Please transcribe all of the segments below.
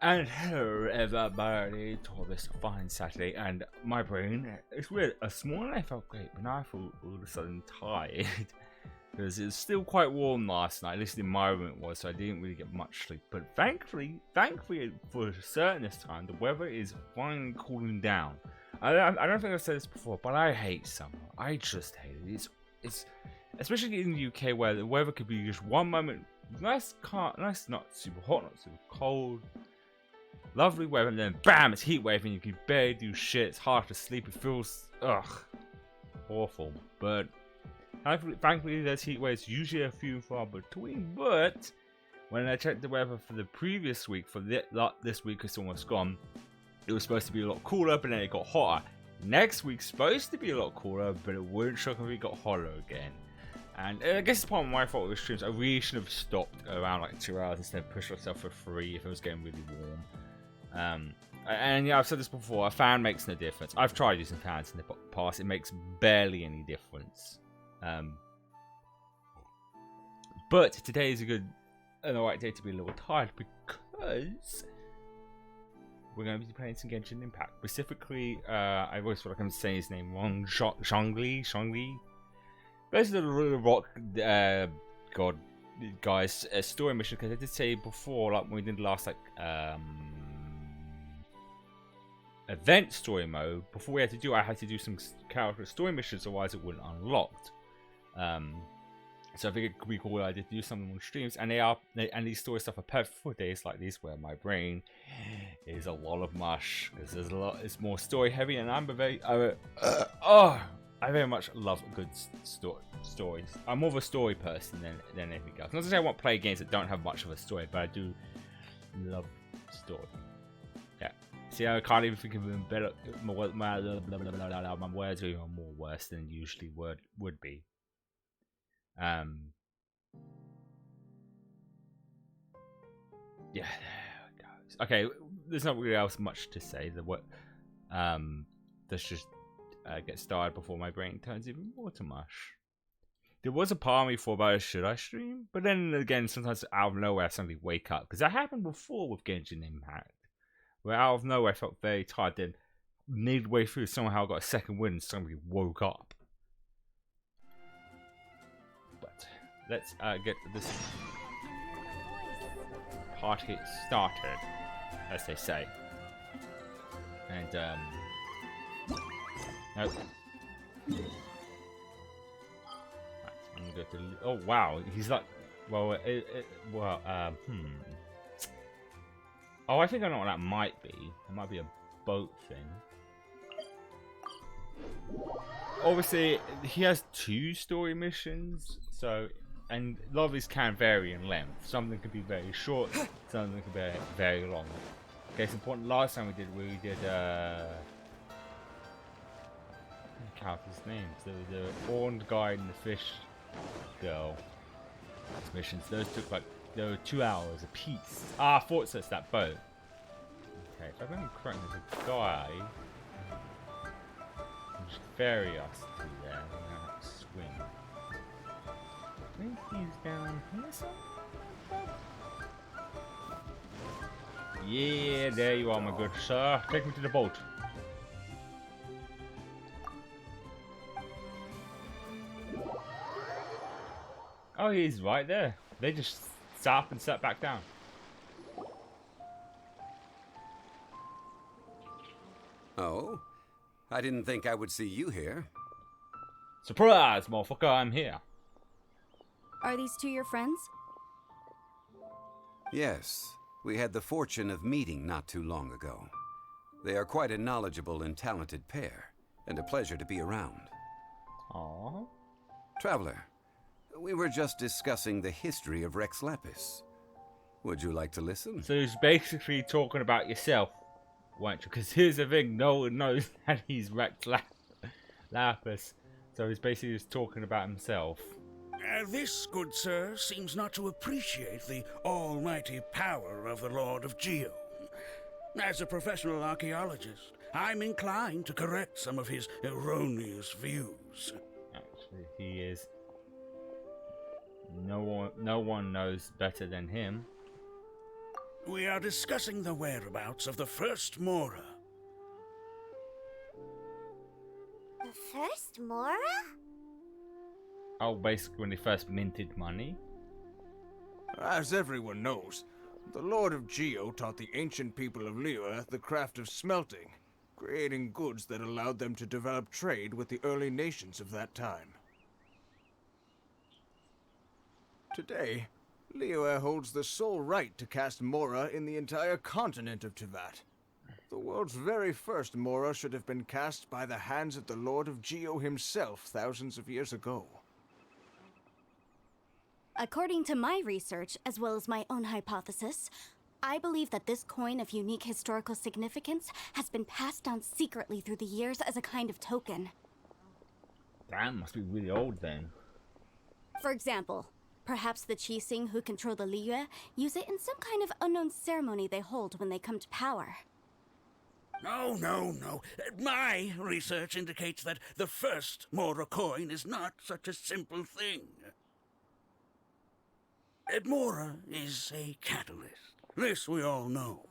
And hello everybody to this fine Saturday, and my brain, it's weird, this morning I felt great, but now I feel all of a sudden tired, because it was still quite warm last night, at least the environment was, so I didn't really get much sleep, but thankfully for certain this time, the weather is finally cooling down. I don't think I've said this before, but I hate summer. I just hate it. It's especially in the UK where the weather could be just one moment nice, not super hot, not super cold. Lovely weather, and then BAM! It's heat wave, and you can barely do shit. It's hard to sleep. It feels awful. But thankfully, there's heat waves. Usually a few far between. But when I checked the weather for the previous week, for this week it's almost gone. It was supposed to be a lot cooler, but then it got hotter. Next week's supposed to be a lot cooler, but it wouldn't shock if it got hotter again. And I guess it's part of my fault with streams. I really should have stopped around like 2 hours instead of push myself for 3 if it was getting really warm. And yeah, I've said this before, a fan makes no difference. I've tried using fans in the past, it makes barely any difference. But today is an alright day to be a little tired because we're going to be playing some Genshin Impact. Specifically, I always feel like I'm saying his name wrong, Zhongli. Basically, the rock god guys story mission, because I did say before, like when we did the last event story mode, before we had to do, I had to do some character story missions, otherwise it wouldn't unlocked. So I figured it'd be cool I did do something on streams, and these story stuff are perfect for days like these where my brain is a lot of mush, because it's more story heavy, and I very much love good stories. I'm more of a story person than anything else. Not to say I won't play games that don't have much of a story, but I do love story. Yeah. See, I can't even think of them better. My words are even more worse than usually would be. Yeah, there it goes. Okay, there's not really else much to say. Let's just get started before my brain turns even more to mush. There was a part of me thought about, should I stream? But then again, sometimes out of nowhere I suddenly wake up, because that happened before with Genshin Impact, where out of nowhere I felt very tired, then midway through somehow I got a second wind and suddenly woke up. But let's get this party started, as they say. And nope. Right, I'm gonna go to. Oh wow, he's like, well, Oh, I think I know what that might be. It might be a boat thing. Obviously, he has 2 story missions, so, and a lot of these can vary in length. Something could be very short, something could be very long. Case in point, last time we did characters' names. The horned guy and the fish girl missions. Those took like 2 hours a piece. Ah, I thought so. It's that boat. Okay, if I remember correctly, there's a guy who's ferry us to there. And we're gonna have to swim. I think he's down here somewhere. Yeah, there you are, my good sir. Take me to the boat. Oh, he's right there. They just sat up and sat back down. Oh? I didn't think I would see you here. Surprise, motherfucker, I'm here. Are these 2 your friends? Yes. We had the fortune of meeting not too long ago. They are quite a knowledgeable and talented pair, and a pleasure to be around. Aww. Traveler, we were just discussing the history of Rex Lapis. Would you like to listen? So he's basically talking about yourself, weren't you? Because here's the thing, no one knows that he's Rex Lapis. So he's basically just talking about himself. This, good sir, seems not to appreciate the almighty power of the Lord of Geo. As a professional archaeologist, I'm inclined to correct some of his erroneous views. Actually, he is. No one knows better than him. We are discussing the whereabouts of the first Mora. The first Mora? Oh, basically when they first minted money. As everyone knows, the Lord of Geo taught the ancient people of Liyue the craft of smelting, creating goods that allowed them to develop trade with the early nations of that time. Today, Liyue holds the sole right to cast Mora in the entire continent of Teyvat. The world's very first Mora should have been cast by the hands of the Lord of Geo himself thousands of years ago. According to my research, as well as my own hypothesis, I believe that this coin of unique historical significance has been passed down secretly through the years as a kind of token. Damn, must be really old then. For example, perhaps the Qixing who control the Liyue use it in some kind of unknown ceremony they hold when they come to power. No. My research indicates that the first Mora coin is not such a simple thing. Mora is a catalyst. This we all know.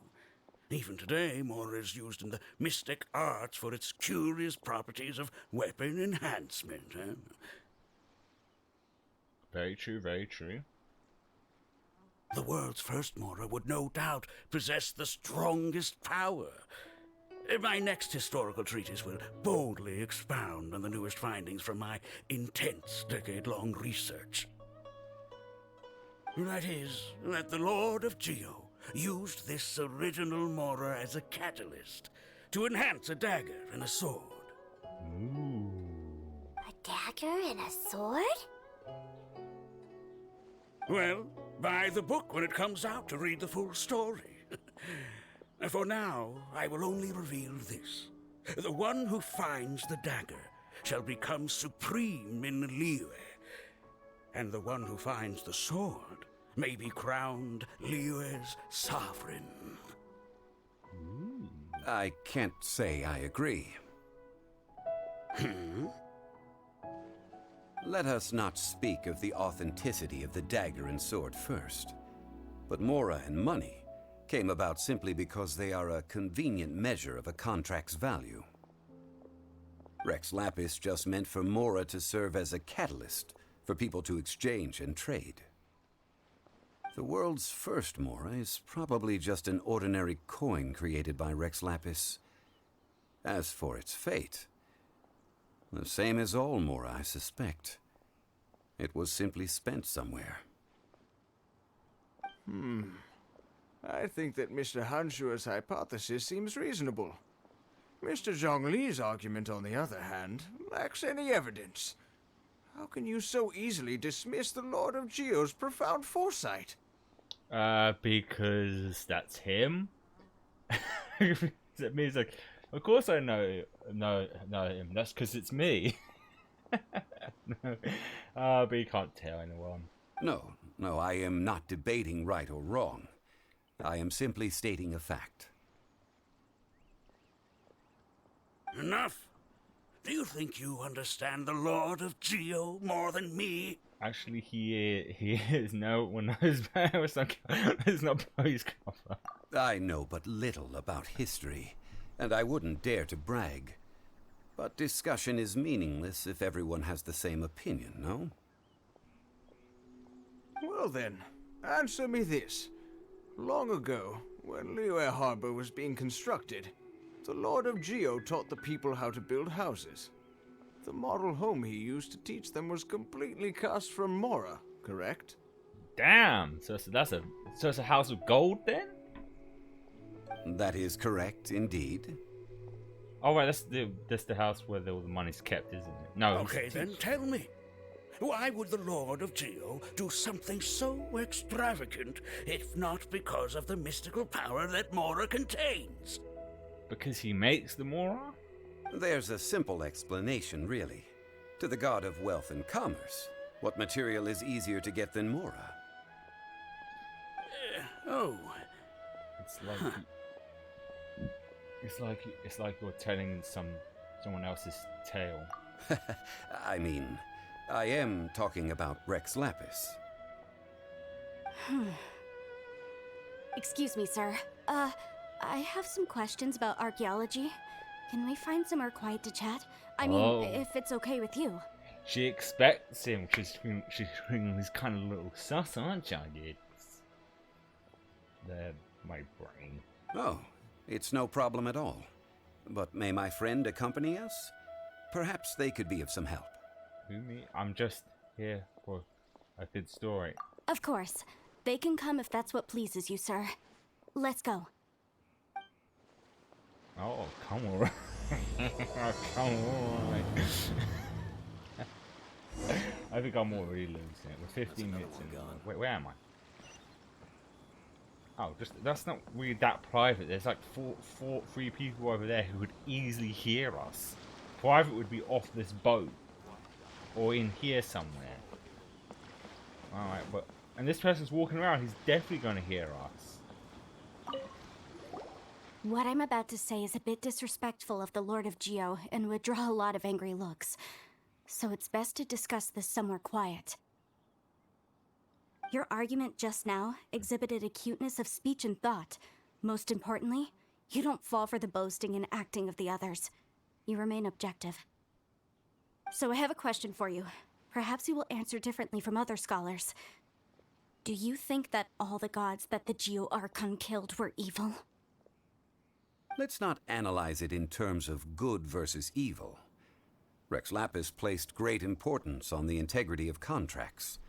Even today, Mora is used in the mystic arts for its curious properties of weapon enhancement. Very true, very true. The world's first Mora would no doubt possess the strongest power. My next historical treatise will boldly expound on the newest findings from my intense decade-long research. That is, that the Lord of Geo used this original Mora as a catalyst to enhance a dagger and a sword. Ooh. A dagger and a sword? Well, buy the book when it comes out to read the full story. For now, I will only reveal this. The one who finds the dagger shall become supreme in Liyue, and the one who finds the sword may be crowned Liyue's sovereign. I can't say I agree. Let us not speak of the authenticity of the dagger and sword first. But Mora and money came about simply because they are a convenient measure of a contract's value. Rex Lapis just meant for Mora to serve as a catalyst for people to exchange and trade. The world's first Mora is probably just an ordinary coin created by Rex Lapis. As for its fate, the same as all Mora, I suspect. It was simply spent somewhere. I think that Mr. Hanshua's hypothesis seems reasonable. Mr. Zhongli's argument, on the other hand, lacks any evidence. How can you so easily dismiss the Lord of Geo's profound foresight? Because that's him. It means like, of course I know him. That's because it's me. No. But you can't tell anyone. No, I am not debating right or wrong. I am simply stating a fact. Enough! Do you think you understand the Lord of Geo more than me? Actually, he is. No one knows. It's not Poe's cover. I know but little about history, and I wouldn't dare to brag. But discussion is meaningless if everyone has the same opinion, no? Well then, answer me this. Long ago, when Liyue Harbor was being constructed, the Lord of Geo taught the people how to build houses. The model home he used to teach them was completely cast from Mora, correct? Damn. So it's a house of gold then? That is correct, indeed. Oh right, that's the house where all the money's kept, isn't it? No. Okay, then tell me. Why would the Lord of Geo do something so extravagant, if not because of the mystical power that Mora contains? Because he makes the Mora? There's a simple explanation, really. To the god of wealth and commerce, what material is easier to get than Mora? It's like you're telling someone else's tale. I mean, I am talking about Rex Lapis. Excuse me, sir. I have some questions about archaeology. Can we find somewhere quiet to chat? I mean, if it's okay with you. She expects him. She's feeling this kind of little sus, aren't you? It's my brain. Oh, it's no problem at all. But may my friend accompany us? Perhaps they could be of some help. Who, me? I'm just here for a good story. Of course. They can come if that's what pleases you, sir. Let's go. Oh, come on. Come on. I think I'm already losing it. We're 15 minutes in. Wait, where am I? Oh, that's not really that private. There's like three people over there who would easily hear us. Private would be off this boat. Or in here somewhere. Alright, but... And this person's walking around. He's definitely going to hear us. What I'm about to say is a bit disrespectful of the Lord of Geo and would draw a lot of angry looks. So it's best to discuss this somewhere quiet. Your argument just now exhibited acuteness of speech and thought. Most importantly, you don't fall for the boasting and acting of the others. You remain objective. So I have a question for you. Perhaps you will answer differently from other scholars. Do you think that all the gods that the Geo Archon killed were evil? Let's not analyze it in terms of good versus evil. Rex Lapis placed great importance on the integrity of contracts.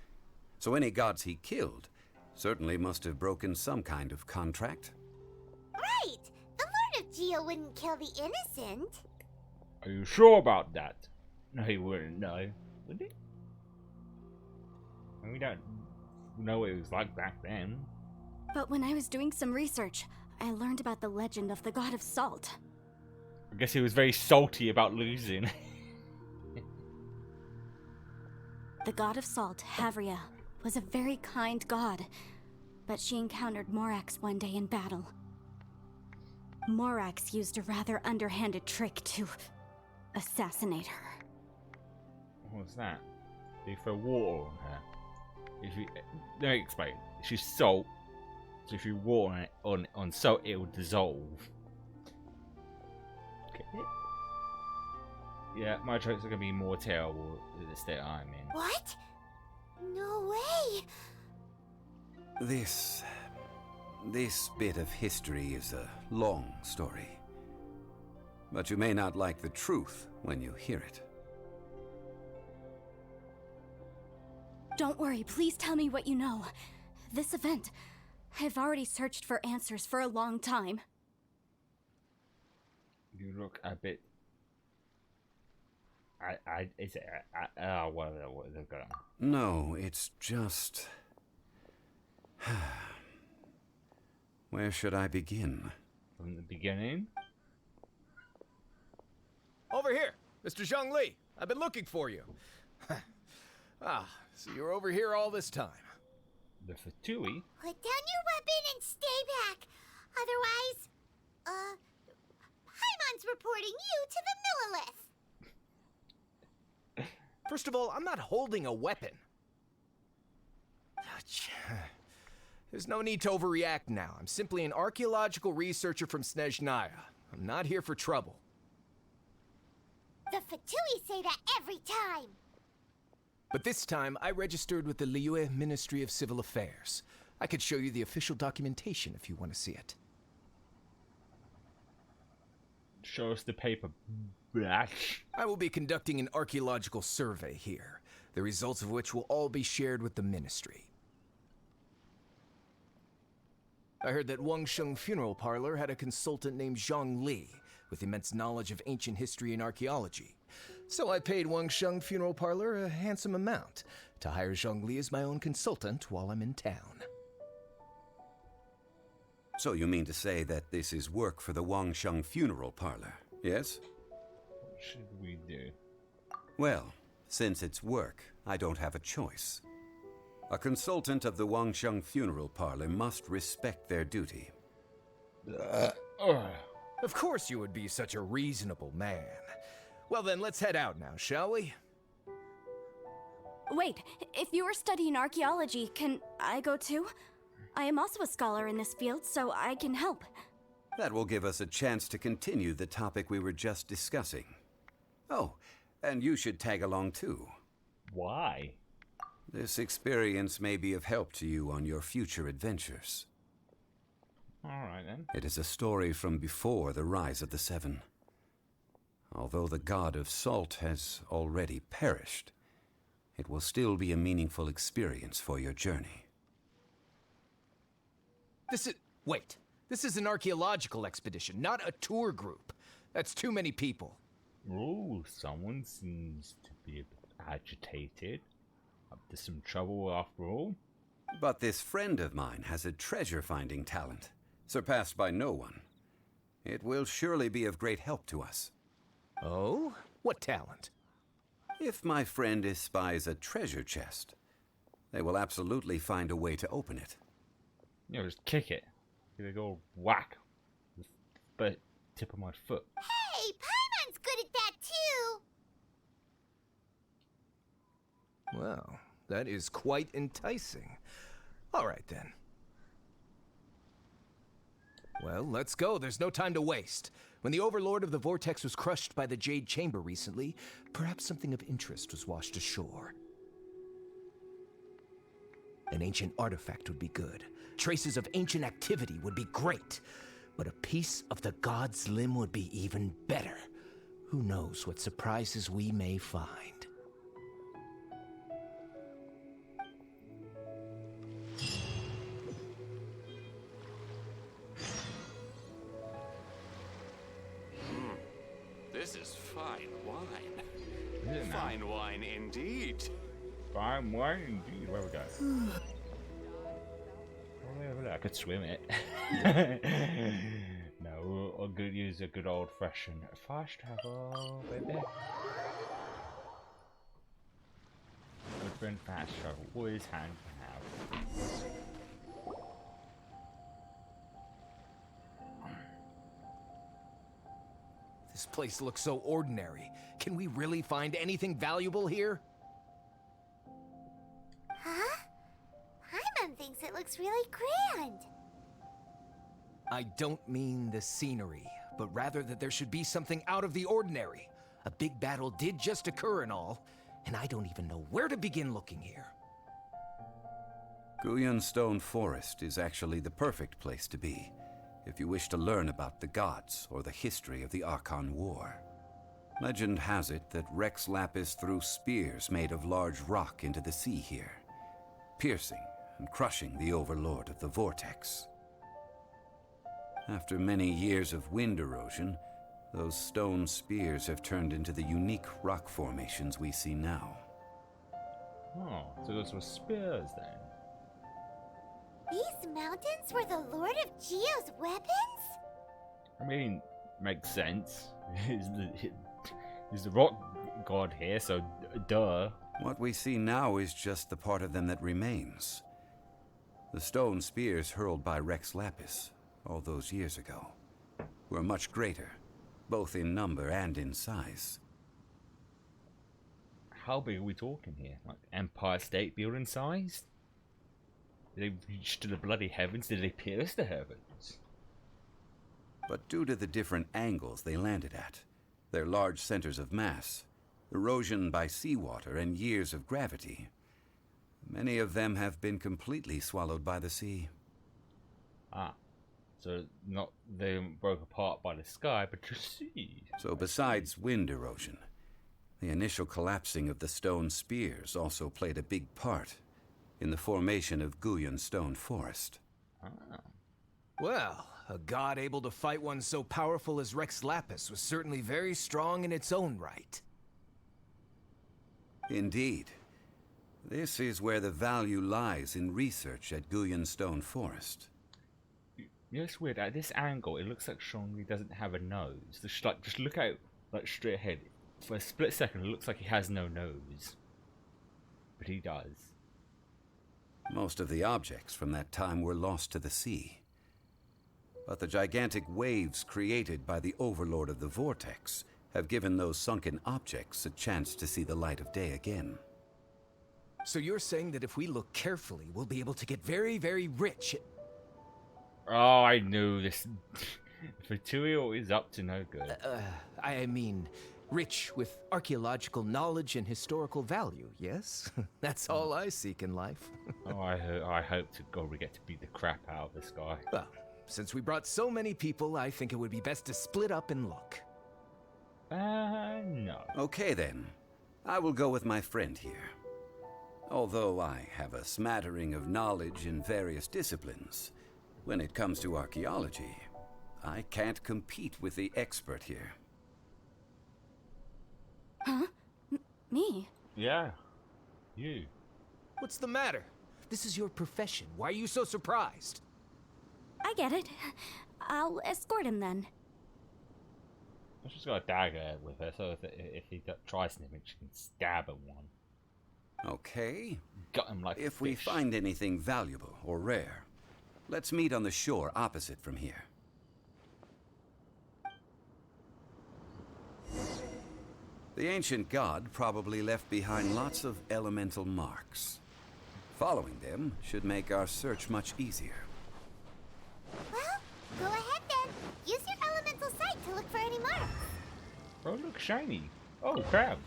So any gods he killed certainly must have broken some kind of contract. Right! The Lord of Geo wouldn't kill the innocent. Are you sure about that? No, he wouldn't, no. Would he? We don't know what it was like back then. But when I was doing some research, I learned about the legend of the god of salt. I guess he was very salty about losing. The god of salt, Havria, was a very kind god, but she encountered Morax one day in battle. Morax used a rather underhanded trick to assassinate her. What was that? Did he throw water on her? Let me explain. She's salt, so if you water on salt, it will dissolve. Okay. Yeah, my jokes are gonna be more terrible than the state I'm in. What? No way! This bit of history is a long story. But you may not like the truth when you hear it. Don't worry, please tell me what you know. This event, I've already searched for answers for a long time. You look a bit... what is it going on? No, it's just... Where should I begin? From the beginning? Over here, Mr. Zhongli. I've been looking for you. So you're over here all this time. The Fatui? Put down your weapon and stay back. Otherwise, Paimon's reporting you to the Millilith. First of all, I'm not holding a weapon. There's no need to overreact now. I'm simply an archaeological researcher from Snezhnaya. I'm not here for trouble. The Fatui say that every time. But this time, I registered with the Liyue Ministry of Civil Affairs. I could show you the official documentation if you want to see it. Show us the paper, Blash. I will be conducting an archaeological survey here, the results of which will all be shared with the ministry. I heard that Wangsheng Funeral Parlor had a consultant named Zhang Li, with immense knowledge of ancient history and archaeology. So I paid Wangsheng Funeral Parlor a handsome amount to hire Zhang Li as my own consultant while I'm in town. So you mean to say that this is work for the Wangsheng Funeral Parlor, yes? What should we do? Well, since it's work, I don't have a choice. A consultant of the Wangsheng Funeral Parlor must respect their duty. Of course you would be such a reasonable man. Well then, let's head out now, shall we? Wait, if you were studying archaeology, can I go too? I am also a scholar in this field, so I can help. That will give us a chance to continue the topic we were just discussing. Oh, and you should tag along too. Why? This experience may be of help to you on your future adventures. Alright then. It is a story from before the rise of the Seven. Although the god of salt has already perished, it will still be a meaningful experience for your journey. Wait. This is an archaeological expedition, not a tour group. That's too many people. Oh, someone seems to be a bit agitated. Up to some trouble after all. But this friend of mine has a treasure-finding talent, surpassed by no one. It will surely be of great help to us. Oh? What talent? If my friend espies a treasure chest, they will absolutely find a way to open it. You know, just kick it. Give it a go whack. With the tip of my foot. Hey, Paimon's good at that too! Well, that is quite enticing. All right, then. Well, let's go. There's no time to waste. When the Overlord of the Vortex was crushed by the Jade Chamber recently, perhaps something of interest was washed ashore. An ancient artifact would be good. Traces of ancient activity would be great. But a piece of the god's limb would be even better. Who knows what surprises we may find. This is fine wine. Is it now? Fine wine indeed. Fine wine indeed. Where we go? I could swim it. No, I'll use a good old fashioned fast travel, baby. Good friend fast travel. Always hand to have. This place looks so ordinary. Can we really find anything valuable here? Huh? Paimon thinks it looks really grand. I don't mean the scenery, but rather that there should be something out of the ordinary. A big battle did just occur and all, and I don't even know where to begin looking here. Guyan Stone Forest is actually the perfect place to be, if you wish to learn about the gods or the history of the Archon War. Legend has it that Rex Lapis threw spears made of large rock into the sea here, piercing and crushing the Overlord of the Vortex. After many years of wind erosion, those stone spears have turned into the unique rock formations we see now. Oh, so those were spears then. These mountains were the Lord of Geo's weapons? I mean, makes sense. He's the rock god here, so duh. What we see now is just the part of them that remains. The stone spears hurled by Rex Lapis all those years ago were much greater, both in number and in size. How big are we talking here? Like Empire State Building size? Did they reach to the bloody heavens? Did they pierce the heavens? But due to the different angles they landed at, their large centers of mass, erosion by seawater, and years of gravity, many of them have been completely swallowed by the sea. Ah, so not they broke apart by the sky, but the sea. So besides wind erosion, the initial collapsing of the stone spears also played a big part in the formation of Guyan Stone Forest. Ah. Well, a god able to fight one so powerful as Rex Lapis was certainly very strong in its own right. Indeed. This is where the value lies in research at Guyan Stone Forest. You know, it's weird. At this angle, it looks like Zhongli doesn't have a nose. Just look out, like straight ahead. For a split second, it looks like he has no nose, but he does. Most of the objects from that time were lost to the sea. But the gigantic waves created by the Overlord of the Vortex have given those sunken objects a chance to see the light of day again. So you're saying that if we look carefully, we'll be able to get very, very rich? Oh, I knew this. Vituio is up to no good. I mean, rich with archaeological knowledge and historical value, yes? That's all I seek in life. Oh, I hope to God we get to beat the crap out of this guy. Well, since we brought so many people, I think it would be best to split up and look. No. Okay then. I will go with my friend here. Although I have a smattering of knowledge in various disciplines, when it comes to archaeology, I can't compete with the expert here. Huh? Me? Yeah. You. What's the matter? This is your profession. Why are you so surprised? I get it. I'll escort him then. She's got a dagger with her, so if he tries anything, she can stab at one. Okay. Got him like If a we fish. find anything valuable or rare, let's meet on the shore opposite from here. The ancient god probably left behind lots of elemental marks. Following them should make our search much easier. Well, go ahead then. Use your elemental sight to look for any marks. Oh, look, shiny. Oh, crab.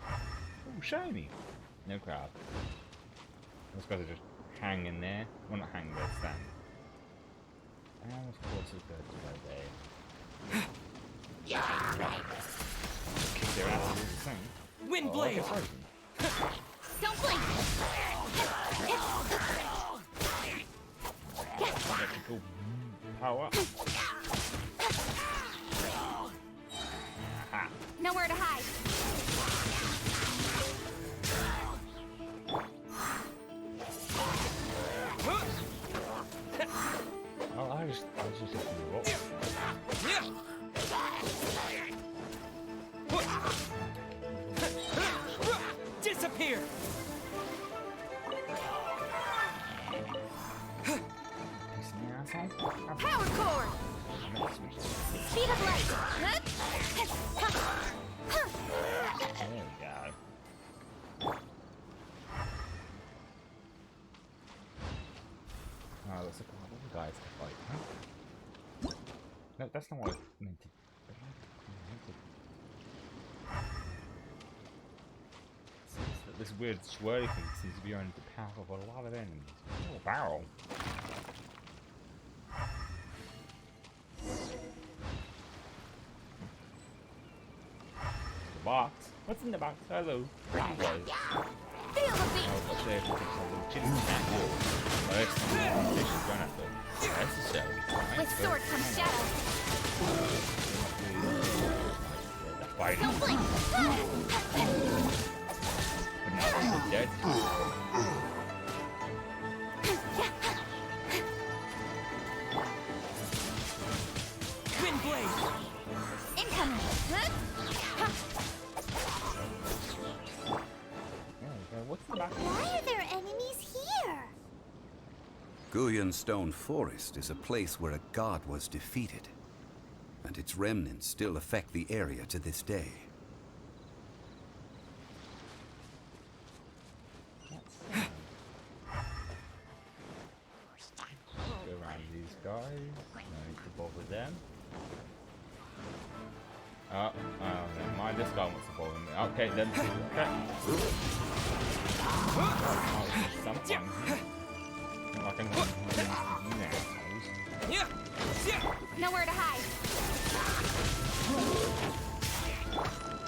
Oh, shiny. No crab. Those guys are just hanging there. Well, not hanging, they're standing. And of course, it goes right there. Kick their ass and do the same. Windblade! Oh, frozen. Don't blink. Electrical power. Aha. Nowhere to hide. Oh, I was just looking at the rock. Disappear! Power core. Speed of light. There we go. Oh, looks like one of the guys to fight, huh? No, that's not what I meant to. This weird swirly thing seems to be under the power of a lot of enemies. Oh, a barrel. The box? What's in the box? Hello. Feel the beat. Let's say if we take some little chili snack. Oh, this is gonna feel necessary. With sword comes shadow. The fighting. Don't blink. But now they're dead. Windblade! Incoming. What's the back? Why are there enemies here? Guyan Stone Forest is a place where a god was defeated, and its remnants still affect the area to this day. Go around these guys. No need to bother them. Oh, never mind. This guy wants to bother me. Okay, then. Okay. Oh, something. Not like I'm going to you now. Nowhere to hide.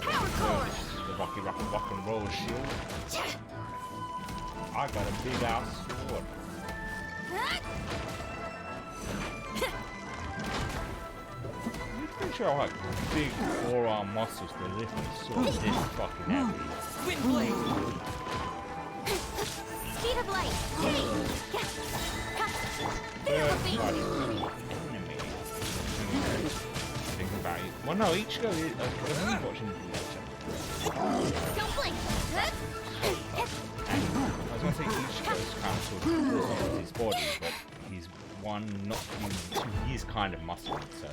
Power core. The rock and roll shield. I got a big ass sword. I'm pretty sure I have big forearm muscles to lift a sword this fucking heavy. Windblade! Speed of light. Feel the beat. Enemy. Think about it. Well, no, each go is. I'm watching the lecture. Don't blink. I was going to say each goes kind of sort of his body, but he's one not human. He's kind of muscly, so.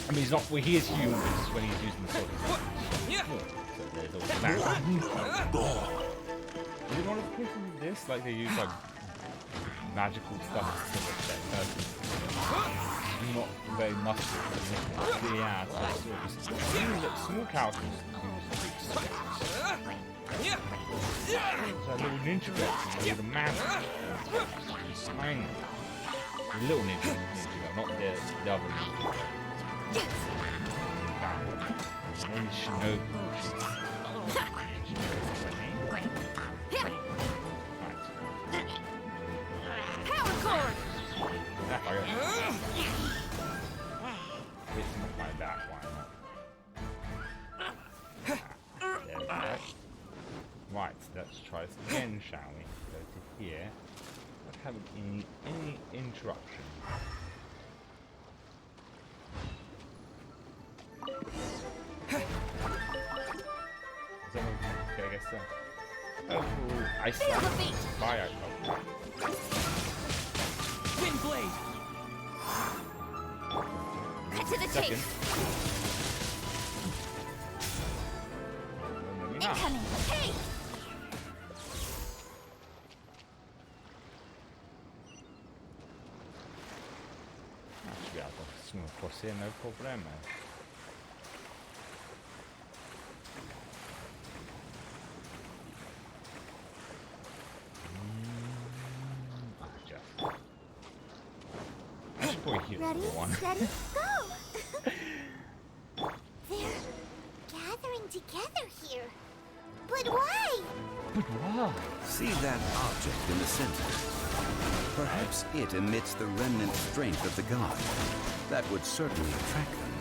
I mean, he's not. Well, he is human when he's using the sword. So there's all that. You want to pick this? Like they use like magical stuff to not very muscular. Yeah, small characters use so a little ninja guy with a magic. Tiny. A little ninja guy, not the other ninja. Only shinobi. Power cord! Hit him like that, why not? There we go. Right, let's try this again, shall we? Go to here. Not having any interruption. Is that okay, I guess so. Oh, I see. Fire. Wind blade. Cut to the chase. Incoming. Hey! Acho que se não fosse, não é problema. Ready, steady, go! They're gathering together here. But why? But why? See that object in the center? Perhaps it emits the remnant strength of the god. That would certainly attract them.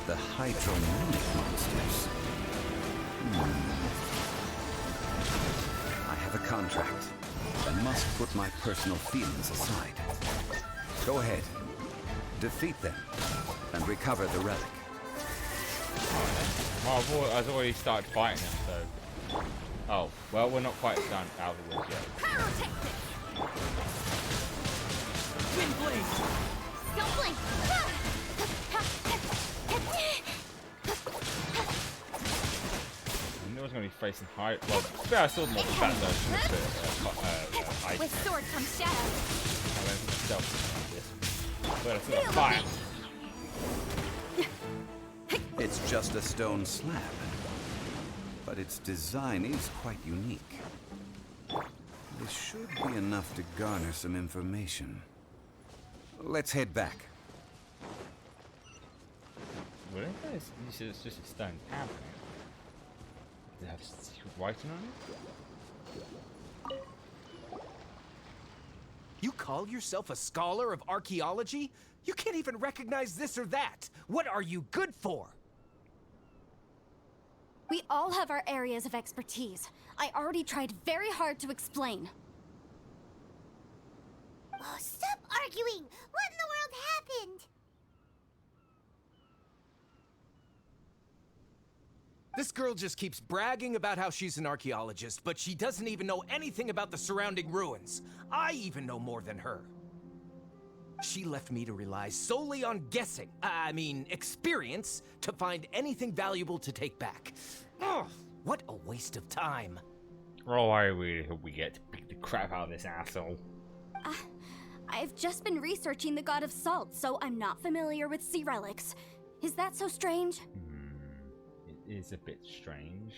The hydromonic monsters. I have a contract. I must put my personal feelings aside. Go ahead. Defeat them and recover the relic. Well, I've already started fighting him, so... Oh, well, we're not quite done out of the woods yet. Wind blade. Scuffling! I knew I was going to be facing high... Well, I still not the bad version. With sword comes shadow. I went for stealth. But it's gonna fire. It's just a stone slab, but its design is quite unique. This should be enough to garner some information. Let's head back. Really? You said it's just a stone tab. Does it have secret writing on it? You call yourself a scholar of archaeology? You can't even recognize this or that. What are you good for? We all have our areas of expertise. I already tried very hard to explain. Oh, stop arguing! What in the world happened? This girl just keeps bragging about how she's an archaeologist, but she doesn't even know anything about the surrounding ruins. I even know more than her. She left me to rely solely on guessing, experience, to find anything valuable to take back. Ugh, what a waste of time. Oh, I really hope we get to beat the crap out of this asshole. I've just been researching the god of salt, so I'm not familiar with sea relics. Is that so strange? It is a bit strange.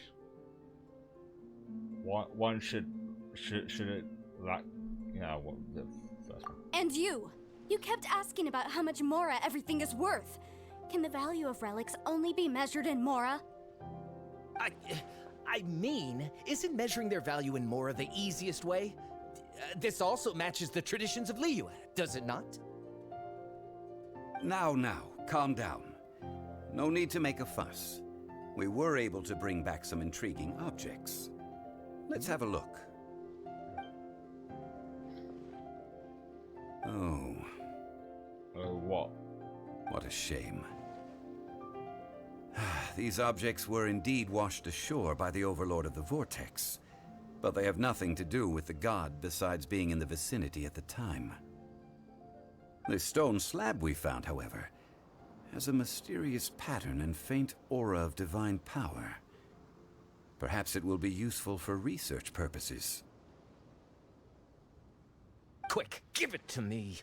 One should it, like, you know, what the first one. And you kept asking about how much Mora everything is worth. Can the value of relics only be measured in Mora? Isn't measuring their value in Mora the easiest way? This also matches the traditions of Liyue, does it not? Now, calm down. No need to make a fuss. We were able to bring back some intriguing objects. Let's have a look. Oh. Oh, what? What a shame. These objects were indeed washed ashore by the Overlord of the Vortex, but they have nothing to do with the god besides being in the vicinity at the time. The stone slab we found, however, has a mysterious pattern and faint aura of divine power. Perhaps it will be useful for research purposes. Quick, give it to me.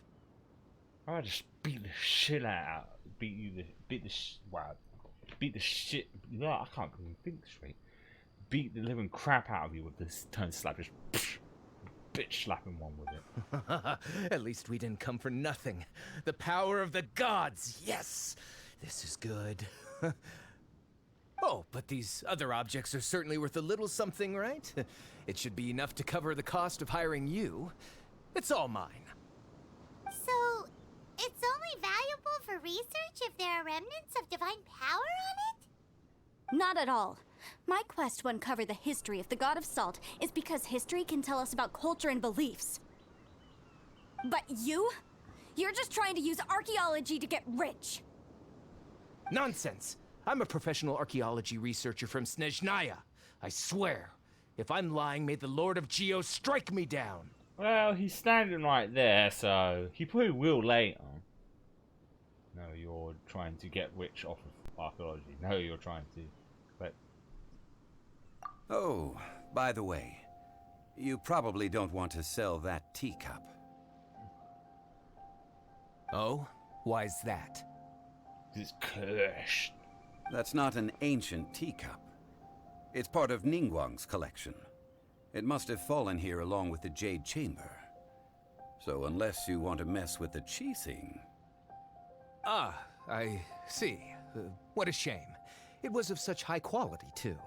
I just beat the shit out. Beat the shit. No, I can't even think straight. Beat the living crap out of you with this turn slap. Just bitch slapping one with it. At least we didn't come for nothing. The power of the gods. Yes, this is good. Oh, but these other objects are certainly worth a little something, right? It should be enough to cover the cost of hiring you. It's all mine. So, it's only valuable for research if there are remnants of divine power on it? Not at all. My quest to uncover the history of the God of Salt is because history can tell us about culture and beliefs. But you're just trying to use archaeology to get rich. Nonsense! I'm a professional archaeology researcher from Snezhnaya. I swear, if I'm lying, may the Lord of Geo strike me down. Well, he's standing right there, so he probably will later. No, you're trying to get rich off of archaeology. No, you're trying to. But Oh, by the way, you probably don't want to sell that teacup. Oh? Why's that? it's cursed. That's not an ancient teacup. It's part of Ningguang's collection. It must have fallen here along with the Jade Chamber. So unless you want to mess with the Qixing... Ah, I see. What a shame. It was of such high quality, too.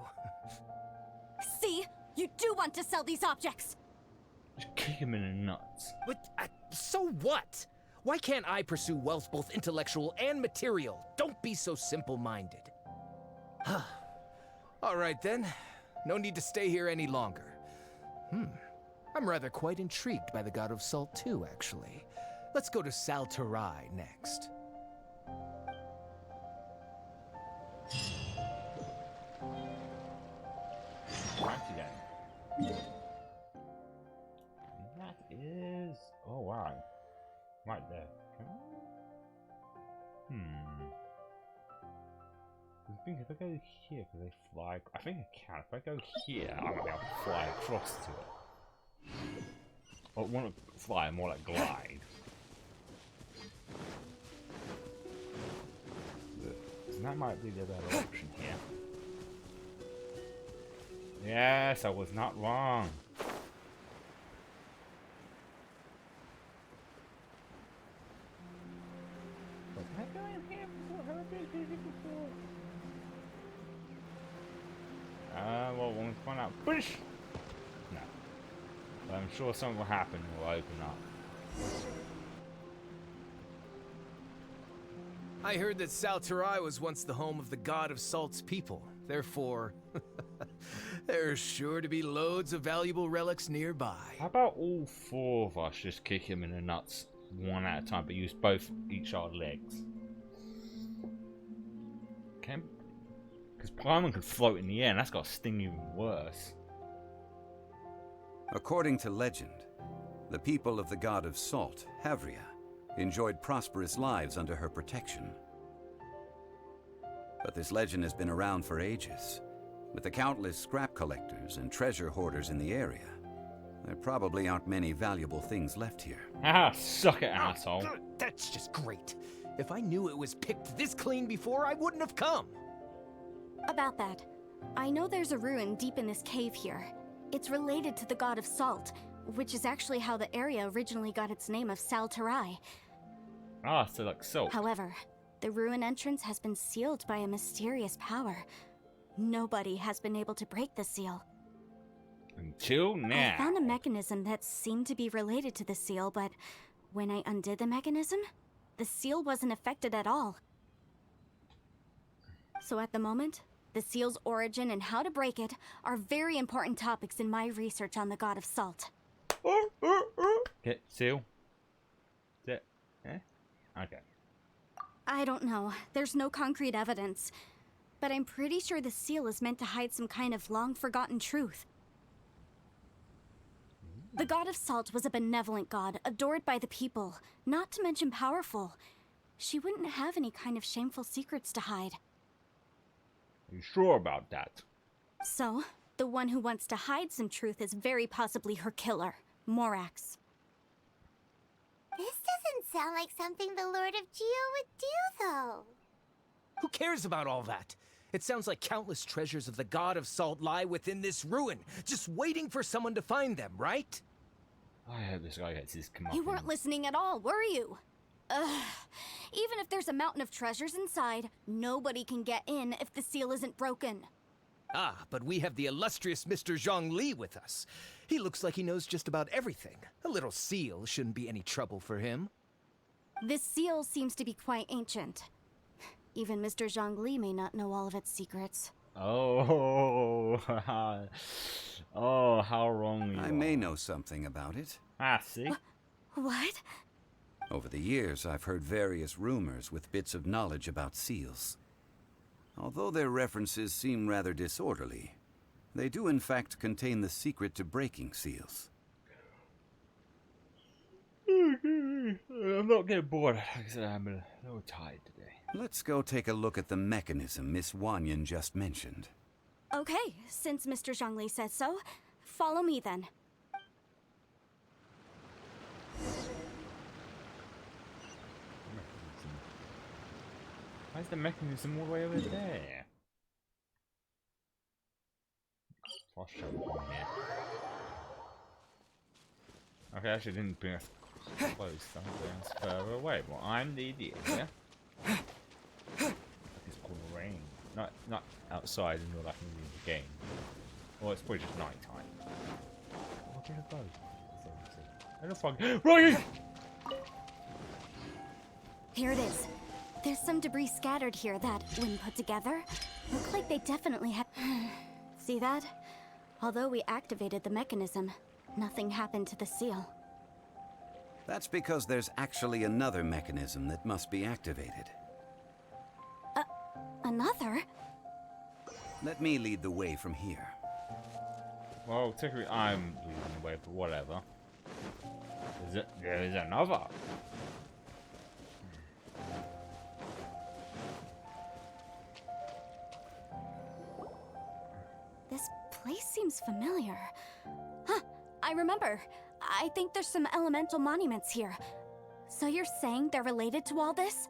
See? You do want to sell these objects! Just kick him in the nuts. But, so what? Why can't I pursue wealth both intellectual and material? Don't be so simple-minded. All right, then. No need to stay here any longer. I'm rather quite intrigued by the God of Salt, too, actually. Let's go to Saltarai next. Righty then. That is... Oh, wow. Right there. I think if I go here, can they fly? I think I can. If I go here, I might be able to fly across to it. Or want to fly, more like glide. So that might be the better option here. Yes, I was not wrong. Was I going here before? Have I been here before? Well, when we find out. Push! No. But I'm sure something will happen. Will open up. I heard that Saltarai was once the home of the God of Salt's people. Therefore, there's sure to be loads of valuable relics nearby. How about all four of us just kick him in the nuts one at a time, but use both each our legs? Okay. Because Paimon could float in the air, and that's got to sting even worse. According to legend, the people of the God of Salt, Havria, enjoyed prosperous lives under her protection. But this legend has been around for ages. With the countless scrap collectors and treasure hoarders in the area, there probably aren't many valuable things left here. Ah, suck it, asshole. That's just great. If I knew it was picked this clean before, I wouldn't have come. About that, I know there's a ruin deep in this cave here. It's related to the God of Salt, which is actually how the area originally got its name of Saltarai. Ah, so like salt. However, the ruin entrance has been sealed by a mysterious power. Nobody has been able to break the seal. Until now. I found a mechanism that seemed to be related to the seal, but when I undid the mechanism, the seal wasn't affected at all. So at the moment, the seal's origin and how to break it are very important topics in my research on the God of Salt. Get seal. Is it? Eh? Okay. I don't know. There's no concrete evidence. But I'm pretty sure the seal is meant to hide some kind of long-forgotten truth. The God of Salt was a benevolent god, adored by the people, not to mention powerful. She wouldn't have any kind of shameful secrets to hide. Are you sure about that? So, the one who wants to hide some truth is very possibly her killer, Morax. This doesn't sound like something the Lord of Geo would do, though. Who cares about all that? It sounds like countless treasures of the God of Salt lie within this ruin, just waiting for someone to find them, right? I hope this guy gets his comeuppance. You weren't listening at all, were you? Ugh. Even if there's a mountain of treasures inside, nobody can get in if the seal isn't broken. Ah, but we have the illustrious Mr. Zhongli with us. He looks like he knows just about everything. A little seal shouldn't be any trouble for him. This seal seems to be quite ancient. Even Mr. Zhongli may not know all of its secrets. Oh, oh, how wrong you are. I may know something about it. Ah, see? What? Over the years, I've heard various rumors with bits of knowledge about seals. Although their references seem rather disorderly, they do in fact contain the secret to breaking seals. I'm not getting bored. Like I said, I'm a little tired today. Let's go take a look at the mechanism Miss Wanyan just mentioned. Okay, since Mr. Zhongli says so, follow me then. Why is the mechanism all the way over there? I'll show you from here. Okay, actually didn't bring us close, so I'm bring us further away. Well, I'm the idiot, yeah? It's called rain. Not outside and you're like in the game. Well, it's probably just night time. Where did it go? I don't fucking. Right! Here it is. There's some debris scattered here that, when put together, look like they definitely had. See that? Although we activated the mechanism, nothing happened to the seal. That's because there's actually another mechanism that must be activated. Another? Let me lead the way from here. Well, technically I'm leading the way, but whatever. There is another. This place seems familiar. Huh, I remember. I think there's some elemental monuments here. So you're saying they're related to all this?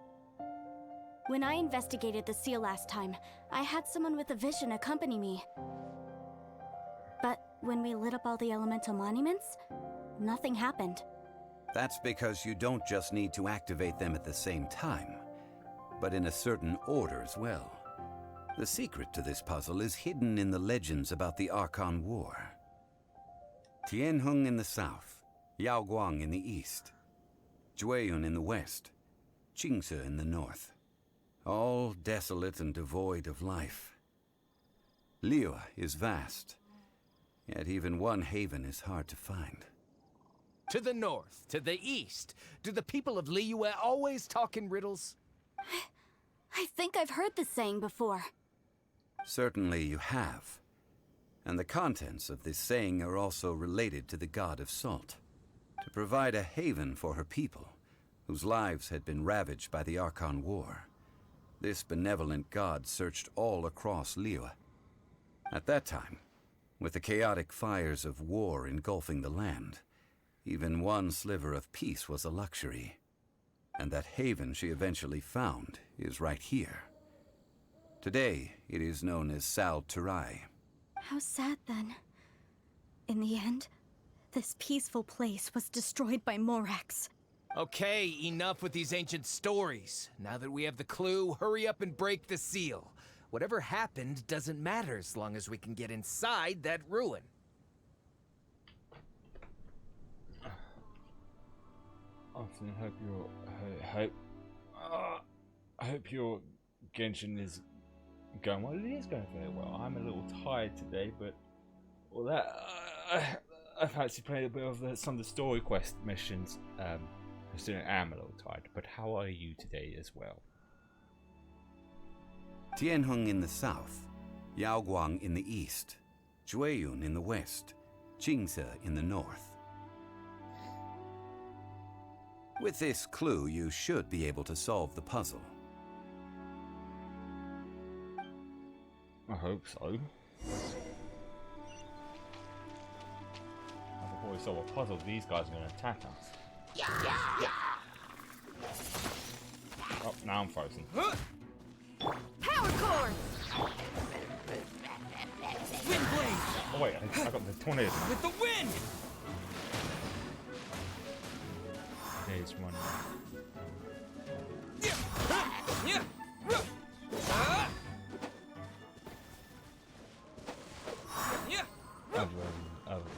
When I investigated the seal last time, I had someone with a vision accompany me. But when we lit up all the elemental monuments, nothing happened. That's because you don't just need to activate them at the same time, but in a certain order as well. The secret to this puzzle is hidden in the legends about the Archon War. Tianheng in the south, Yaoguang in the east, Jueyun in the west, Qingce in the north. All desolate and devoid of life. Liyue is vast, yet even one haven is hard to find. To the north, to the east. Do the people of Liyue always talk in riddles? I think I've heard this saying before. Certainly you have. And the contents of this saying are also related to the god of salt. To provide a haven for her people, whose lives had been ravaged by the Archon War. This benevolent god searched all across Liyue. At that time, with the chaotic fires of war engulfing the land, even one sliver of peace was a luxury. And that haven she eventually found is right here. Today, it is known as Sal Turai. How sad then. In the end, this peaceful place was destroyed by Morax. Okay, enough with these ancient stories. Now that we have the clue, hurry up and break the seal. Whatever happened doesn't matter as long as we can get inside that ruin. Often I hope your Genshin is going well. It is going very well. I'm a little tired today, but all that I've actually played a bit of some of the story quest missions. Considering I am a little tired, but how are you today as well? Tianheng in the south, Yaoguang in the east, Jueyun in the west, Qingce in the north. With this clue, you should be able to solve the puzzle. I hope so. Before we solve a puzzle, these guys are going to attack us. Oh, now I'm frozen. Power cord! Wind blade! Oh wait, I got the tornado. With the wind! There's one.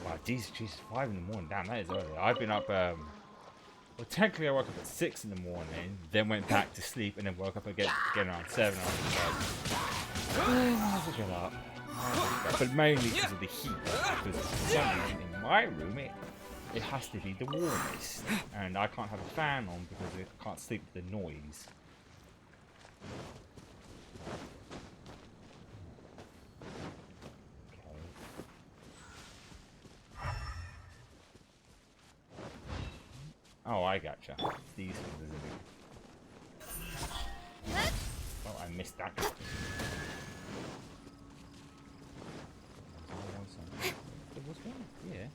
Wow, Jesus, 5 in the morning. Damn, that is early. I've been up, well, technically I woke up at 6 in the morning, then went back to sleep, and then woke up again around 7. I was like, get up. But mainly because of the heat. Because for some reason in my room, it has to be the warmest. And I can't have a fan on because I can't sleep with the noise. Oh, I gotcha. These things are oh, I missed that. There was one, yeah.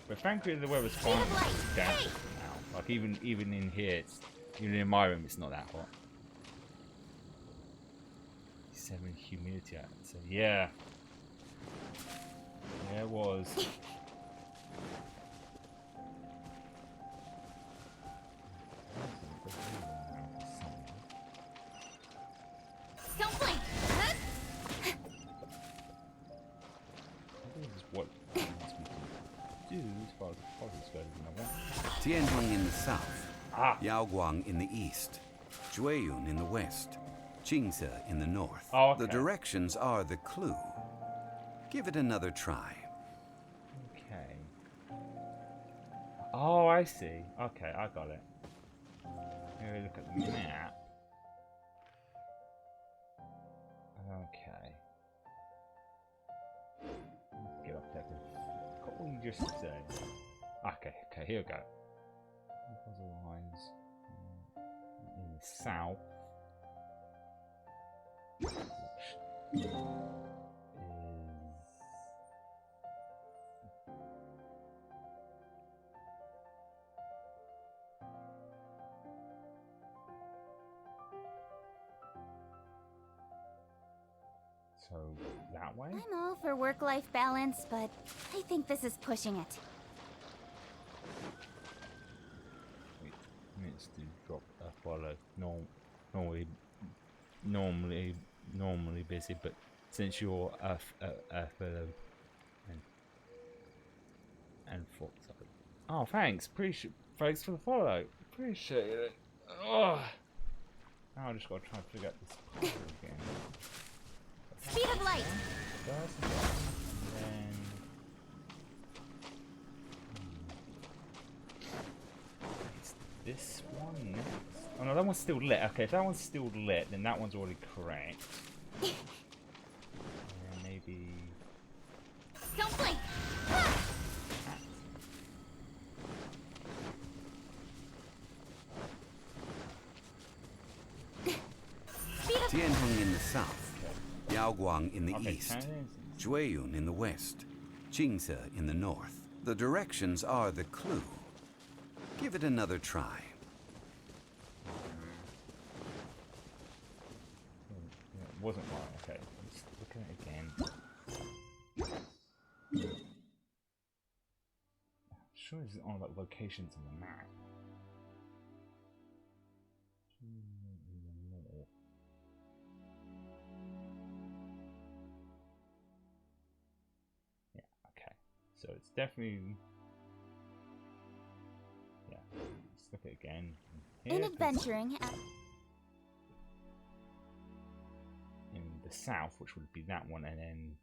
But frankly, the weather's fine down now. Like even in here, even in my room, it's not that hot. 7 humidity out. So yeah. Yeah, it was. Don't blink! This is what it wants me to do as far as the puzzle's going. Tianjing in the south, Ah. Yaoguang in the east, Jueyun in the west, Qingce in the north. Oh, okay. The directions are the clue. Give it another try. Okay. Oh, I see. Okay, I got it. Here we look at the map. Okay. Get up there. What will you just say? Okay, here we go. Puzzle lines in the south. Which is so that way? I'm all for work-life balance, but I think this is pushing it. Wait, minutes to drop a follow. Normally busy, but since you're a fellow and Fox. Oh, thanks. Thanks for the follow. Appreciate it. Oh. Now I just gotta try and figure out this puzzle again. Speed of light! First, and then it's this one next. Oh no, that one's still lit. Okay, if that one's still lit, then that one's already correct. Maybe. Don't blink! Tianjing in the south, Yaoguang in the east, Jueyun in the west, Qingce in the north. The directions are the clue. Give it another try. It wasn't right. Okay, let's look at it again. Sure, it's on about locations on the map. So it's definitely, yeah. Let's look at it again. In adventuring in the south, which would be that one, and then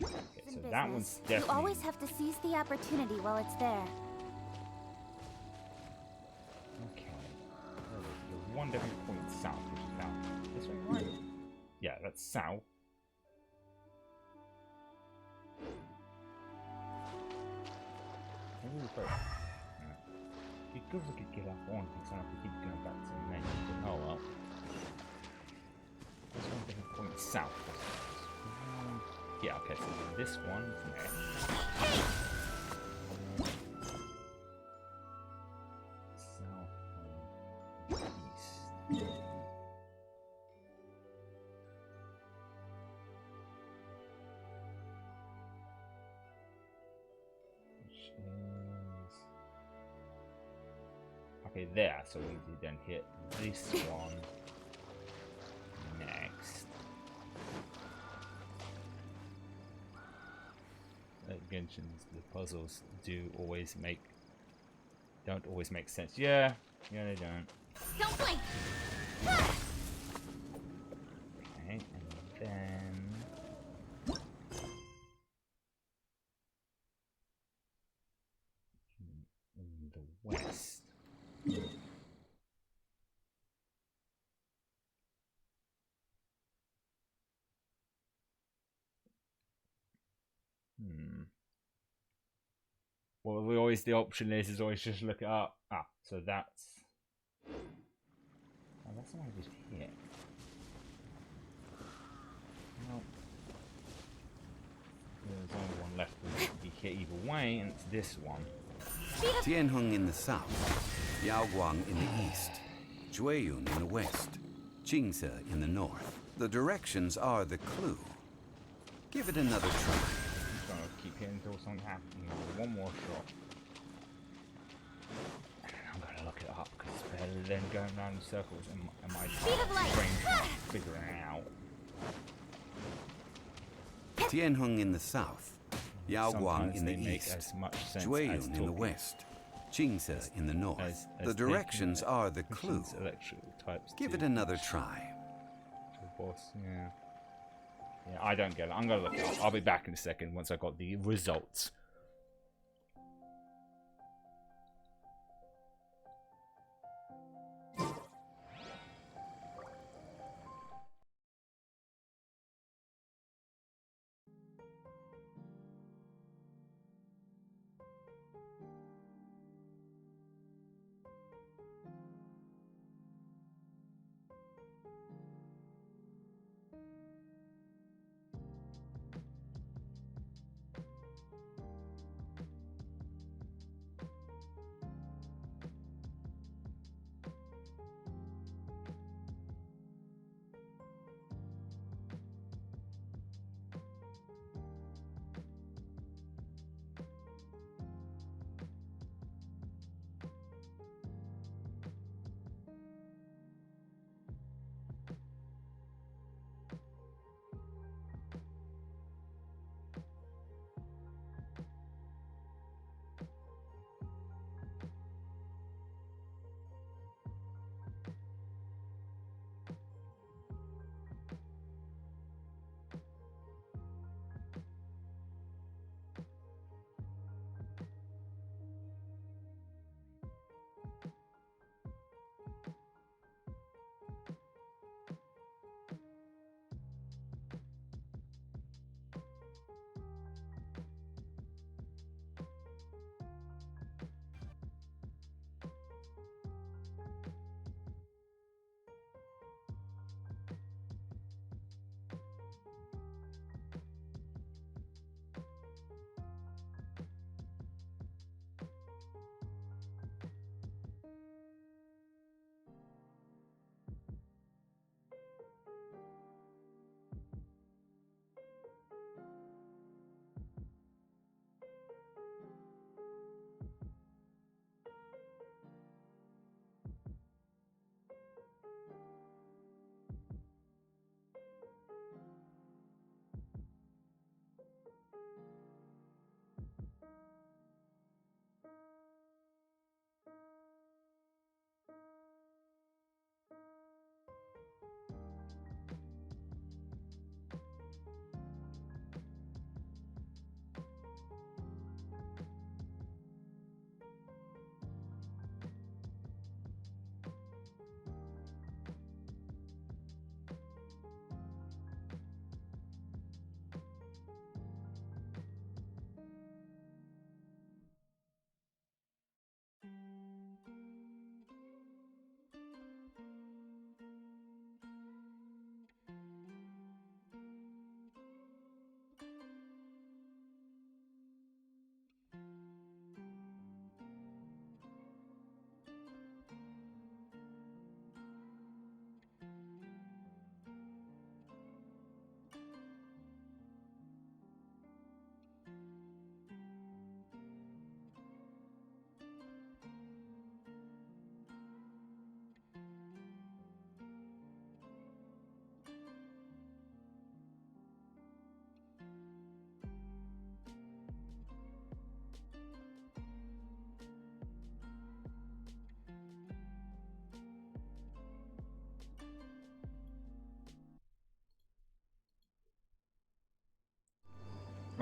okay, so business, that one's definitely. You always have to seize the opportunity while it's there. Okay. There's one definitely point south, which is south. This way, right? Yeah, that's south. very. Be good if we could get up on things, and we keep going back to the menu. But oh well. This one doesn't point south. Yeah, okay, so this one's next. South and east. Which is... Okay, there, so we need to then hit this one next. Genshin's the puzzles don't always make sense. Yeah, they don't. Don't blink! Okay, and then in the west. Well, we always the option is always just look it up. Ah, so that's. Oh, that's the one I just hit. No. There's only one left that can be hit either way, and it's this one. Tianheng in the south, Yaoguang in the east, Jueyun in the west, Jingze in the north. The directions are the clue. Give it another try. I'm trying to keep hitting until something happens. One more shot. I'm going to look it up because it's better than going around in circles and my brain figuring it out. Tianheng in the south, Yaoguang in the east, Jueyun in the talking. west, Jingze in the north. As the directions are the clue. Give it another try. Boss, yeah. Yeah, I don't get it. I'm going to look it up. I'll be back in a second once I got the results.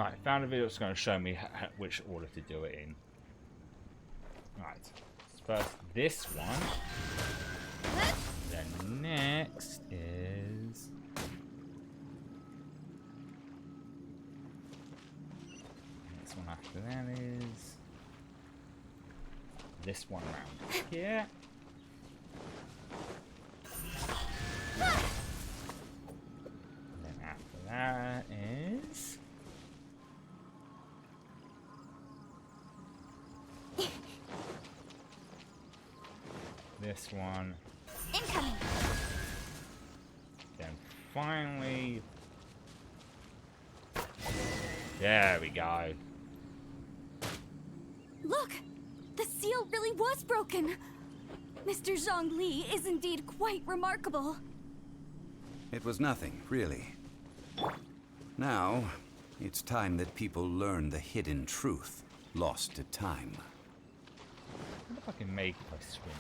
Right, found a video that's going to show me which order to do it in. Right, first this one. Then next is... Next one after that is... This one around here. And then after that is... This one. Incoming. Then finally... There we go. Look! The seal really was broken! Mr. Zhongli is indeed quite remarkable. It was nothing, really. Now, it's time that people learn the hidden truth lost to time. I wonder if I can make it by swimming.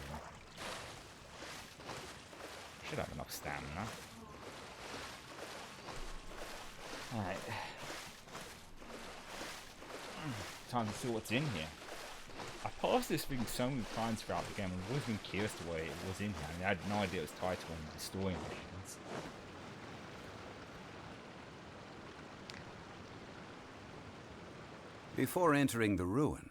Should have enough stamina. Alright. Time to see what's in here. I passed this thing so many times throughout the game, and I've always been curious to what it was in here. I mean, I had no idea it was tied to one of the story missions. Before entering the ruin,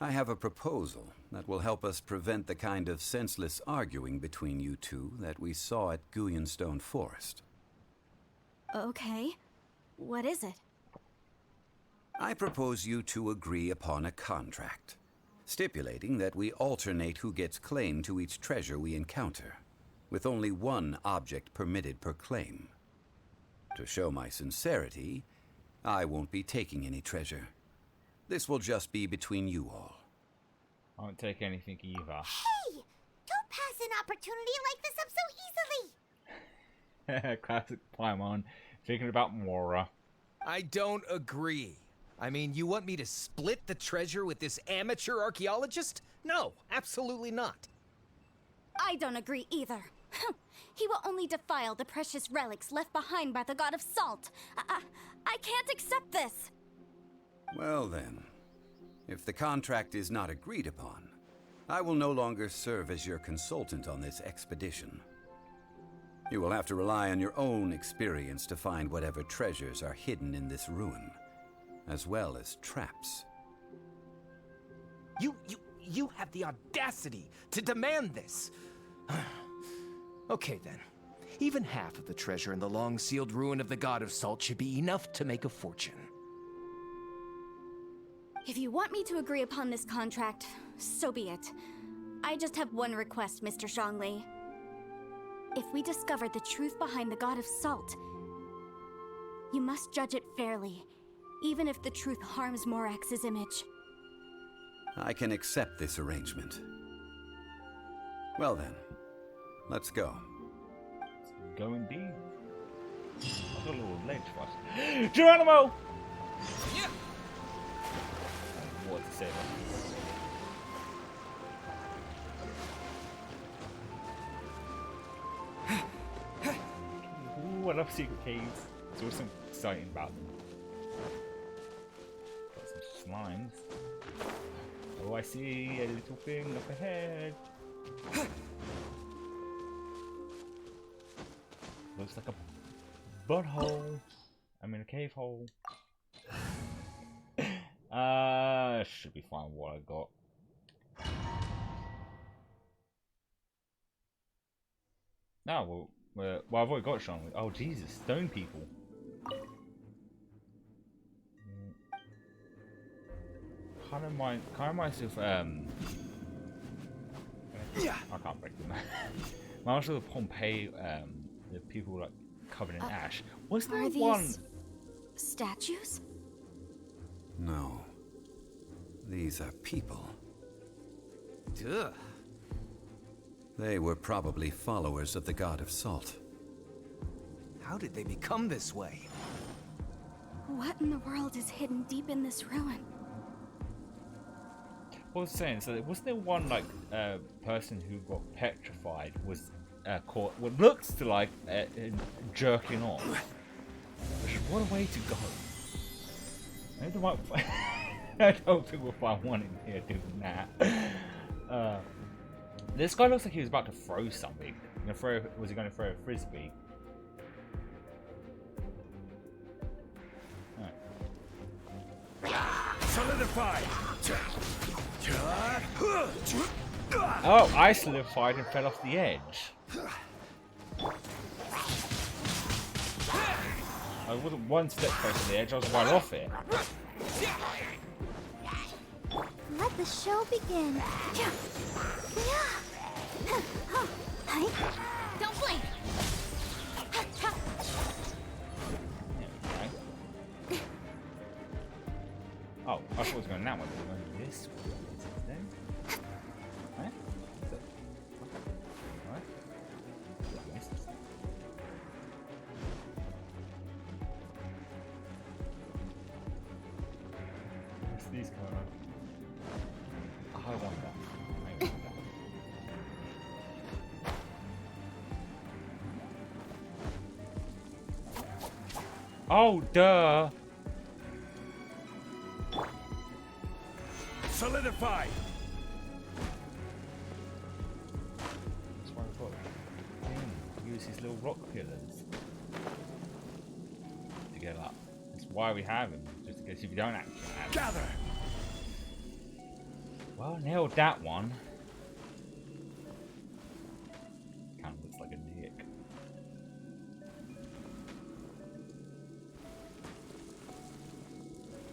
I have a proposal that will help us prevent the kind of senseless arguing between you two that we saw at Guyonstone Forest. Okay. What is it? I propose you two agree upon a contract, stipulating that we alternate who gets claim to each treasure we encounter, with only one object permitted per claim. To show my sincerity, I won't be taking any treasure. This will just be between you all. I won't take anything either. Hey! Don't pass an opportunity like this up so easily! Classic Paimon, thinking about Mora. I don't agree. I mean, you want me to split the treasure with this amateur archaeologist? No, absolutely not. I don't agree either. He will only defile the precious relics left behind by the god of salt. I can't accept this. Well then, if the contract is not agreed upon, I will no longer serve as your consultant on this expedition. You will have to rely on your own experience to find whatever treasures are hidden in this ruin, as well as traps. You have the audacity to demand this. Okay then. Even half of the treasure in the long-sealed ruin of the God of Salt should be enough to make a fortune. If you want me to agree upon this contract, so be it. I just have one request, Mr. Zhongli. If we discover the truth behind the God of Salt, you must judge it fairly, even if the truth harms Morax's image. I can accept this arrangement. Well then, let's go. Go indeed. I've got a little ledge for us. Geronimo! Yeah. What to say about this? Ooh, I love secret caves. There's always something exciting about them. Got some slimes. Oh, I see a little thing up ahead. Looks like a butthole. I mean a cave hole. Should be fine what I got. No, well, I've already got Sean. Oh Jesus, stone people. Kind of reminds me of Yeah. I can't break them. Reminds me of Pompeii. The people like covered in ash. Was there Are these one? statues? No. These are people. Duh. They were probably followers of the God of Salt. How did they become this way? What in the world is hidden deep in this ruin? What was I saying? So was there one like person who got petrified was caught? What looks to like jerking off. What a way to go! I don't think we'll find one in here doing that. This guy looks like he was about to throw something. Was he going to throw a frisbee? Solidify! Oh, I solidified and fell off the edge. I wasn't one step close to the edge, I was right off it. Let the show begin. Don't blink. Oh, I thought it was going that way, but it was going this way. Then. Right? Right? What's these going on? I want that. I want that. Oh, duh! Solidify! That's why we've got use his little rock pillars to get up. That's why we have him, just in case if you don't actually have him. Gather! Well, nailed that one. Kind of looks like a dick.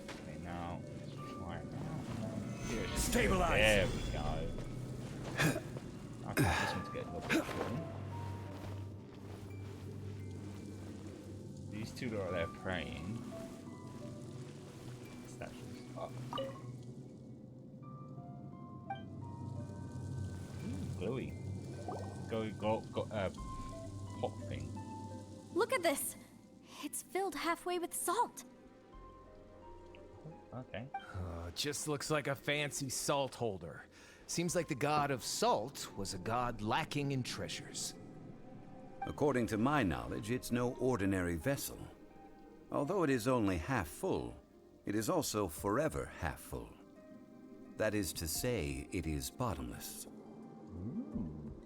Okay, now let's try it now. Here, Stabilize. There we go. I think this one's getting a little bit short. These two are there praying. Statues up. Gluey. Go, pop thing. Look at this! It's filled halfway with salt. Okay. Just looks like a fancy salt holder. Seems like the god of salt was a god lacking in treasures. According to my knowledge, it's no ordinary vessel. Although it is only half full, it is also forever half full. That is to say, it is bottomless.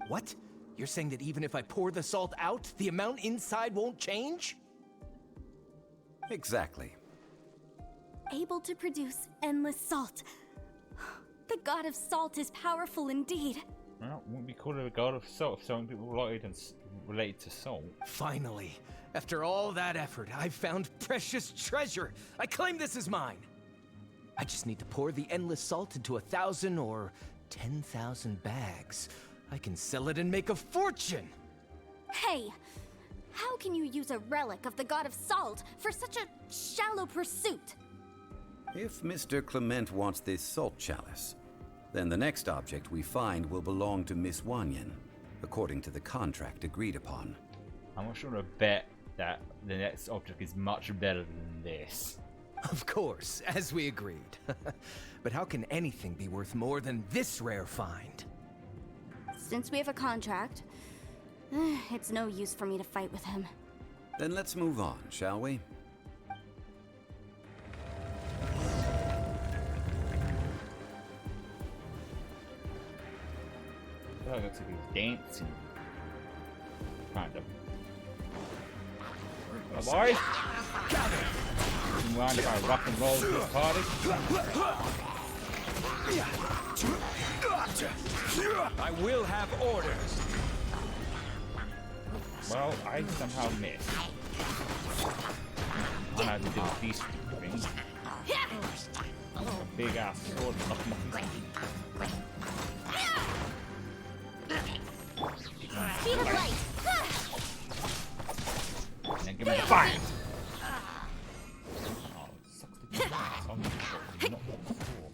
What? You're saying that even if I pour the salt out, the amount inside won't change? Exactly. Able to produce endless salt. The god of salt is powerful indeed. Well, wouldn't we call it a god of salt if some people related to salt? Finally, after all that effort, I've found precious treasure. I claim this as mine. I just need to pour the endless salt into 1,000 or 10,000 bags. I can sell it and make a fortune! Hey, how can you use a relic of the god of salt for such a shallow pursuit? If Mr. Clement wants this salt chalice, then the next object we find will belong to Miss Wanyan, according to the contract agreed upon. I'm not sure to bet that the next object is much better than this. Of course, as we agreed. But how can anything be worth more than this rare find? Since we have a contract, it's no use for me to fight with him. Then let's move on, shall we? Oh, it looks like he's dancing. Kind of. Hello, boys? You mind if I rock and roll this party? I will have orders. Well, I somehow missed. I had to do these things. A big ass sword. Speed of light! And then give me the fire! Oh, it sucks to do that. I'm not before.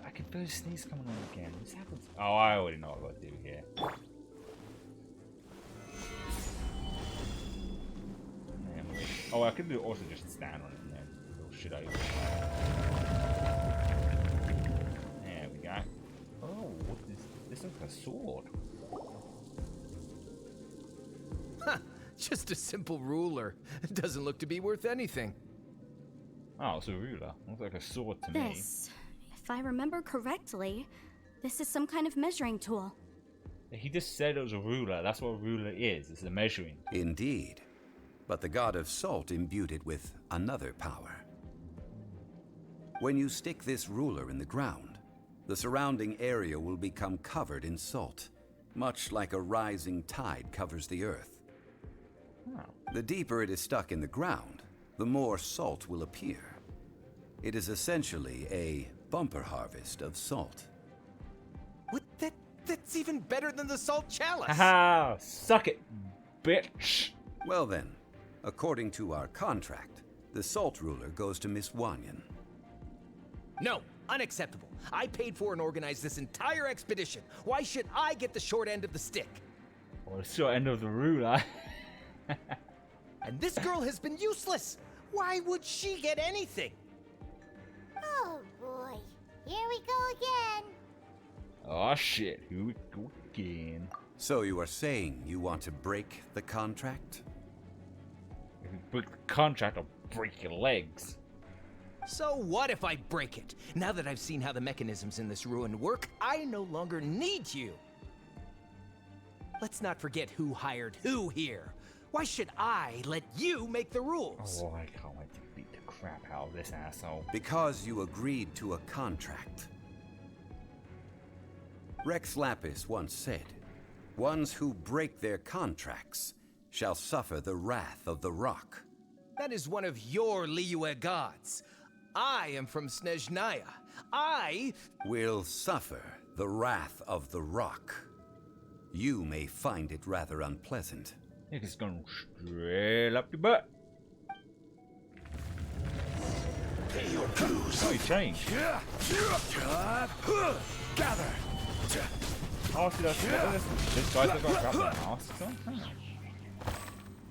I can feel the sneeze coming on again. This happens. Oh, I already know what I've got to do here. Oh, I could do also just stand on it and then it'll shit over. There we go. Oh, what is this? Looks like a sword. Just a simple ruler. It doesn't look to be worth anything. Oh, it's a ruler. Looks like a sword to me. This, if I remember correctly, this is some kind of measuring tool. He just said it was a ruler. That's what a ruler is. It's a measuring. Indeed. But the god of salt imbued it with another power. When you stick this ruler in the ground, the surrounding area will become covered in salt, much like a rising tide covers the earth. Oh. The deeper it is stuck in the ground, the more salt will appear. It is essentially a bumper harvest of salt. What? That's even better than the salt chalice. Haha! Suck it, bitch! Well then, according to our contract, the salt ruler goes to Miss Wanyan. No, unacceptable. I paid for and organized this entire expedition. Why should I get the short end of the stick? Or the short end of the ruler. And this girl has been useless. Why would she get anything? Oh boy. Here we go again. Oh shit, here we go again. So you are saying you want to break the contract? If you break the contract, I'll break your legs. So what if I break it? Now that I've seen how the mechanisms in this ruin work, I no longer need you. Let's not forget who hired who here. Why should I let you make the rules? Oh, I can't wait to beat the crap out of this asshole. Because you agreed to a contract. Rex Lapis once said, "Ones who break their contracts shall suffer the wrath of the rock." That is one of your Liyue gods. I am from Snezhnaya. I will suffer the wrath of the rock. You may find it rather unpleasant. I think it's going straight up your butt. Pay your dues. Oh, he changed. Gather. Oh, see, that's this guy's got a grappling mask.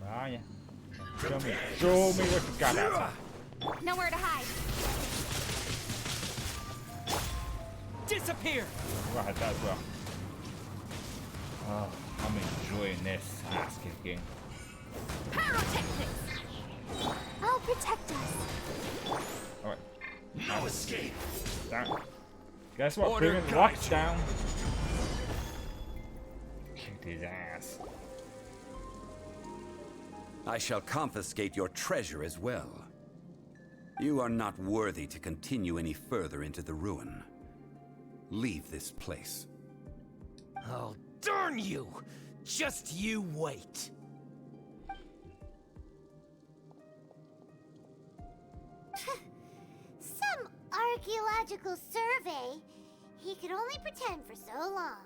Ah, yeah. Show me what you got out. Nowhere to hide. disappear. Right, that as well. Oh, I'm enjoying this ass kicking. Pyrotechnics! I'll protect us. Alright. No escape. Down. Guess what? Order Bringing rocks down. Kicked his ass. I shall confiscate your treasure as well. You are not worthy to continue any further into the ruin. Leave this place. Oh, darn you! Just you wait. Some archaeological survey. He could only pretend for so long.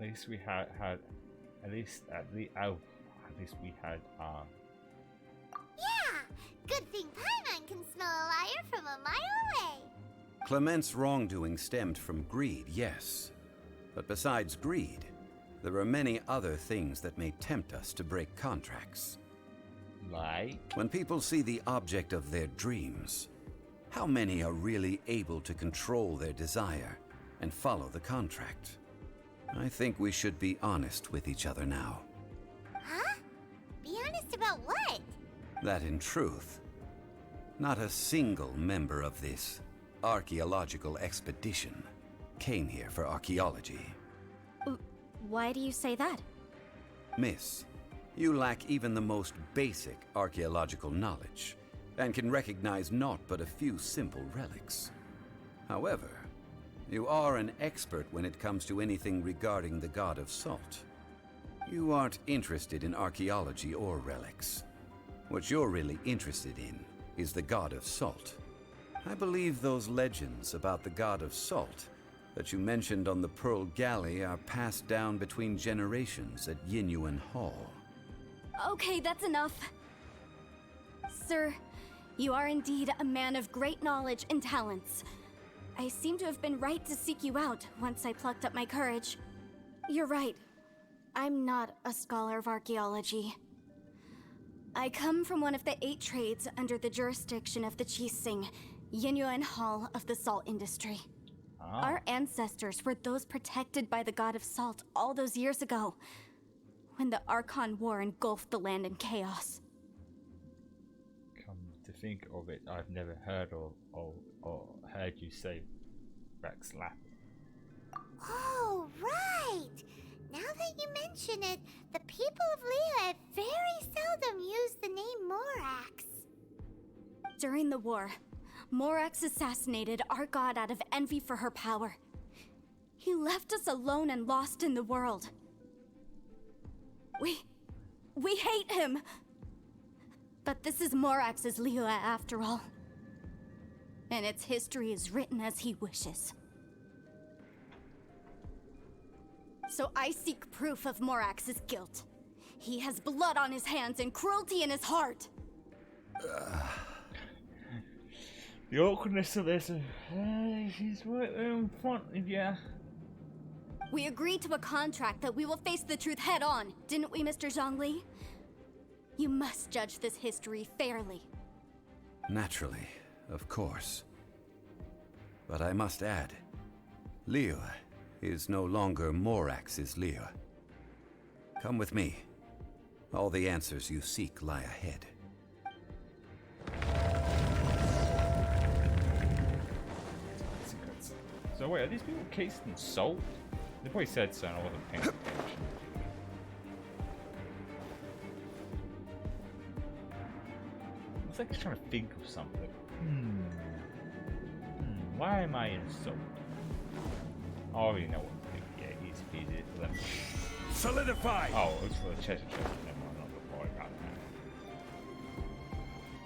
At least we had at least we had Yeah! Good thing Paimon can smell a liar from a mile away. Clement's wrongdoing stemmed from greed, yes. But besides greed, there are many other things that may tempt us to break contracts. like When people see the object of their dreams, how many are really able to control their desire and follow the contract? I think we should be honest with each other now. Huh? Be honest about what? That in truth, not a single member of this archaeological expedition came here for archaeology. Why do you say that? Miss, you lack even the most basic archaeological knowledge, and can recognize naught but a few simple relics. However, you are an expert when it comes to anything regarding the god of salt. You aren't interested in archaeology or relics. What you're really interested in is the god of salt. I believe those legends about the god of salt that you mentioned on the Pearl Galley are passed down between generations at Yinyuan Hall. Okay, that's enough. Sir, you are indeed a man of great knowledge and talents. I seem to have been right to seek you out once I plucked up my courage. You're right. I'm not a scholar of archaeology. I come from one of the 8 trades under the jurisdiction of the Qixing, Yinyuan Hall of the salt industry. Our ancestors were those protected by the god of salt all those years ago. when the Archon War engulfed the land in chaos. Come to think of it, I've never heard or heard you say Rex Lap. Oh, right! Now that you mention it, the people of Liyue very seldom use the name Morax. During the war, Morax assassinated our god out of envy for her power. He left us alone and lost in the world. We hate him! But this is Morax's Liyue after all. And its history is written as he wishes. So I seek proof of Morax's guilt. He has blood on his hands and cruelty in his heart. The awkwardness of this, she's right there in front of you. We agreed to a contract that we will face the truth head on, didn't we, Mr. Zhongli? You must judge this history fairly. Naturally, of course. But I must add, Liyue is no longer Morax's Liyue. Come with me. All the answers you seek lie ahead. So wait, are these people cased in salt? They probably said so and I wasn't paying attention. It's like trying to think of something. Why am I in salt? I already know what to do. Yeah, easy peasy. Let me... Solidify! Oh, it's for the treasure chest. Never mind, I'm not worried about that.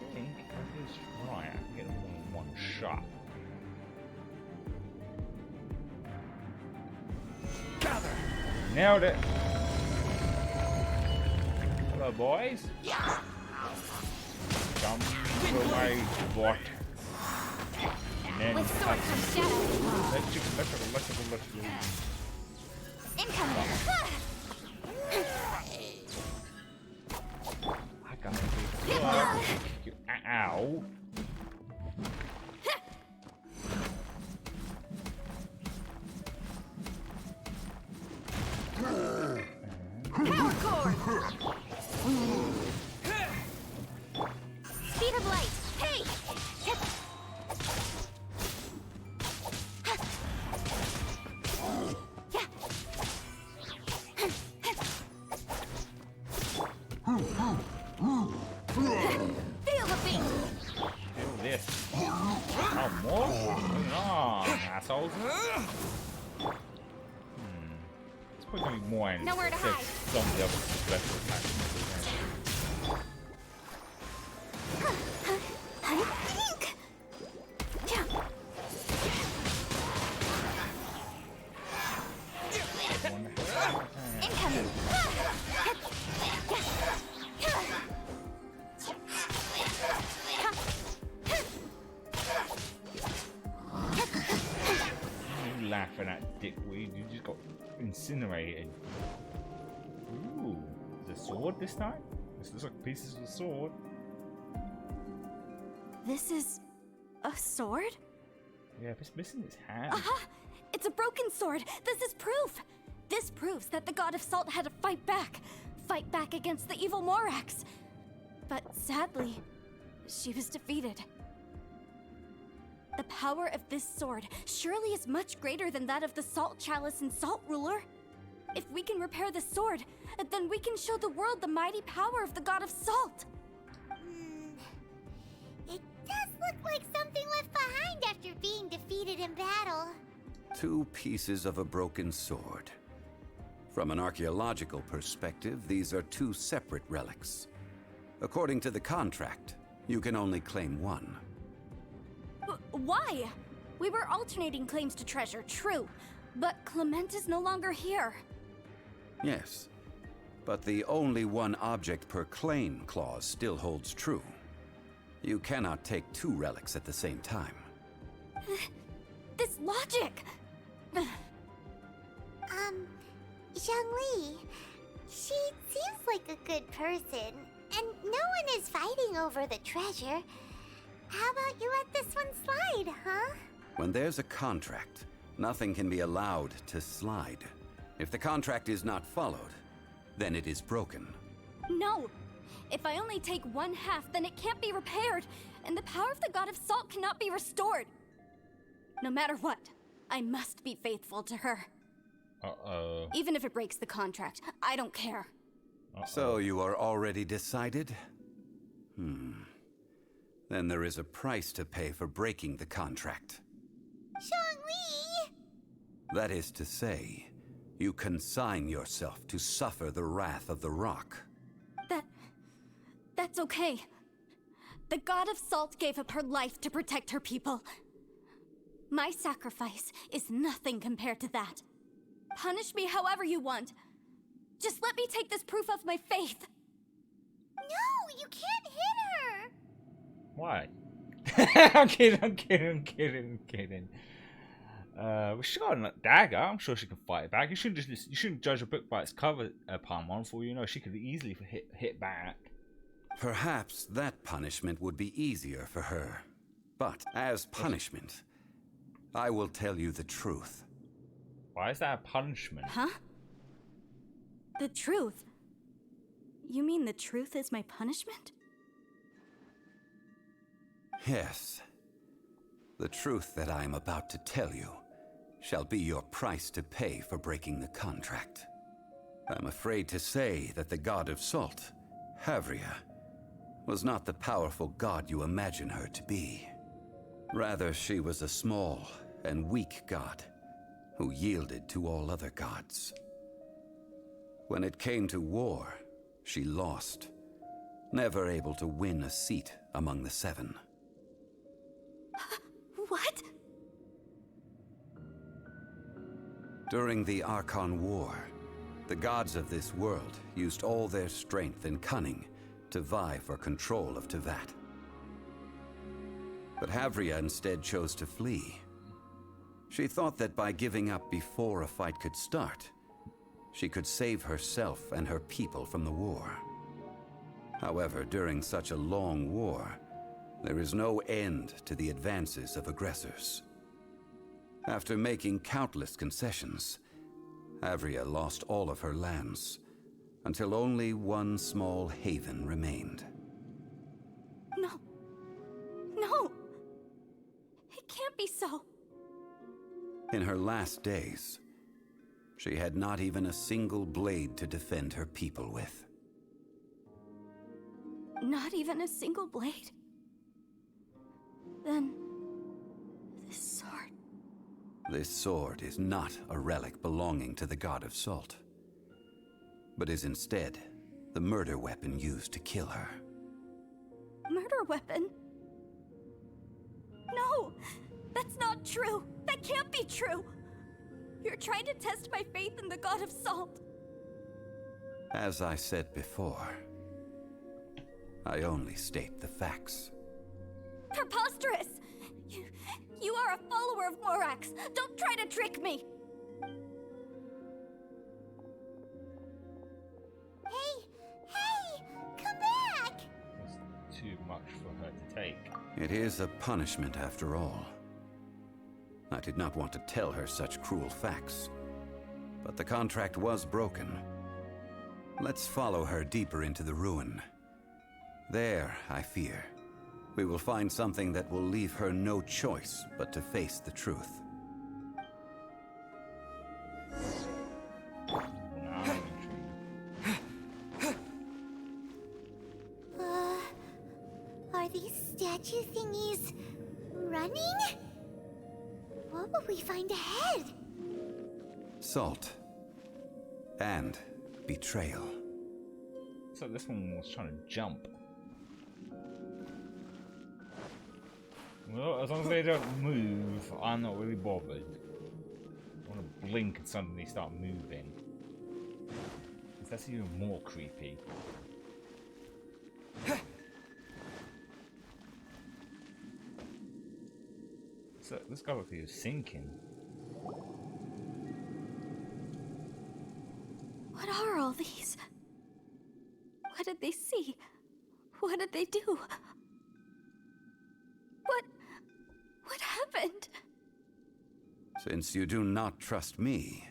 I think if I just try, I can get them all in one shot. Gather! Nailed it! Hello, boys. Come away, what? With sword comes shadow. Electrical. Incoming! I gotta be ow. Power cord! Speed of light! Hey! Feel the beat! Feel this. Oh, more? Bring it on, assholes. It's probably gonna be more in Nowhere to hide. some of the other special attacks. Incoming! You laughing at dickweed, you just got incinerated. Ooh, is it a sword this time? This looks like pieces of a sword. This is a sword? Yeah, but it's missing its hand. Aha! It's a broken sword! This is proof! This proves that the god of salt had to fight back against the evil Morax. But sadly, she was defeated. The power of this sword surely is much greater than that of the Salt Chalice and Salt Ruler. If we can repair the sword, then we can show the world the mighty power of the god of salt. It does look like something left behind after being defeated in battle. 2 pieces of a broken sword. From an archaeological perspective, these are 2 separate relics. According to the contract, you can only claim one. Why? We were alternating claims to treasure, true, but Clement is no longer here. Yes, but the only one object per claim clause still holds true. You cannot take 2 relics at the same time. This logic! Zhongli, she seems like a good person, and no one is fighting over the treasure. How about you let this one slide, huh? When there's a contract, nothing can be allowed to slide. If the contract is not followed, then it is broken. No! If I only take one half, then it can't be repaired, and the power of the God of Salt cannot be restored. No matter what, I must be faithful to her. Uh-oh. Even if it breaks the contract, I don't care. So you are already decided? Then there is a price to pay for breaking the contract. Zhongli! That is to say, you consign yourself to suffer the wrath of the rock. That's okay. The God of Salt gave up her life to protect her people. My sacrifice is nothing compared to that. Punish me however you want. Just let me take this proof of my faith. No, you can't hit her! Why? I'm kidding. Well, she got a dagger. I'm sure she can fight back. You shouldn't judge a book by its cover, Palmon. For you know, she could easily hit back. Perhaps that punishment would be easier for her. But as punishment, I will tell you the truth. Why is that a punishment? Huh? The truth? You mean the truth is my punishment? Yes. The truth that I am about to tell you shall be your price to pay for breaking the contract. I'm afraid to say that the God of Salt, Havria, was not the powerful god you imagine her to be. Rather, she was a small and weak god who yielded to all other gods. When it came to war, she lost, never able to win a seat among the seven. What? During the Archon War, the gods of this world used all their strength and cunning to vie for control of Teyvat. But Havria instead chose to flee. She thought that by giving up before a fight could start, she could save herself and her people from the war. However, during such a long war, there is no end to the advances of aggressors. After making countless concessions, Havria lost all of her lands, until only one small haven remained. No! It can't be so. In her last days, she had not even a single blade to defend her people with. Not even a single blade? Then... this sword... This sword is not a relic belonging to the God of Salt, but is instead the murder weapon used to kill her. Murder weapon? No! That's not true! That can't be true! You're trying to test my faith in the God of Salt. As I said before, I only state the facts. Preposterous! You are a follower of Morax! Don't try to trick me! Hey! Come back! It's too much for her to take. It is a punishment after all. I did not want to tell her such cruel facts, but the contract was broken. Let's follow her deeper into the ruin. There, I fear, we will find something that will leave her no choice but to face the truth. Are these statue thingies running? What will we find ahead? Salt. And betrayal. So this one was trying to jump. Well, as long as they don't move, I'm not really bothered. I want to blink and suddenly start moving. That's even more creepy. So this guy looks like he was sinking. What are all these? What did they see? What did they do? What happened? Since you do not trust me,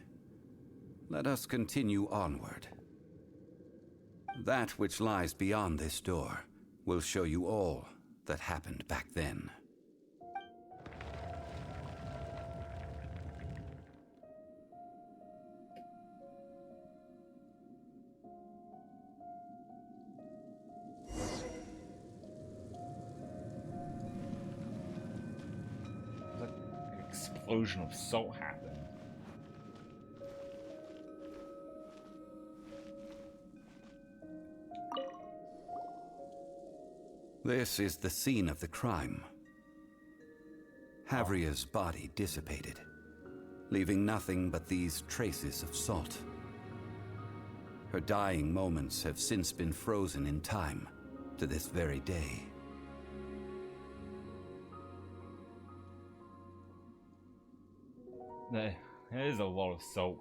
let us continue onward. That which lies beyond this door will show you all that happened back then. Like an explosion of salt happened. This is the scene of the crime. Havria's body dissipated, leaving nothing but these traces of salt. Her dying moments have since been frozen in time to this very day. There is a lot of salt.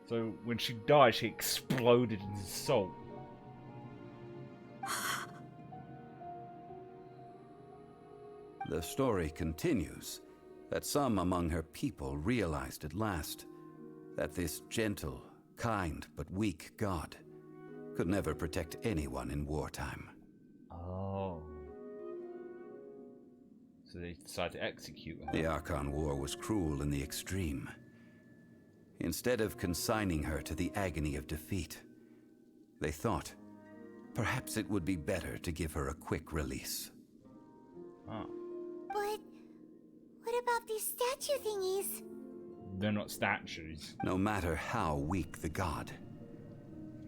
So when she died, she exploded into salt. The story continues that some among her people realized at last that this gentle, kind, but weak god could never protect anyone in wartime. Oh. So they decided to execute her. The Archon War was cruel in the extreme. Instead of consigning her to the agony of defeat, they thought perhaps it would be better to give her a quick release. Oh. But what about these statue thingies? They're not statues. No matter how weak the god,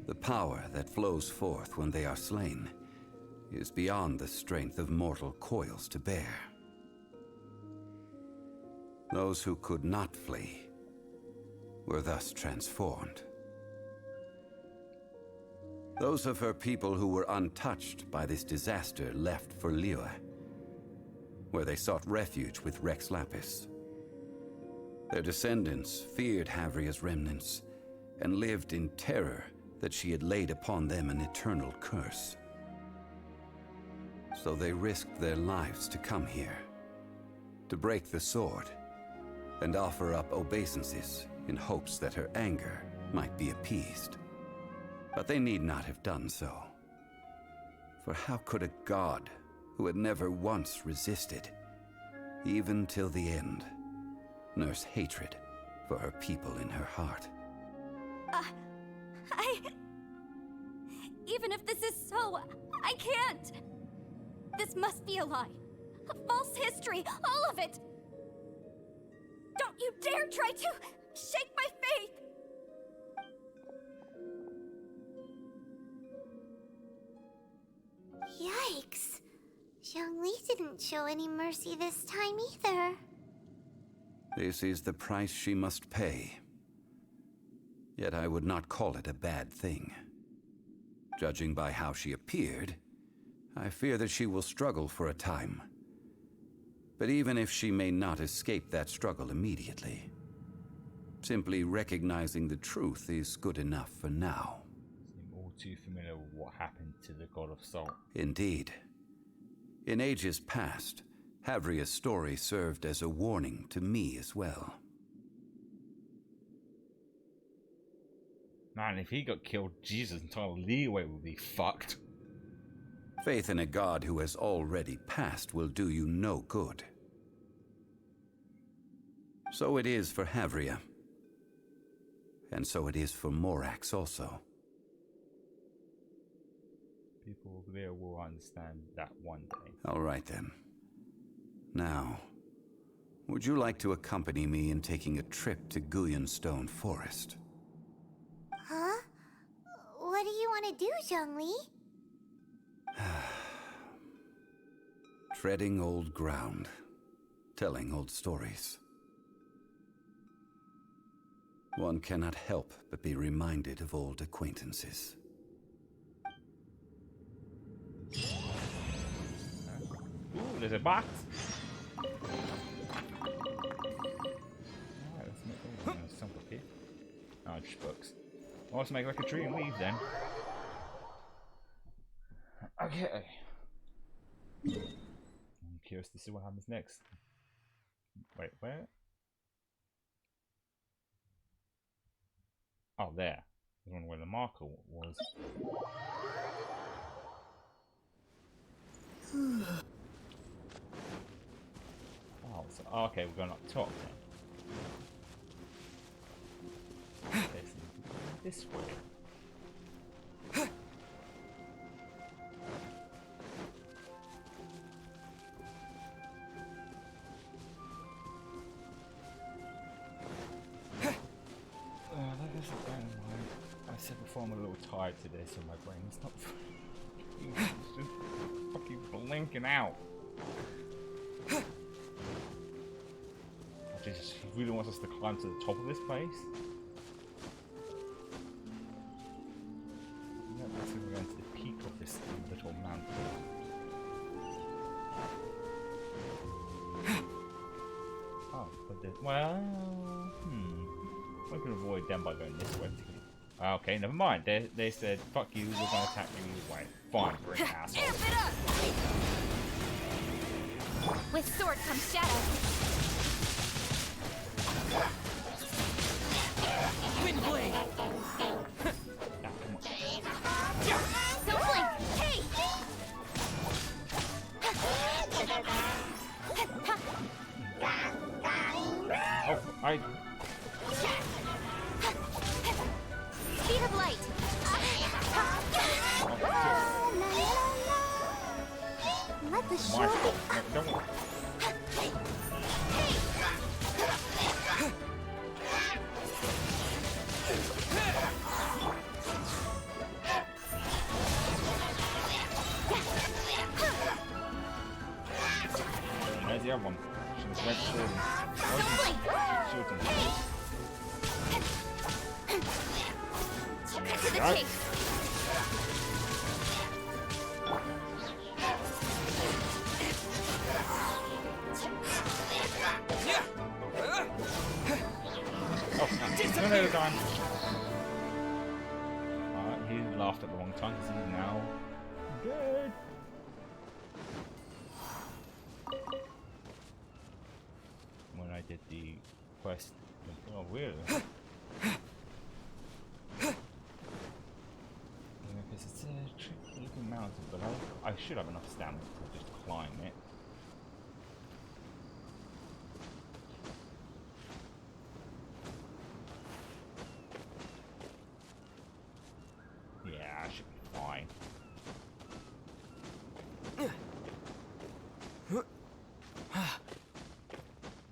the power that flows forth when they are slain is beyond the strength of mortal coils to bear. Those who could not flee were thus transformed. Those of her people who were untouched by this disaster left for Liyue, where they sought refuge with Rex Lapis. Their descendants feared Havria's remnants and lived in terror that she had laid upon them an eternal curse. So they risked their lives to come here, to break the sword, and offer up obeisances in hopes that her anger might be appeased. But they need not have done so. For how could a god who had never once resisted, even till the end, nurse hatred for her people in her heart? Even if this is so, I can't! This must be a lie. A false history, all of it! Don't you dare try to shake my faith! Yikes. Zhongli didn't show any mercy this time either. This is the price she must pay. Yet I would not call it a bad thing. Judging by how she appeared, I fear that she will struggle for a time. But even if she may not escape that struggle immediately, simply recognizing the truth is good enough for now. I'm all too familiar with what happened to the God of Salt. Indeed. In ages past, Havria's story served as a warning to me as well. Man, if he got killed, Jesus' entire Liyue would be fucked. Faith in a god who has already passed will do you no good. So it is for Havria. And so it is for Morax also. People there will understand that one day. All right then. Now, would you like to accompany me in taking a trip to Guyonstone Forest? Huh? What do you want to do, Zhongli? Treading old ground, telling old stories. One cannot help but be reminded of old acquaintances. Ooh, there's a box. Alright, let's make some up here. Oh, just books. Well, let's make like a tree and leave then. Okay. I'm curious to see what happens next. Wait, where? Oh, there. I wonder where the marker was. Oh, so, okay, we're going up top then. Okay, so this way. I said before, I'm a little tired today, so my brain's not it's just fucking blinking out. Jesus, he really wants us to climb to the top of this place? No, that's we're going to the peak of this little mountain. Oh, but the, well, I can avoid them by going this way. Okay, never mind. They said, fuck you, we're gonna attack you either way. Fine, bring asshole. Amp it up! With sword comes shadow. Wind blade! So blink! Hey! Oh, I... Speed of light! Let the My show. fault. No, don't... There's the other one. She was red sword. To the Right. chase! Oh, no, time. Alright, he laughed at the wrong time because he's now dead. When I did the quest, oh really? Because it's a tricky looking mountain, but I should have enough stamina to just climb it. Yeah, I should be fine.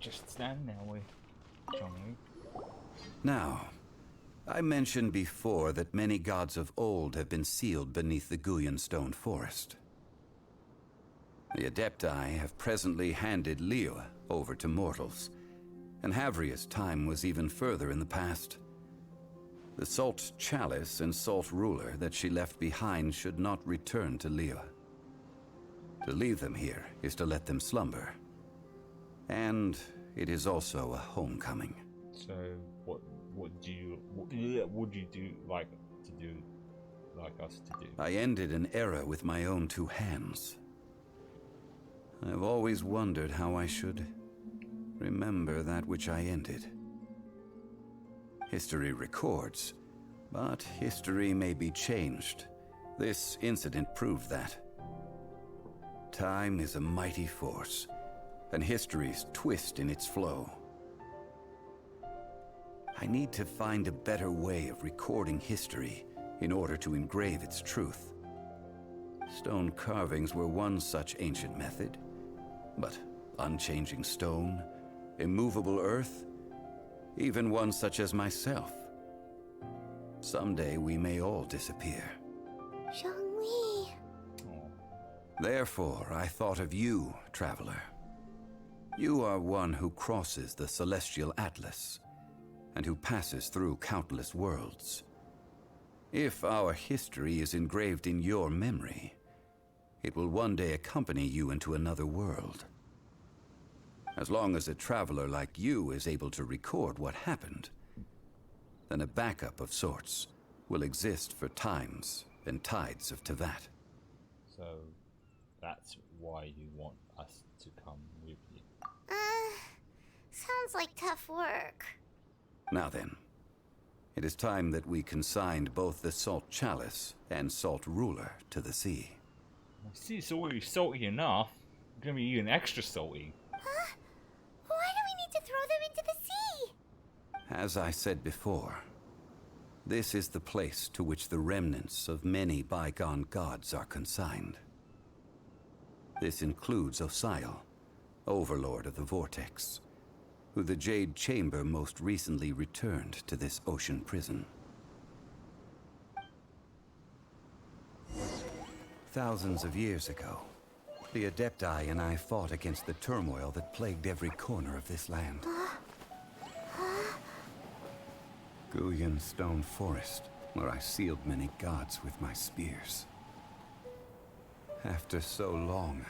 Just stand now with Johnny. Now, I mentioned before that many gods of old have been sealed beneath the Guyan stone forest. The Adepti have presently handed Liyue over to mortals, and Havria's time was even further in the past. The Salt Chalice and Salt Ruler that she left behind should not return to Liyue. To leave them here is to let them slumber. And it is also a homecoming. So what would you like us to do? I ended an era with my own two hands. I've always wondered how I should remember that which I ended. History records, but history may be changed. This incident proved that. Time is a mighty force, and history's twist in its flow. I need to find a better way of recording history in order to engrave its truth. Stone carvings were one such ancient method, but unchanging stone, immovable earth, even one such as myself. Someday we may all disappear. Zhongli. Therefore, I thought of you, traveler. You are one who crosses the celestial atlas, and who passes through countless worlds. If our history is engraved in your memory, it will one day accompany you into another world. As long as a traveler like you is able to record what happened, then a backup of sorts will exist for times and tides of Tevat. So that's why you want us to come with you. Sounds like tough work. Now then, It is time that we consigned both the Salt Chalice and Salt Ruler to the sea. I see it's already salty enough. It's gonna be even extra salty. Huh? Why do we need to throw them into the sea? As I said before, this is the place to which the remnants of many bygone gods are consigned. This includes Osial, Overlord of the Vortex, who the Jade Chamber most recently returned to this ocean prison. Thousands of years ago, the Adepti and I fought against the turmoil that plagued every corner of this land. Guyan Stone Forest, where I sealed many gods with my spears. After so long,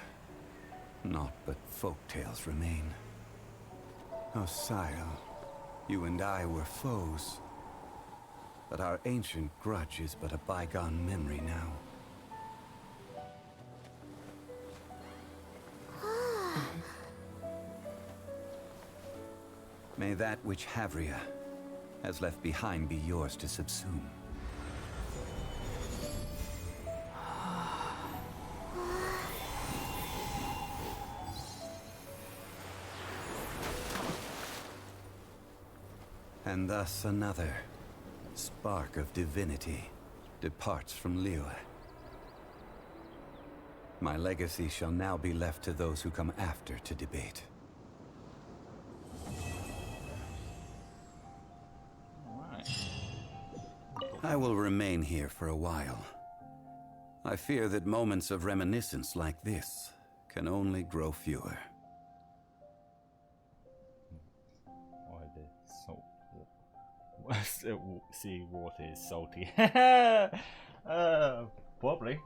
naught but folktales remain. Osial, you and I were foes, but our ancient grudge is but a bygone memory now. May that which Havria has left behind be yours to subsume. And thus another spark of divinity departs from Liyue. My legacy shall now be left to those who come after to debate. I will remain here for a while. I fear that moments of reminiscence like this can only grow fewer. Why the salt? Sea water is salty. Probably.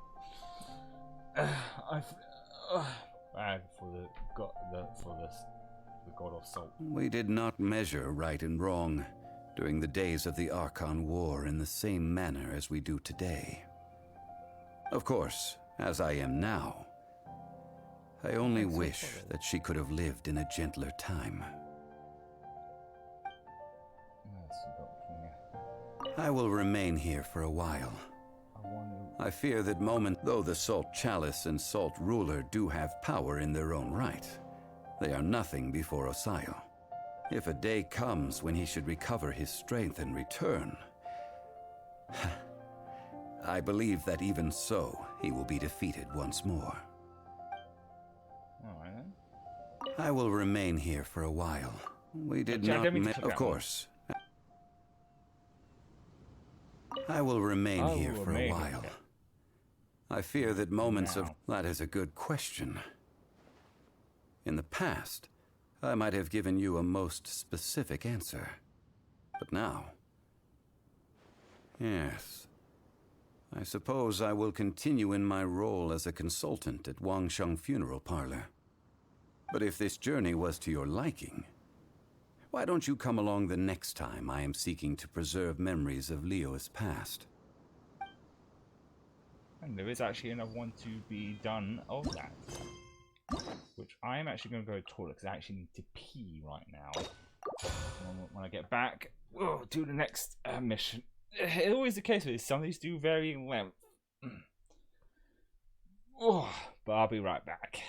Bad for the god of salt. We did not measure right and wrong during the days of the Archon War in the same manner as we do today. Of course, as I am now, I only wish that she could have lived in a gentler time. I will remain here for a while. I fear that though the Salt Chalice and Salt Ruler do have power in their own right, they are nothing before Osial. If a day comes when he should recover his strength and return, I believe that even so, he will be defeated once more. Alright then. I will remain here for a while. We did not of course. I will remain here for a while. I fear that moments of... That is a good question. In the past, I might have given you a most specific answer. But now... Yes. I suppose I will continue in my role as a consultant at Wangsheng Funeral Parlor. But if this journey was to your liking, why don't you come along the next time I am seeking to preserve memories of Liyue's past? And there is actually another one to be done of that. Which I am actually going to go to the toilet because I actually need to pee right now. When I get back, we'll do the next mission. It's always the case with this. Some of these do vary in length. But I'll be right back.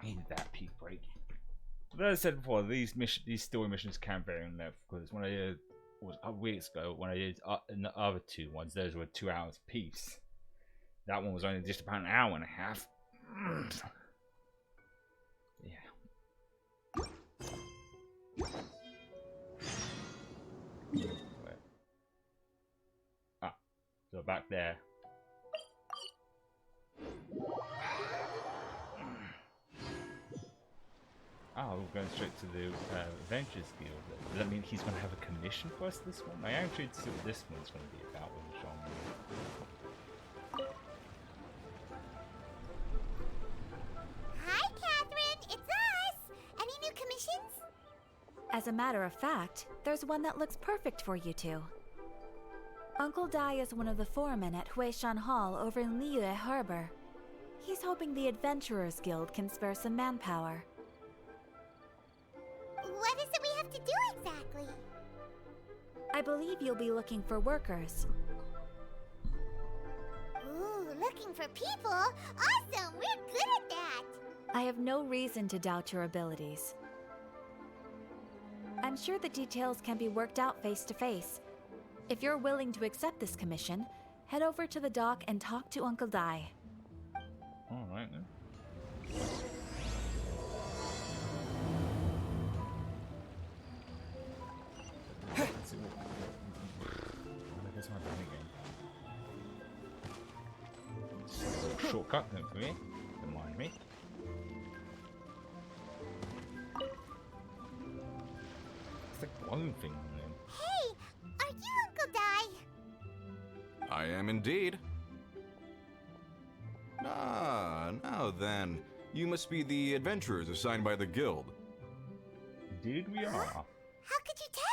needed that peak break. But as I said before, these story missions can vary in length, because when I did, was a couple weeks ago, when I did in the other two ones, those were 2 hours apiece. That one was only just about an hour and a half. Yeah. Ah, so back there. Oh, we're going straight to the Adventures Guild. Does that mean he's going to have a commission for us this one? I am intrigued to see what this one's going to be about with Sean. Hi, Catherine. It's us. Any new commissions? As a matter of fact, there's one that looks perfect for you two. Uncle Dai is one of the foremen at Huishan Hall over in Liyue Harbor. He's hoping the Adventurers Guild can spare some manpower. What is it we have to do exactly? I believe you'll be looking for workers. Ooh, looking for people? Awesome! We're good at that! I have no reason to doubt your abilities. I'm sure the details can be worked out face to face. If you're willing to accept this commission, head over to the dock and talk to Uncle Dai. Alright then. Let's see I guess I'm doing again. Shortcut note for me. Don't mind me. It's the glowing thing then. Hey, are you Uncle Dai? I am indeed. Ah, now then. You must be the adventurers assigned by the guild. Indeed we are. How could you tell?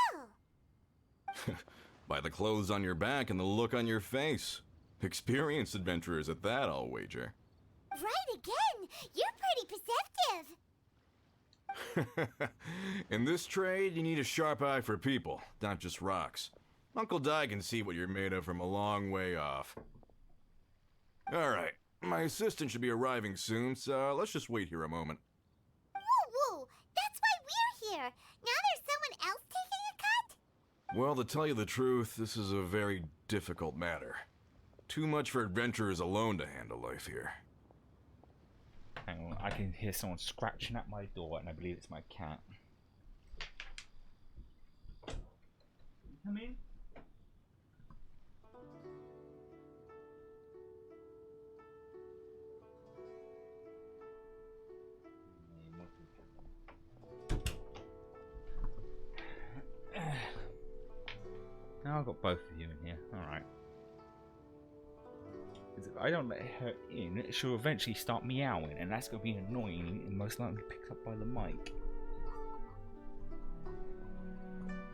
By the clothes on your back and the look on your face. Experienced adventurers at that, I'll wager. Right again! You're pretty perceptive! In this trade, you need a sharp eye for people, not just rocks. Uncle Dai can see what you're made of from a long way off. Alright, my assistant should be arriving soon, so let's just wait here a moment. Woo woo! That's why we're here! Now there's someone else taking a cut? Well, to tell you the truth, this is a very difficult matter. Too much for adventurers alone to handle life here. Hang on, I can hear someone scratching at my door, and I believe it's my cat. Come in. Now I've got both of you in here. Alright. If I don't let her in, she'll eventually start meowing, and that's going to be annoying and most likely picked up by the mic.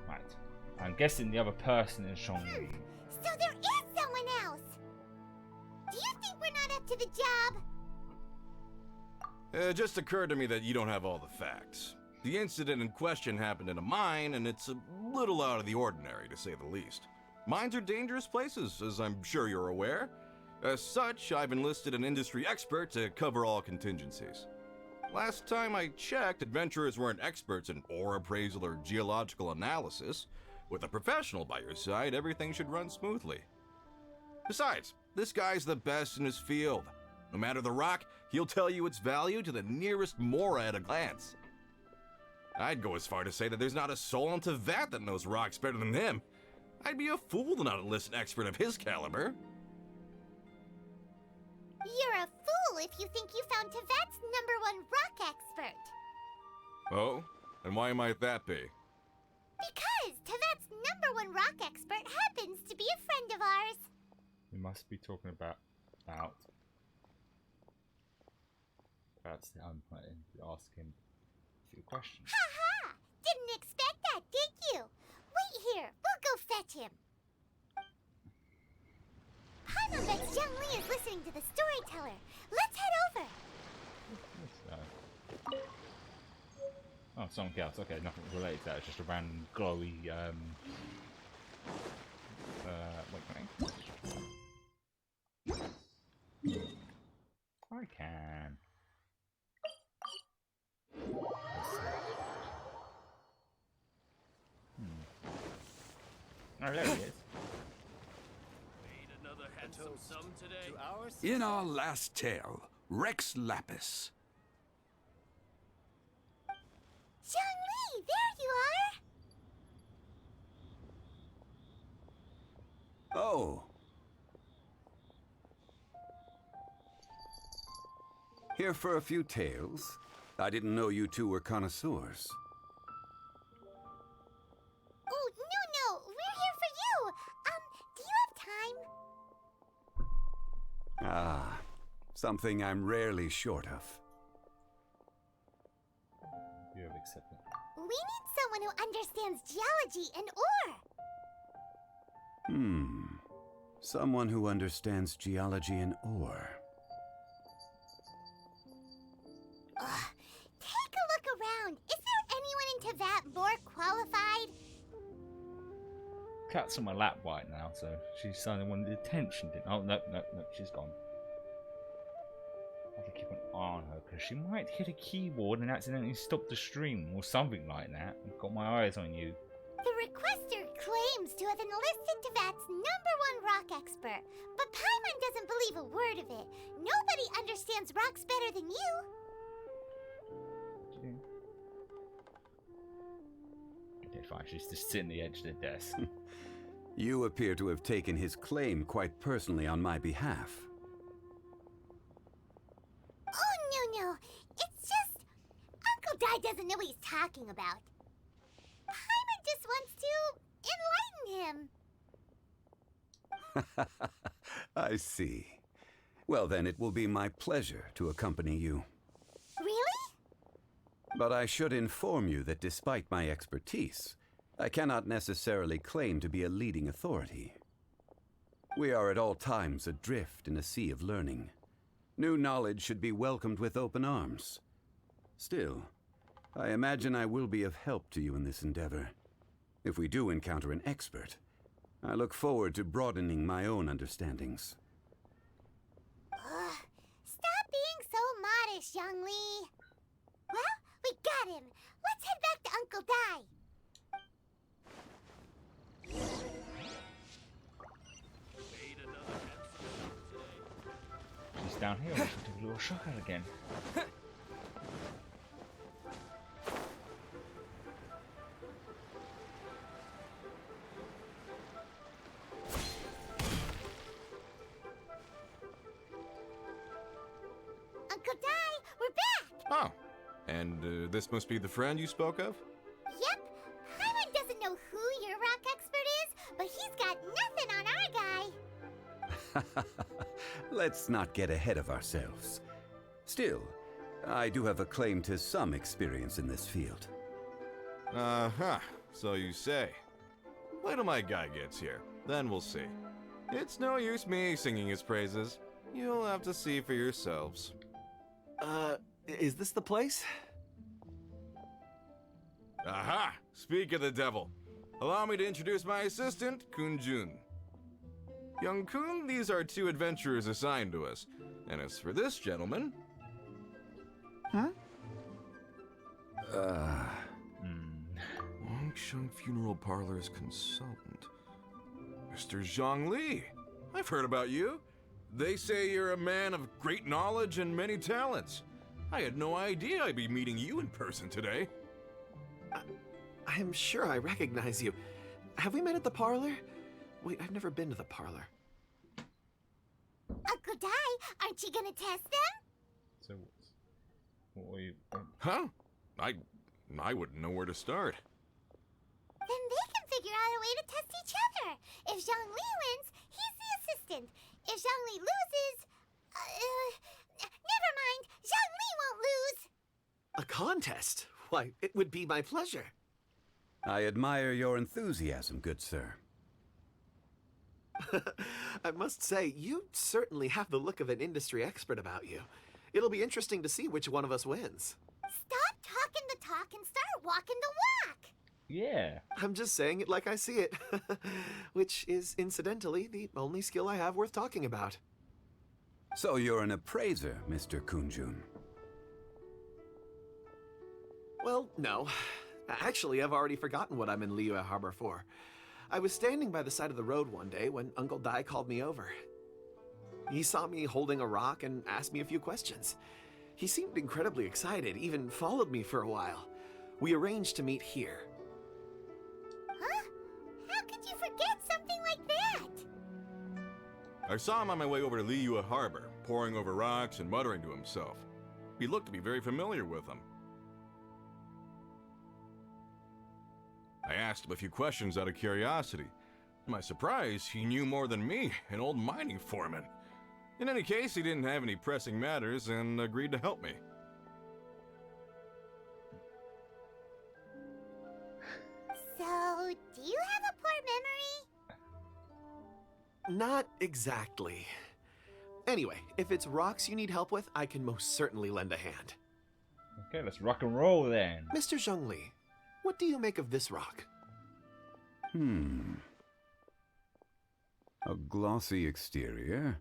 Right. I'm guessing the other person is Sean. So there is someone else! Do you think we're not up to the job? It just occurred to me that you don't have all the facts. The incident in question happened in a mine, and it's a little out of the ordinary, to say the least. Mines are dangerous places, as I'm sure you're aware. As such, I've enlisted an industry expert to cover all contingencies. Last time I checked, adventurers weren't experts in ore appraisal or geological analysis. With a professional by your side, everything should run smoothly. Besides, this guy's the best in his field. No matter the rock, he'll tell you its value to the nearest mora at a glance. I'd go as far to say that there's not a soul on Tevat that knows rocks better than him. I'd be a fool to not enlist an expert of his caliber. You're a fool if you think you found Tevat's #1 rock expert. Oh? And why might that be? Because Tevat's #1 rock expert happens to be a friend of ours. We must be talking about that's the unplaying to ask him a few questions. Ha! Didn't expect that, did you? Wait here, we'll go fetch him. Paimon bets Zhang Li is listening to the storyteller. Let's head over. Oh, something else. Okay, nothing related to that. It's just a random glowy. Wait. I can. Oh, there he is. In our last tale, Rex Lapis. Zhongli, there you are! Oh. Here for a few tales? I didn't know you two were connoisseurs. Oh, no, we're here for you! Do you have time? Ah, something I'm rarely short of. You have accepted. We need someone who understands geology and ore. Someone who understands geology and ore. Take a look around. Is there anyone in Teyvat more qualified? Cat's on my lap right now, so she's suddenly wanted attention. Oh, no, she's gone. I have to keep an eye on her, because she might hit a keyboard and accidentally stop the stream, or something like that. I've got my eyes on you. The requester claims to have enlisted Teyvat's #1 rock expert, but Paimon doesn't believe a word of it. Nobody understands rocks better than you. Okay, fine. She's just sitting at the edge of the desk. You appear to have taken his claim quite personally on my behalf. Oh, no. It's just... Uncle Dai doesn't know what he's talking about. Paimon just wants to enlighten him. I see. Well then, it will be my pleasure to accompany you. Really? But I should inform you that despite my expertise, I cannot necessarily claim to be a leading authority. We are at all times adrift in a sea of learning. New knowledge should be welcomed with open arms. Still, I imagine I will be of help to you in this endeavor. If we do encounter an expert, I look forward to broadening my own understandings. Stop being so modest, Zhongli. Well, we got him. Let's head back to Uncle Dai. She's down here. I should take a little shot at her again. Uncle Dai, we're back! Oh, and this must be the friend you spoke of? Yep. Paimon doesn't know who your rock expert is, but he's got nothing on our guy. Let's not get ahead of ourselves. Still, I do have a claim to some experience in this field. Uh-huh, so you say. Wait till my guy gets here, then we'll see. It's no use me singing his praises. You'll have to see for yourselves. Is this the place? Aha! Speak of the devil. Allow me to introduce my assistant, Kun-jun. Young Kun, these are 2 adventurers assigned to us. And as for this gentleman... Wangsheng Funeral Parlor's consultant. Mr. Zhongli. I've heard about you. They say you're a man of great knowledge and many talents. I had no idea I'd be meeting you in person today. I'm sure I recognize you. Have we met at the parlor? Wait, I've never been to the parlor. Uncle Dai, aren't you gonna test them? So, what were you... Huh? I wouldn't know where to start. Then they can figure out a way to test each other. If Zhongli wins, he's the assistant. If Zhongli loses... never mind. Zhongli won't lose. A contest? Why, it would be my pleasure. I admire your enthusiasm, good sir. I must say, you certainly have the look of an industry expert about you. It'll be interesting to see which one of us wins. Stop talking the talk and start walking the walk. Yeah. I'm just saying it like I see it. Which is, incidentally, the only skill I have worth talking about. So you're an appraiser, Mr. Kun-jun. Well, no. Actually, I've already forgotten what I'm in Liyue Harbor for. I was standing by the side of the road one day when Uncle Dai called me over. He saw me holding a rock and asked me a few questions. He seemed incredibly excited, even followed me for a while. We arranged to meet here. Huh? How could you forget something like that? I saw him on my way over to Liyue Harbor, poring over rocks and muttering to himself. He looked to be very familiar with them. I asked him a few questions out of curiosity. To my surprise, he knew more than me, an old mining foreman. In any case, he didn't have any pressing matters and agreed to help me. So, do you have a poor memory? Not exactly. Anyway, if it's rocks you need help with, I can most certainly lend a hand. Okay, let's rock and roll then. Mr. Zhongli, what do you make of this rock? A glossy exterior,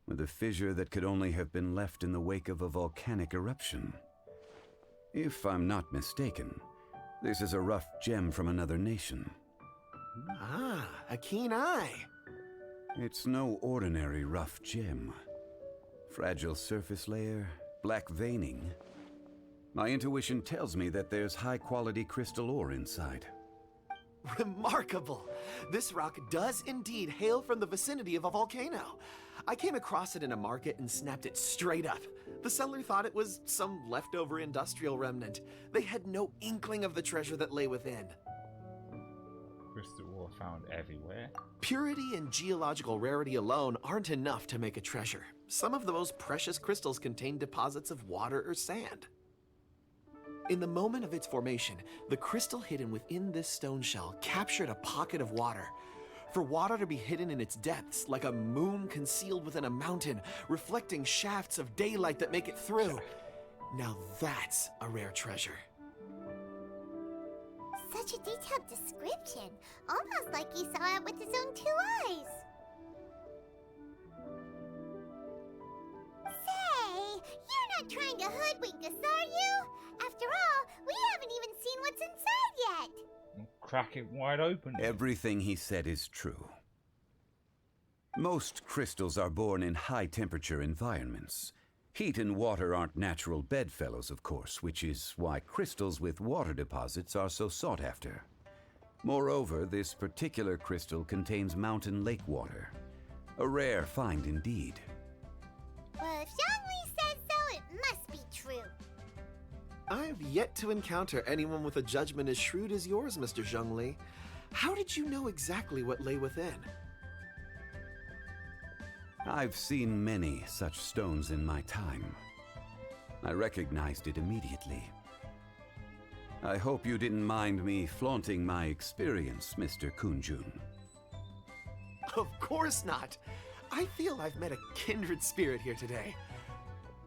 with a fissure that could only have been left in the wake of a volcanic eruption. If I'm not mistaken, this is a rough gem from another nation. Ah, a keen eye. It's no ordinary rough gem. Fragile surface layer, black veining. My intuition tells me that there's high-quality crystal ore inside. Remarkable! This rock does indeed hail from the vicinity of a volcano. I came across it in a market and snapped it straight up. The seller thought it was some leftover industrial remnant. They had no inkling of the treasure that lay within. Crystal ore found everywhere. Purity and geological rarity alone aren't enough to make a treasure. Some of the most precious crystals contain deposits of water or sand. In the moment of its formation, the crystal hidden within this stone shell captured a pocket of water. For water to be hidden in its depths, like a moon concealed within a mountain, reflecting shafts of daylight that make it through. Now that's a rare treasure. Such a detailed description, almost like he saw it with his own 2 eyes. Say, you're not trying to hoodwink us, are you? After all, we haven't even seen what's inside yet. Crack it wide open. Everything he said is true. Most crystals are born in high-temperature environments. Heat and water aren't natural bedfellows, of course, which is why crystals with water deposits are so sought after. Moreover, this particular crystal contains mountain lake water. A rare find indeed. Well, if Zhongli says so, it must be true. I've yet to encounter anyone with a judgment as shrewd as yours, Mr. Zhongli. How did you know exactly what lay within? I've seen many such stones in my time. I recognized it immediately. I hope you didn't mind me flaunting my experience, Mr. Kunjun. Of course not. I feel I've met a kindred spirit here today.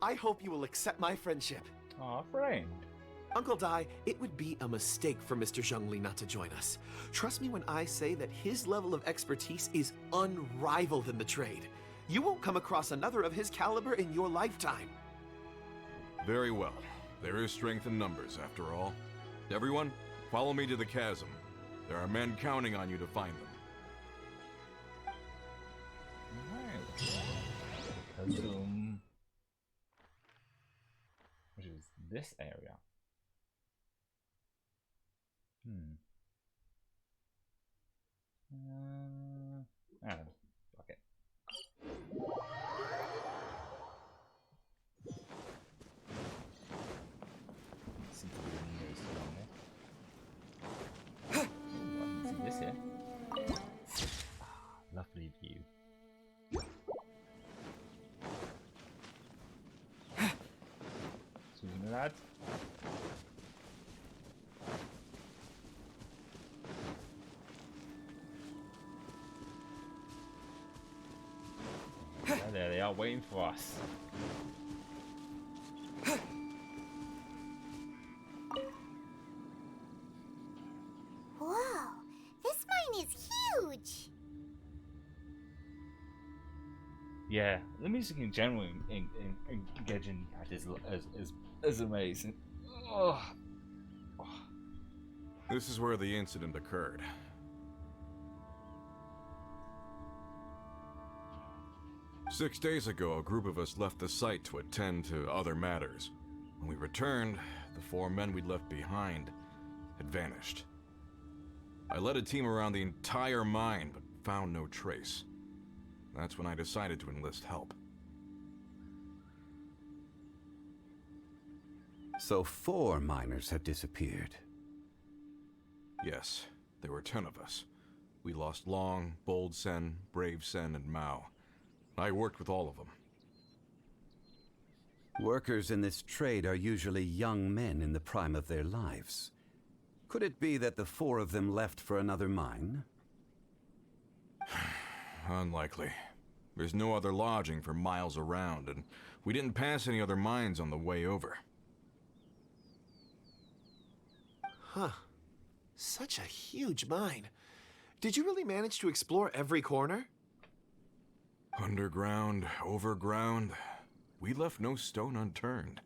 I hope you will accept my friendship. Aw, friend. Uncle Dai, it would be a mistake for Mr. Zhongli not to join us. Trust me when I say that his level of expertise is unrivaled in the trade. You won't come across another of his caliber in your lifetime. Very well. There is strength in numbers, after all. Everyone, follow me to the chasm. There are men counting on you to find them. Chasm. Which is this area. Fuck it. Seems to be the nearest one there. What's this here? Lovely view. Excuse me, lads. There they are, waiting for us. Whoa, this mine is huge. Yeah, the music in general in Genshin Impact is amazing. Oh. This is where the incident occurred. 6 days ago, a group of us left the site to attend to other matters. When we returned, the 4 men we'd left behind had vanished. I led a team around the entire mine, but found no trace. That's when I decided to enlist help. So 4 miners have disappeared. Yes, there were 10 of us. We lost Long, Bold Sen, Brave Sen, and Mao. I worked with all of them. Workers in this trade are usually young men in the prime of their lives. Could it be that the 4 of them left for another mine? Unlikely. There's no other lodging for miles around, and we didn't pass any other mines on the way over. Huh. Such a huge mine. Did you really manage to explore every corner? Underground, overground, we left no stone unturned.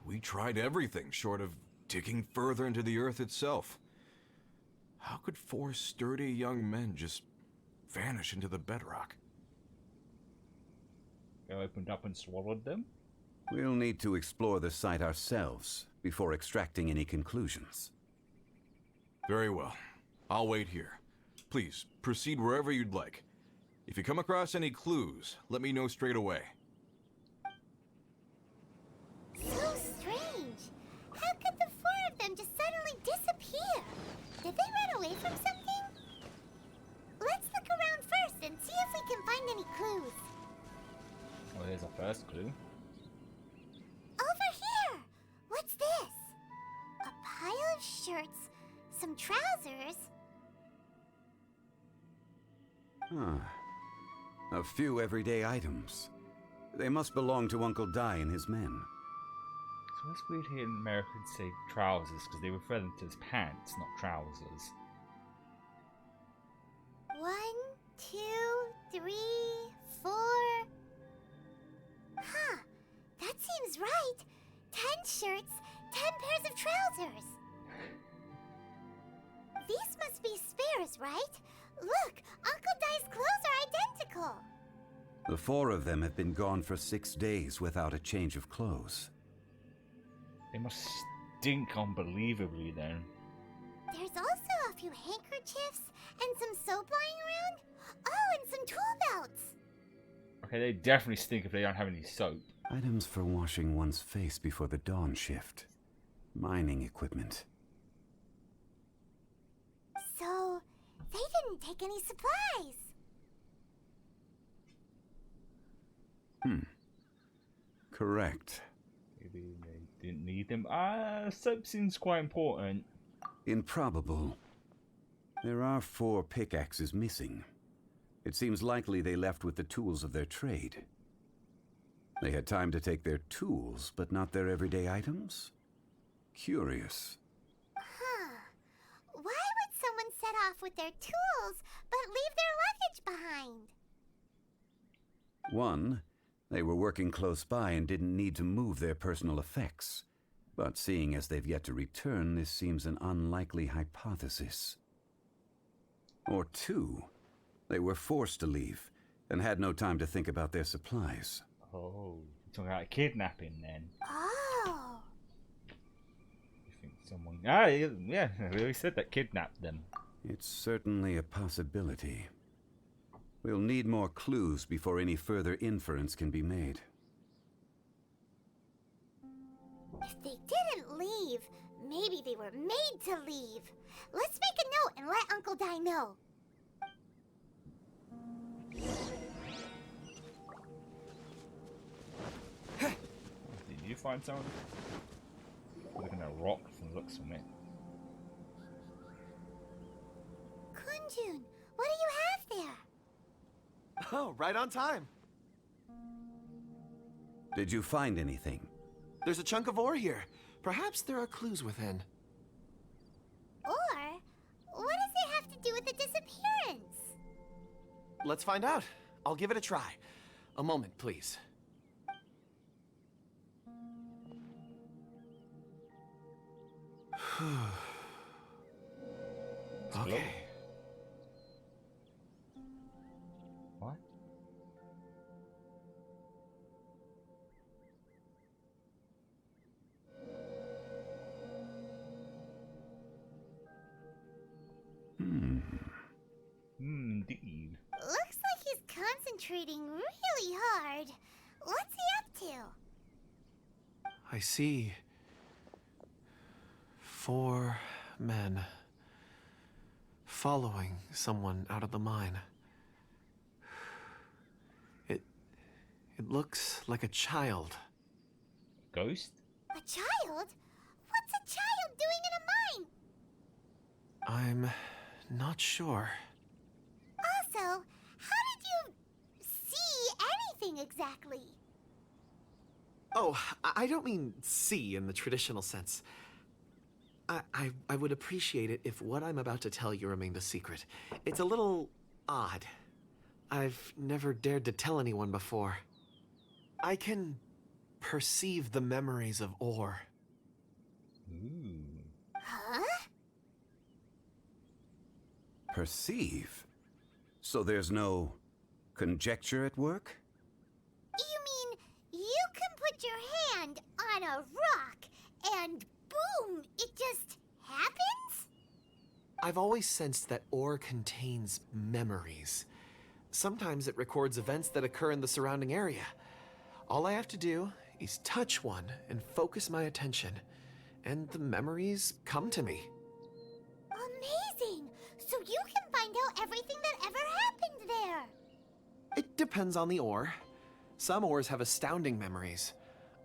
We tried everything short of digging further into the earth itself. How could 4 sturdy young men just vanish into the bedrock? They opened up and swallowed them? We'll need to explore the site ourselves before extracting any conclusions. Very well. I'll wait here. Please, proceed wherever you'd like. If you come across any clues, let me know straight away. So strange. How could the 4 of them just suddenly disappear? Did they run away from something? Let's look around first and see if we can find any clues. Well, here's our first clue. Over here! What's this? A pile of shirts, some trousers. A few everyday items. They must belong to Uncle Dai and his men. So it's weird here in America to say trousers because they refer them to as pants, not trousers. 1, 2, 3, 4. Huh, that seems right. 10 shirts, 10 pairs of trousers. These must be spares, right? Look, Uncle Dai's clothes are identical. The 4 of them have been gone for 6 days without a change of clothes. They must stink unbelievably then. There's also a few handkerchiefs and some soap lying around. Oh, and some tool belts. Okay, they definitely stink if they don't have any soap. Items for washing one's face before the dawn shift. Mining equipment. So, they didn't take any supplies. Correct. Maybe they didn't need them. Soap seems quite important. Improbable. There are 4 pickaxes missing. It seems likely they left with the tools of their trade. They had time to take their tools, but not their everyday items? Curious. Huh. Why would someone set off with their tools, but leave their luggage behind? 1, they were working close by and didn't need to move their personal effects. But seeing as they've yet to return, this seems an unlikely hypothesis. Or 2, they were forced to leave and had no time to think about their supplies. Oh, you're talking about kidnapping then. Oh. You think someone... yeah, they really said that kidnapped them. It's certainly a possibility. We'll need more clues before any further inference can be made. If they didn't leave, maybe they were made to leave. Let's make a note and let Uncle Dai know. Did you find someone? Looking at a rock from the looks from it. Kunjun, what do you have there? Oh, right on time. Did you find anything? There's a chunk of ore here. Perhaps there are clues within. Or, what does it have to do with the disappearance? Let's find out. I'll give it a try. A moment, please. Okay. What? Indeed. Looks like he's concentrating really hard. What's he up to? I see 4 men following someone out of the mine. It looks like a child. Ghost? A child? What's a child doing in a mine? I'm not sure. Also, how did you see anything exactly? Oh, I don't mean see in the traditional sense. I would appreciate it if what I'm about to tell you remained a secret. It's a little odd. I've never dared to tell anyone before. I can perceive the memories of ore. Huh? Perceive? So there's no conjecture at work? You mean you can put your hand on a rock and boom, it just happens? I've always sensed that ore contains memories. Sometimes it records events that occur in the surrounding area. All I have to do is touch one and focus my attention, and the memories come to me. Amazing! So you can find out everything that ever happened there. It depends on the ore. Some ores have astounding memories.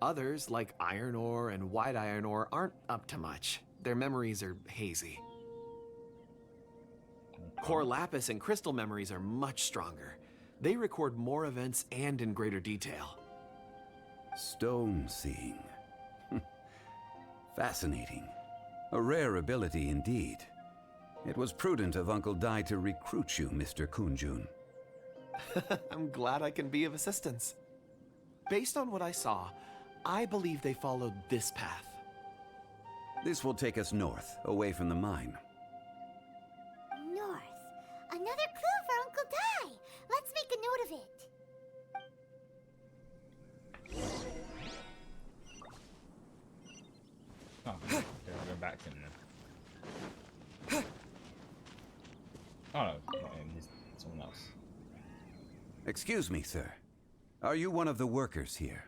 Others, like iron ore and white iron ore, aren't up to much. Their memories are hazy. Core lapis and crystal memories are much stronger. They record more events and in greater detail. Stone seeing. Fascinating. A rare ability indeed. It was prudent of Uncle Dai to recruit you, Mr. Kunjun. I'm glad I can be of assistance. Based on what I saw, I believe they followed this path. This will take us north, away from the mine. North. Another clue for Uncle Dai. Let's make a note of it. Oh, okay, I'll go back to him then. Oh no, not him, he's someone else. Excuse me, sir. Are you one of the workers here?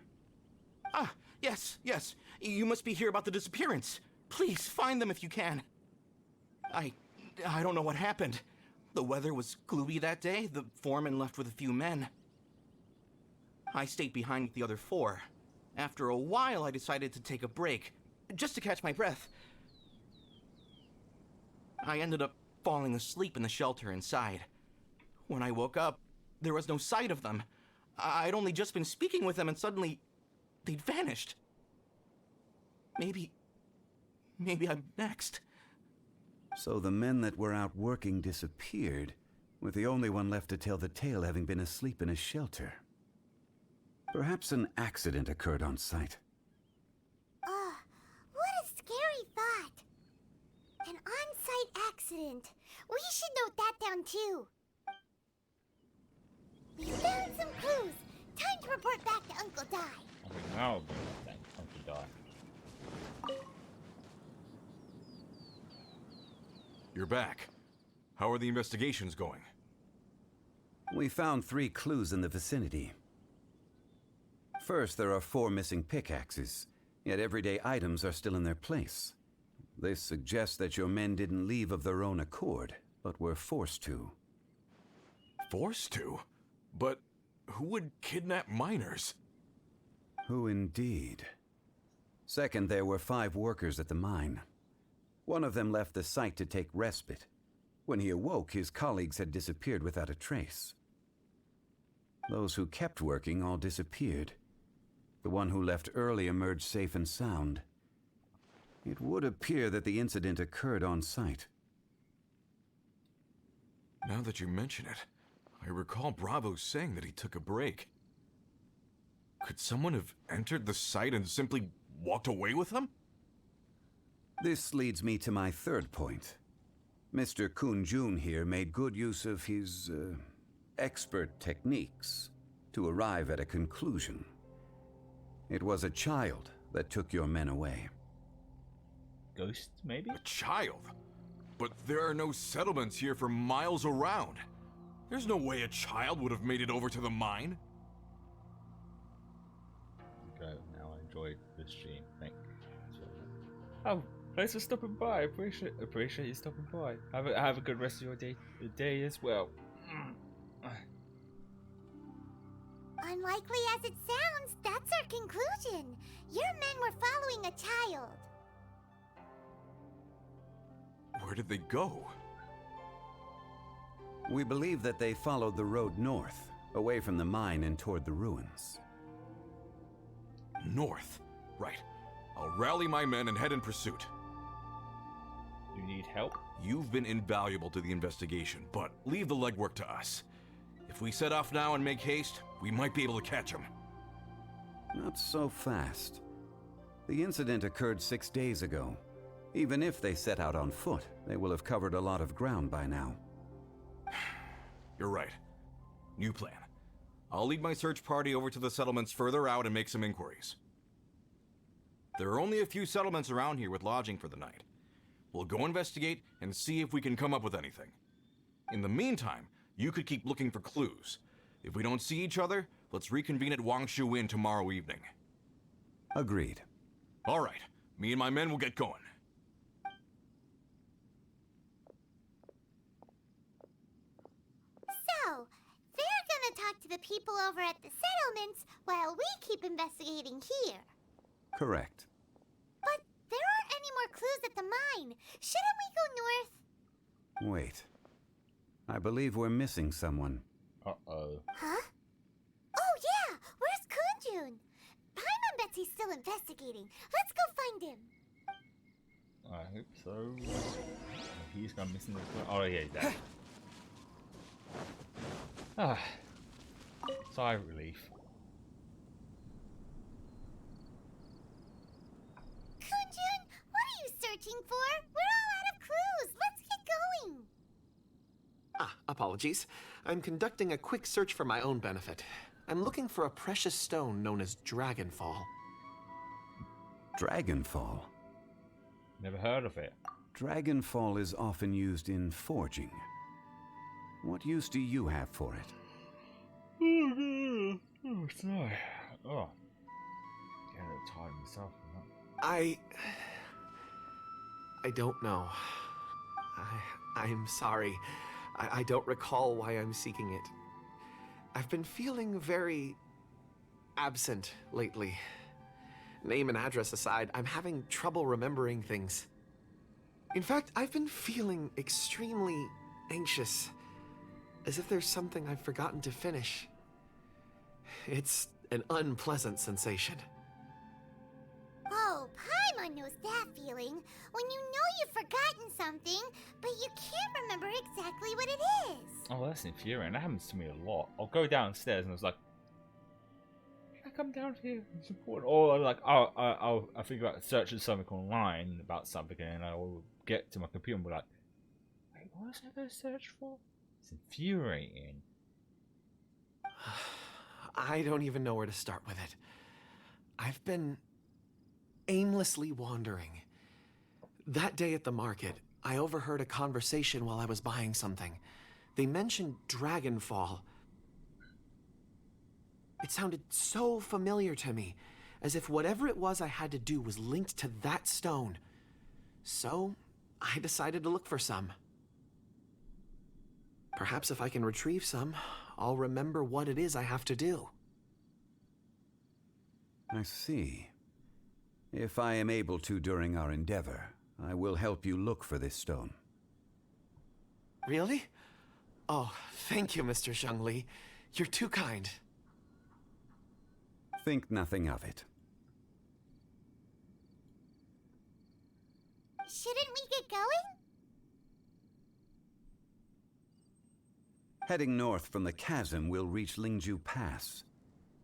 Ah, yes. You must be here about the disappearance. Please, find them if you can. I don't know what happened. The weather was gloomy that day. The foreman left with a few men. I stayed behind with the other 4. After a while, I decided to take a break, just to catch my breath. I ended up falling asleep in the shelter inside. When I woke up, there was no sight of them. I'd only just been speaking with them and suddenly they'd vanished. Maybe I'm next. So the men that were out working disappeared, with the only one left to tell the tale having been asleep in a shelter. Perhaps an accident occurred on site. What a scary thought. An on-site accident. We should note that down too. We found some clues. Time to report back to Uncle Dai. I think now I'll bring that back to Uncle Dai. You're back. How are the investigations going? We found 3 clues in the vicinity. First, there are 4 missing pickaxes, yet everyday items are still in their place. This suggests that your men didn't leave of their own accord, but were forced to. Forced to? But who would kidnap miners? Who indeed? Second, there were 5 workers at the mine. One of them left the site to take respite. When he awoke, his colleagues had disappeared without a trace. Those who kept working all disappeared. The one who left early emerged safe and sound. It would appear that the incident occurred on site. Now that you mention it, I recall Bravo saying that he took a break. Could someone have entered the site and simply walked away with them? This leads me to my third point. Mr. Kunjun here made good use of his, expert techniques to arrive at a conclusion. It was a child that took your men away. Ghost, maybe? A child? but there are no settlements here for miles around. There's no way a child would have made it over to the mine. Okay, now I enjoyed this stream. Thank you. Oh, thanks for stopping by. Appreciate you stopping by. Have a good rest of your day as well. Unlikely as it sounds, that's our conclusion. Your men were following a child. Where did they go? We believe that they followed the road north, away from the mine and toward the ruins. North? Right. I'll rally my men and head in pursuit. You need help? You've been invaluable to the investigation, but leave the legwork to us. If we set off now and make haste, we might be able to catch them. Not so fast. The incident occurred 6 days ago. Even if they set out on foot, they will have covered a lot of ground by now. You're right. New plan. I'll lead my search party over to the settlements further out and make some inquiries. There are only a few settlements around here with lodging for the night. We'll go investigate and see if we can come up with anything. In the meantime, you could keep looking for clues. If we don't see each other, let's reconvene at Wangshu Inn tomorrow evening. Agreed. All right. Me and my men will get going. So, they're gonna talk to the people over at the settlements while we keep investigating here. Correct. But there aren't any more clues at the mine. Shouldn't we go north? Wait. I believe we're missing someone. Uh-oh. Huh? Oh yeah! Where's Kunjun? Paimon bets he's still investigating. Let's go find him. I hope so. He's gone missing as well. Oh yeah, he's dead. Ah. Sigh of relief. Kunjun, what are you searching for? We're all out of clues. Let's get going. Apologies. I'm conducting a quick search for my own benefit. I'm looking for a precious stone known as Dragonfall. Dragonfall? Never heard of it. Dragonfall is often used in forging. What use do you have for it? Oh, sorry. Oh. Getting a little tired myself. I don't know. I'm sorry. I don't recall why I'm seeking it. I've been feeling very absent lately. Name and address aside, I'm having trouble remembering things. In fact, I've been feeling extremely anxious, as if there's something I've forgotten to finish. It's an unpleasant sensation. Oh, Paimon knows that feeling. When you know you've forgotten something, but you can't remember exactly what it is. Oh, that's infuriating. That happens to me a lot. I'll go downstairs and I was like, should I come down here? It's important. Or like, I'll figure out searching something online about something, and I'll get to my computer and be like, wait, what was I going to search for? It's infuriating. I don't even know where to start with it. I've been aimlessly wandering. That day at the market, I overheard a conversation while I was buying something. They mentioned Dragonfall. It sounded so familiar to me, as if whatever it was I had to do was linked to that stone. So, I decided to look for some. Perhaps if I can retrieve some, I'll remember what it is I have to do. I see. If I am able to during our endeavor, I will help you look for this stone. Really? Oh, thank you, Mr. Zhongli. You're too kind. Think nothing of it. Shouldn't we get going? Heading north from the chasm, we'll reach Lingju Pass.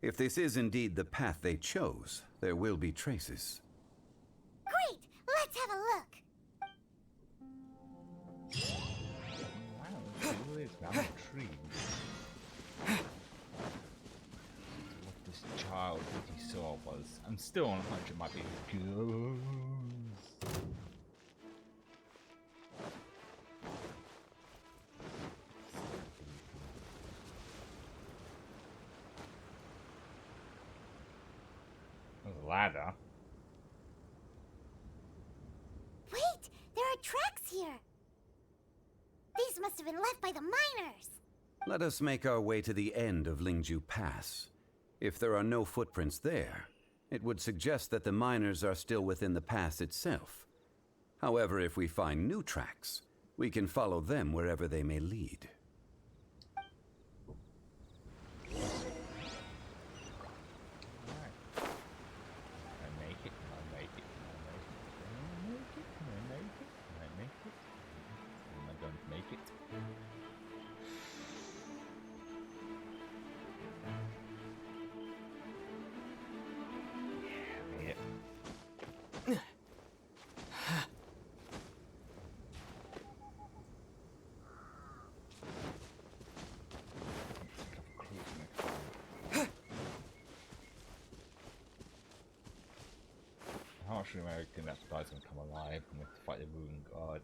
If this is indeed the path they chose, there will be traces. Great! Let's have a look! Wow, it really is about trees. What this child that he saw was. I'm still on a hunch it might be a ghost. ladder. Wait, there are tracks here. These must have been left by the miners. Let us make our way to the end of Lingju Pass. If there are no footprints there, it would suggest that the miners are still within the pass itself. However, if we find new tracks, we can follow them wherever they may lead. Harsh American, that guy's gonna come alive and we have to fight the ruined god.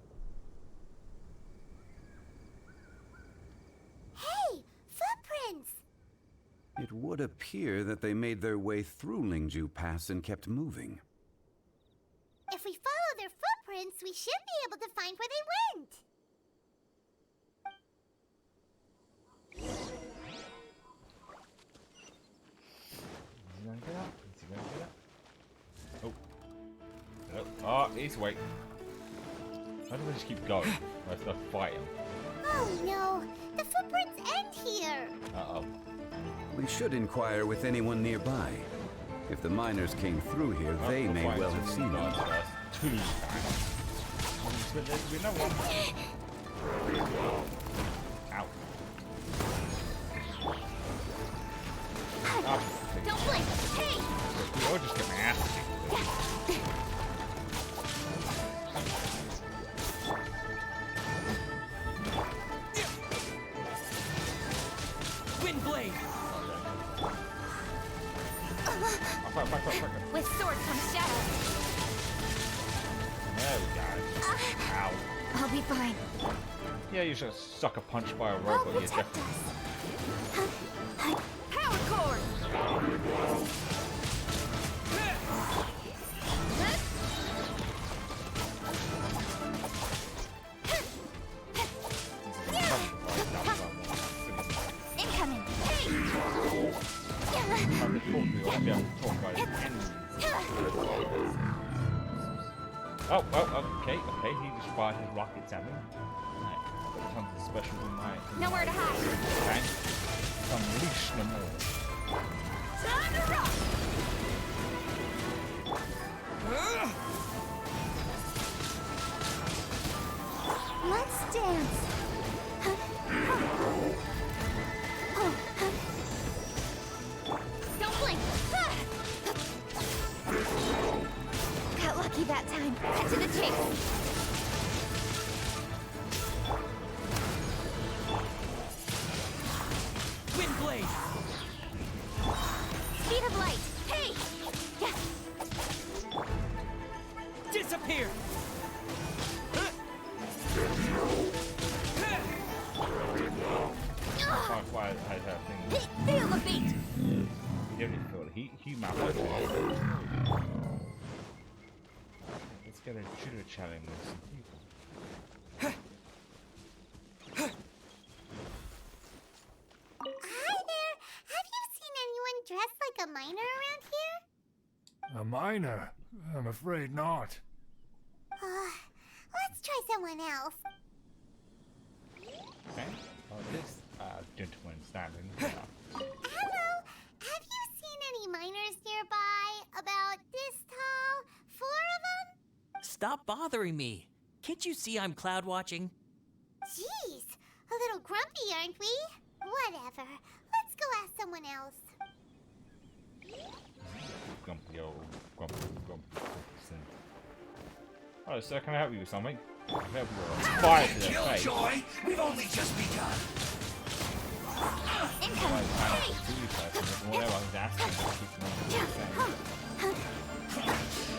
Hey, footprints! It would appear that they made their way through Lingju Pass and kept moving. If we follow their footprints, we should be able to find where they went. Is he gonna get up? Is he gonna get up? Oh. Oh, he's wait. How do I just keep going? I have to fight him. Oh no, the footprints end here. Uh-oh. We should inquire with anyone nearby. If the miners came through here, they may well have seen them. Two times. We know one. Ow. Oh, don't blink! Hey! You're just gonna ask me. Windblade! With sword comes shadow. There we go. Ow. I'll be fine. Yeah, you should suck a punch by a robot. You're definitely. Power cord! Incoming! Hey! Oh, okay. He just fired his rockets at me. Right. Tons of special in my. Nowhere to hide. Okay. Unleash them all. Time to rock! Let's dance. Don't blink! Got lucky that time. Cut to the chase. Windblade! Speed of light! Hey! Disappear! Why I had her thing. Feel the beat! He didn't feel it. He mapped it. Let's get a judo challenge with some people. Hi there. Have you seen anyone dressed like a miner around here? A miner? I'm afraid not. Let's try someone else. Okay. Oh, this gentleman standing. Hello. Have you seen any miners nearby? About this tall? 4 of them? Stop bothering me. Can't you see I'm cloud watching? Jeez, a little grumpy, aren't we? Whatever. Let's go ask someone else. Grumpy old grumpy. Oh, sir, can I help you with something? Help you with a fire to the face. Killjoy! We've only just begun. Incoming! Hey!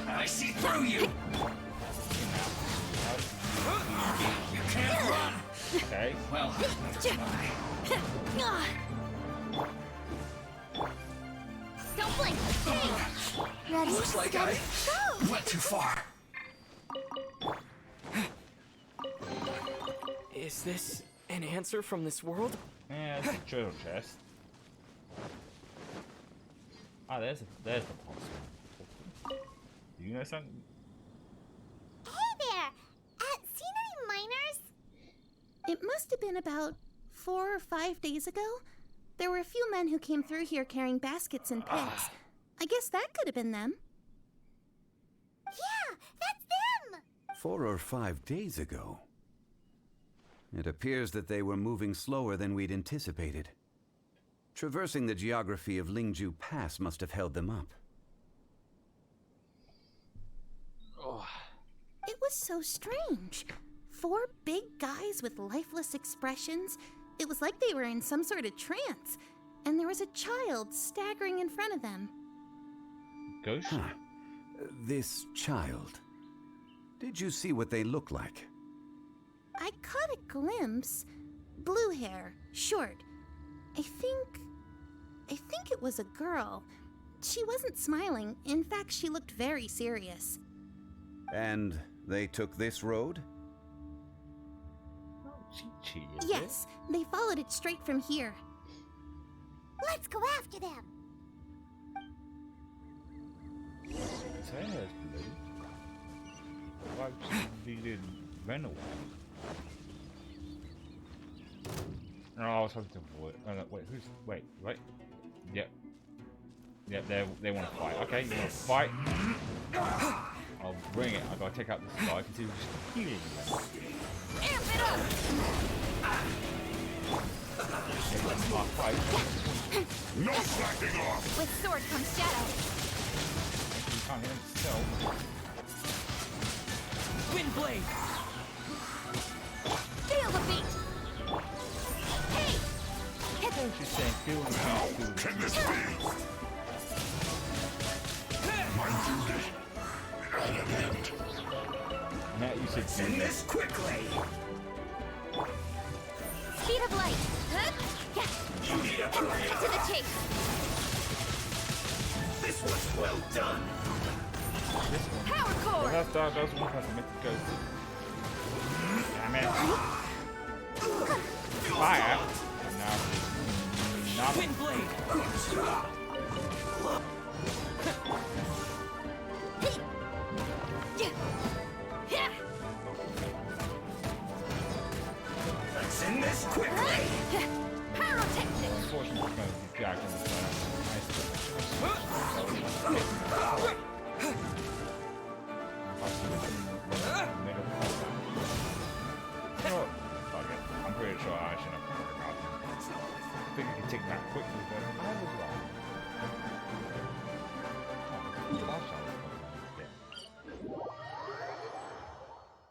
I see through you. You can't run. Okay. Well, Don't blink! Hey! Ready? Looks like I Go! went too far. Is this an answer from this world? Yeah, it's a turtle chest. Ah, there's the boss. Do you know something? Hey there! Seen any miners? It must have been about 4 or 5 days ago. There were a few men who came through here carrying baskets and picks. I guess that could have been them. Yeah, that's them! 4 or 5 days ago. It appears that they were moving slower than we'd anticipated. Traversing the geography of Lingju Pass must have held them up. It was so strange. 4 big guys with lifeless expressions. It was like they were in some sort of trance. And there was a child staggering in front of them. Ghost? Huh. This child. Did you see what they look like? I caught a glimpse. Blue hair, short. I think it was a girl. She wasn't smiling. In fact, she looked very serious. And they took this road? Yes, they followed it straight from here. Let's go after them! His hair's blue. Why he didn't run away? No, I was hoping to avoid. Oh, no, wait, who's. Wait. Yep. Yep, they want to fight. Okay, you want to fight? I'll bring it. I gotta take out this guy because he was just healing me. Amp it up! No slacking off! With sword comes shadow. You can't hear himself. Wind blade! Feel the beat! Hey! I was just saying, feel the beat. Can this be? My duty at an end. Matt, you said Send this quickly! Speed of light! Yeah. You need a And cut to the chase! This was well done! Power core! Well, that was one person meant to go to. Damn it. Fire! No. Wind blade! Let's end this quickly! Pyrotechnic! Unfortunately, it's going to be Jack on the Fuck it. I'm pretty sure I shouldn't have worried about it. I think I can take that quickly, but I was wrong.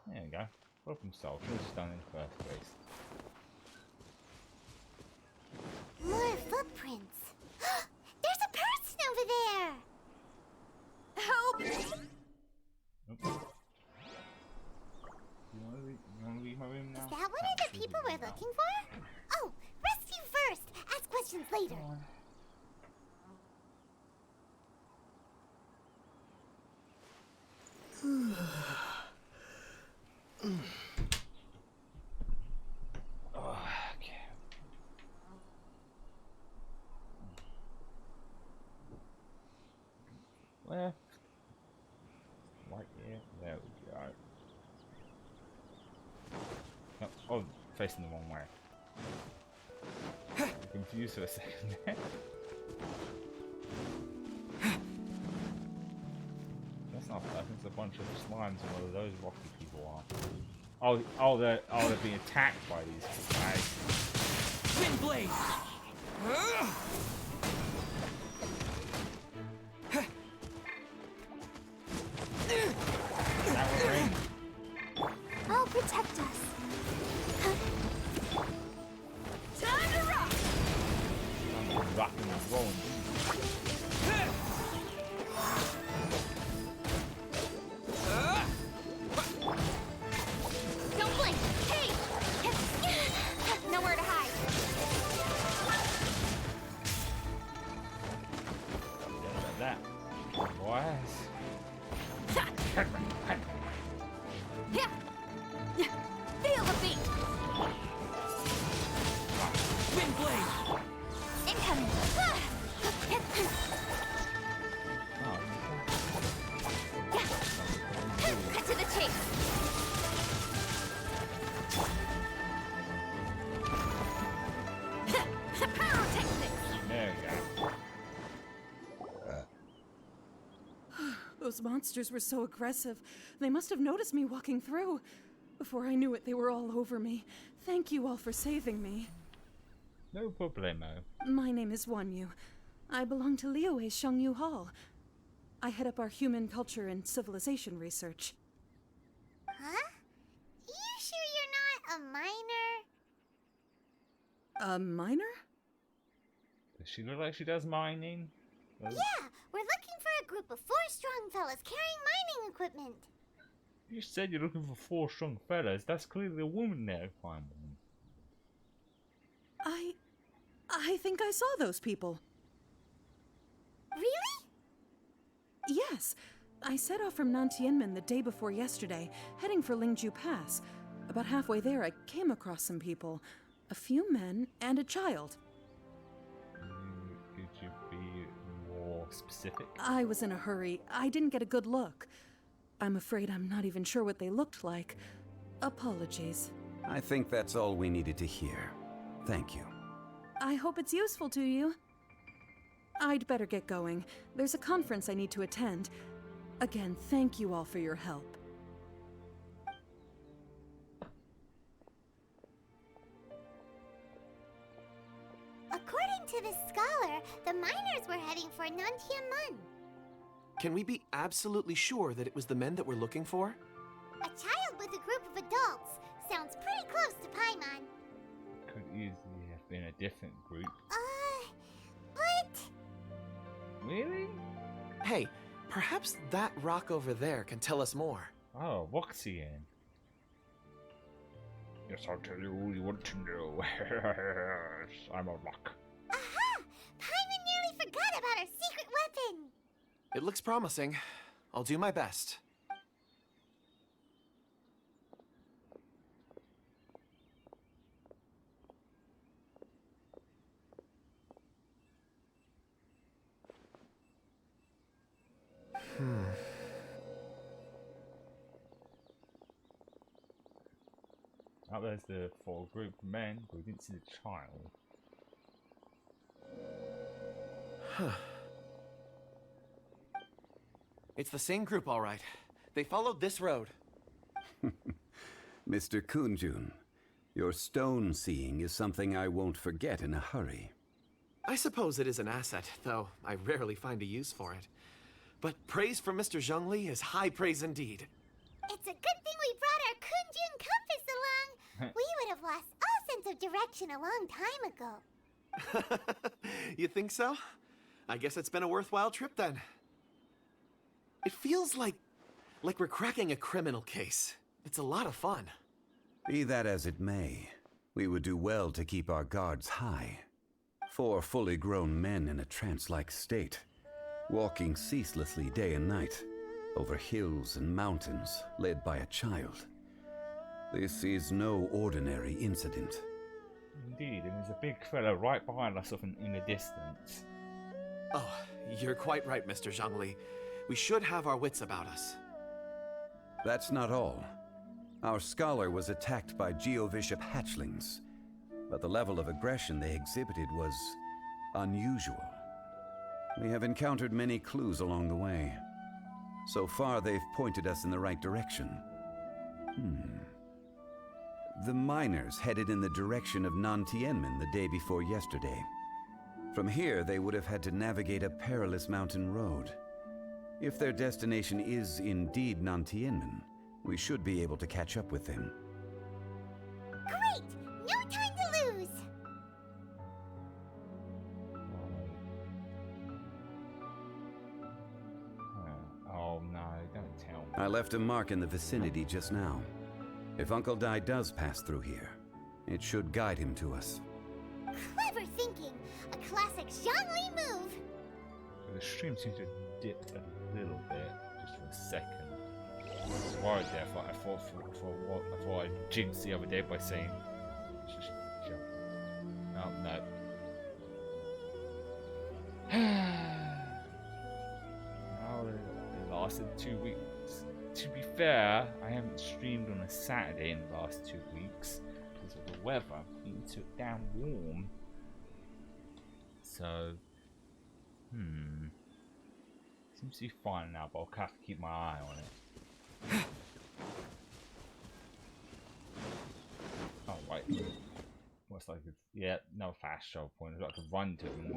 There you go. Problem solved. Should have just done it in the first place. More footprints. There's a person over there! Help! Nope. You wanna leave my room now? Is that one of the people we're looking for? Oh, rest you first. Ask questions later. Okay. Left. Right here. There we go. No, oh, facing the wrong way. I'm confused for a second there. That's not a person, it's a bunch of slimes and what of those rocky people are. Oh, they're being attacked by these guys. Wind blade! I'll protect us. Time to rock! I'm rocking and rolling. Don't blink! Hey! Nowhere to hide. Like that. Boy. Those monsters were so aggressive. They must have noticed me walking through. Before I knew it, they were all over me. Thank you all for saving me. No problemo. My name is Wanyu. I belong to Liyue's Shangyu Hall. I head up our human culture and civilization research. Huh? You sure you're not a minor? A minor? Does she look like she does mining? Yeah, we're looking for a group of 4 strong fellas carrying mining equipment. You said you're looking for 4 strong fellas. That's clearly a woman there. Fine woman. I think I saw those people. Really? Yes. I set off from Nantianmen the day before yesterday, heading for Lingju Pass. About halfway there, I came across some people. A few men and a child. Could you be more specific? I was in a hurry. I didn't get a good look. I'm afraid I'm not even sure what they looked like. Apologies. I think that's all we needed to hear. Thank you. I hope it's useful to you. I'd better get going. There's a conference I need to attend. Again, thank you all for your help. According to this scholar, the miners were heading for Nantianmen. Can we be absolutely sure that it was the men that we're looking for? A child with a group of adults. Sounds pretty close to Paimon. Could easily have been a different group. What? Really? Hey, perhaps that rock over there can tell us more. Oh, Voxian. Yes, I'll tell you all you want to know. I'm a rock. Aha! Paimon nearly forgot about our secret weapon! It looks promising. I'll do my best. Oh, there's the 4 group of men, but we didn't see the child. It's the same group, all right. They followed this road. Mr. Kunjun, your stone seeing is something I won't forget in a hurry. I suppose it is an asset, though I rarely find a use for it. But praise from Mr. Zhongli is high praise indeed. It's a good thing we brought our Kunjun compass along. We would have lost all sense of direction a long time ago. You think so? I guess it's been a worthwhile trip then. It feels like we're cracking a criminal case. It's a lot of fun. Be that as it may, we would do well to keep our guards high. 4 fully grown men in a trance-like state, walking ceaselessly day and night, over hills and mountains, led by a child. This is no ordinary incident. Indeed, and there's a big fella right behind us off in the distance. Oh, you're quite right, Mr. Zhongli. We should have our wits about us. That's not all. Our scholar was attacked by Geovishap hatchlings, but the level of aggression they exhibited was unusual. We have encountered many clues along the way. So far, they've pointed us in the right direction. The miners headed in the direction of Nantianmen the day before yesterday. From here, they would have had to navigate a perilous mountain road. If their destination is indeed Nantianmen, we should be able to catch up with them. Great! No time to lose! Oh no, don't tell me. I left a mark in the vicinity just now. If Uncle Dai does pass through here, it should guide him to us. Clever thinking! A classic Zhongli move! The stream seems to have dipped a little bit, just for a second. I was worried there. I thought I jinxed the other day by saying, just jump. Oh no. Oh, it lasted 2 weeks. To be fair, I haven't streamed on a Saturday in the last 2 weeks because of the weather. It took down warm. So, Seems to be fine now, but I'll have to keep my eye on it. Oh, right. What's like, yeah, no fast travel point. I've got to run to him.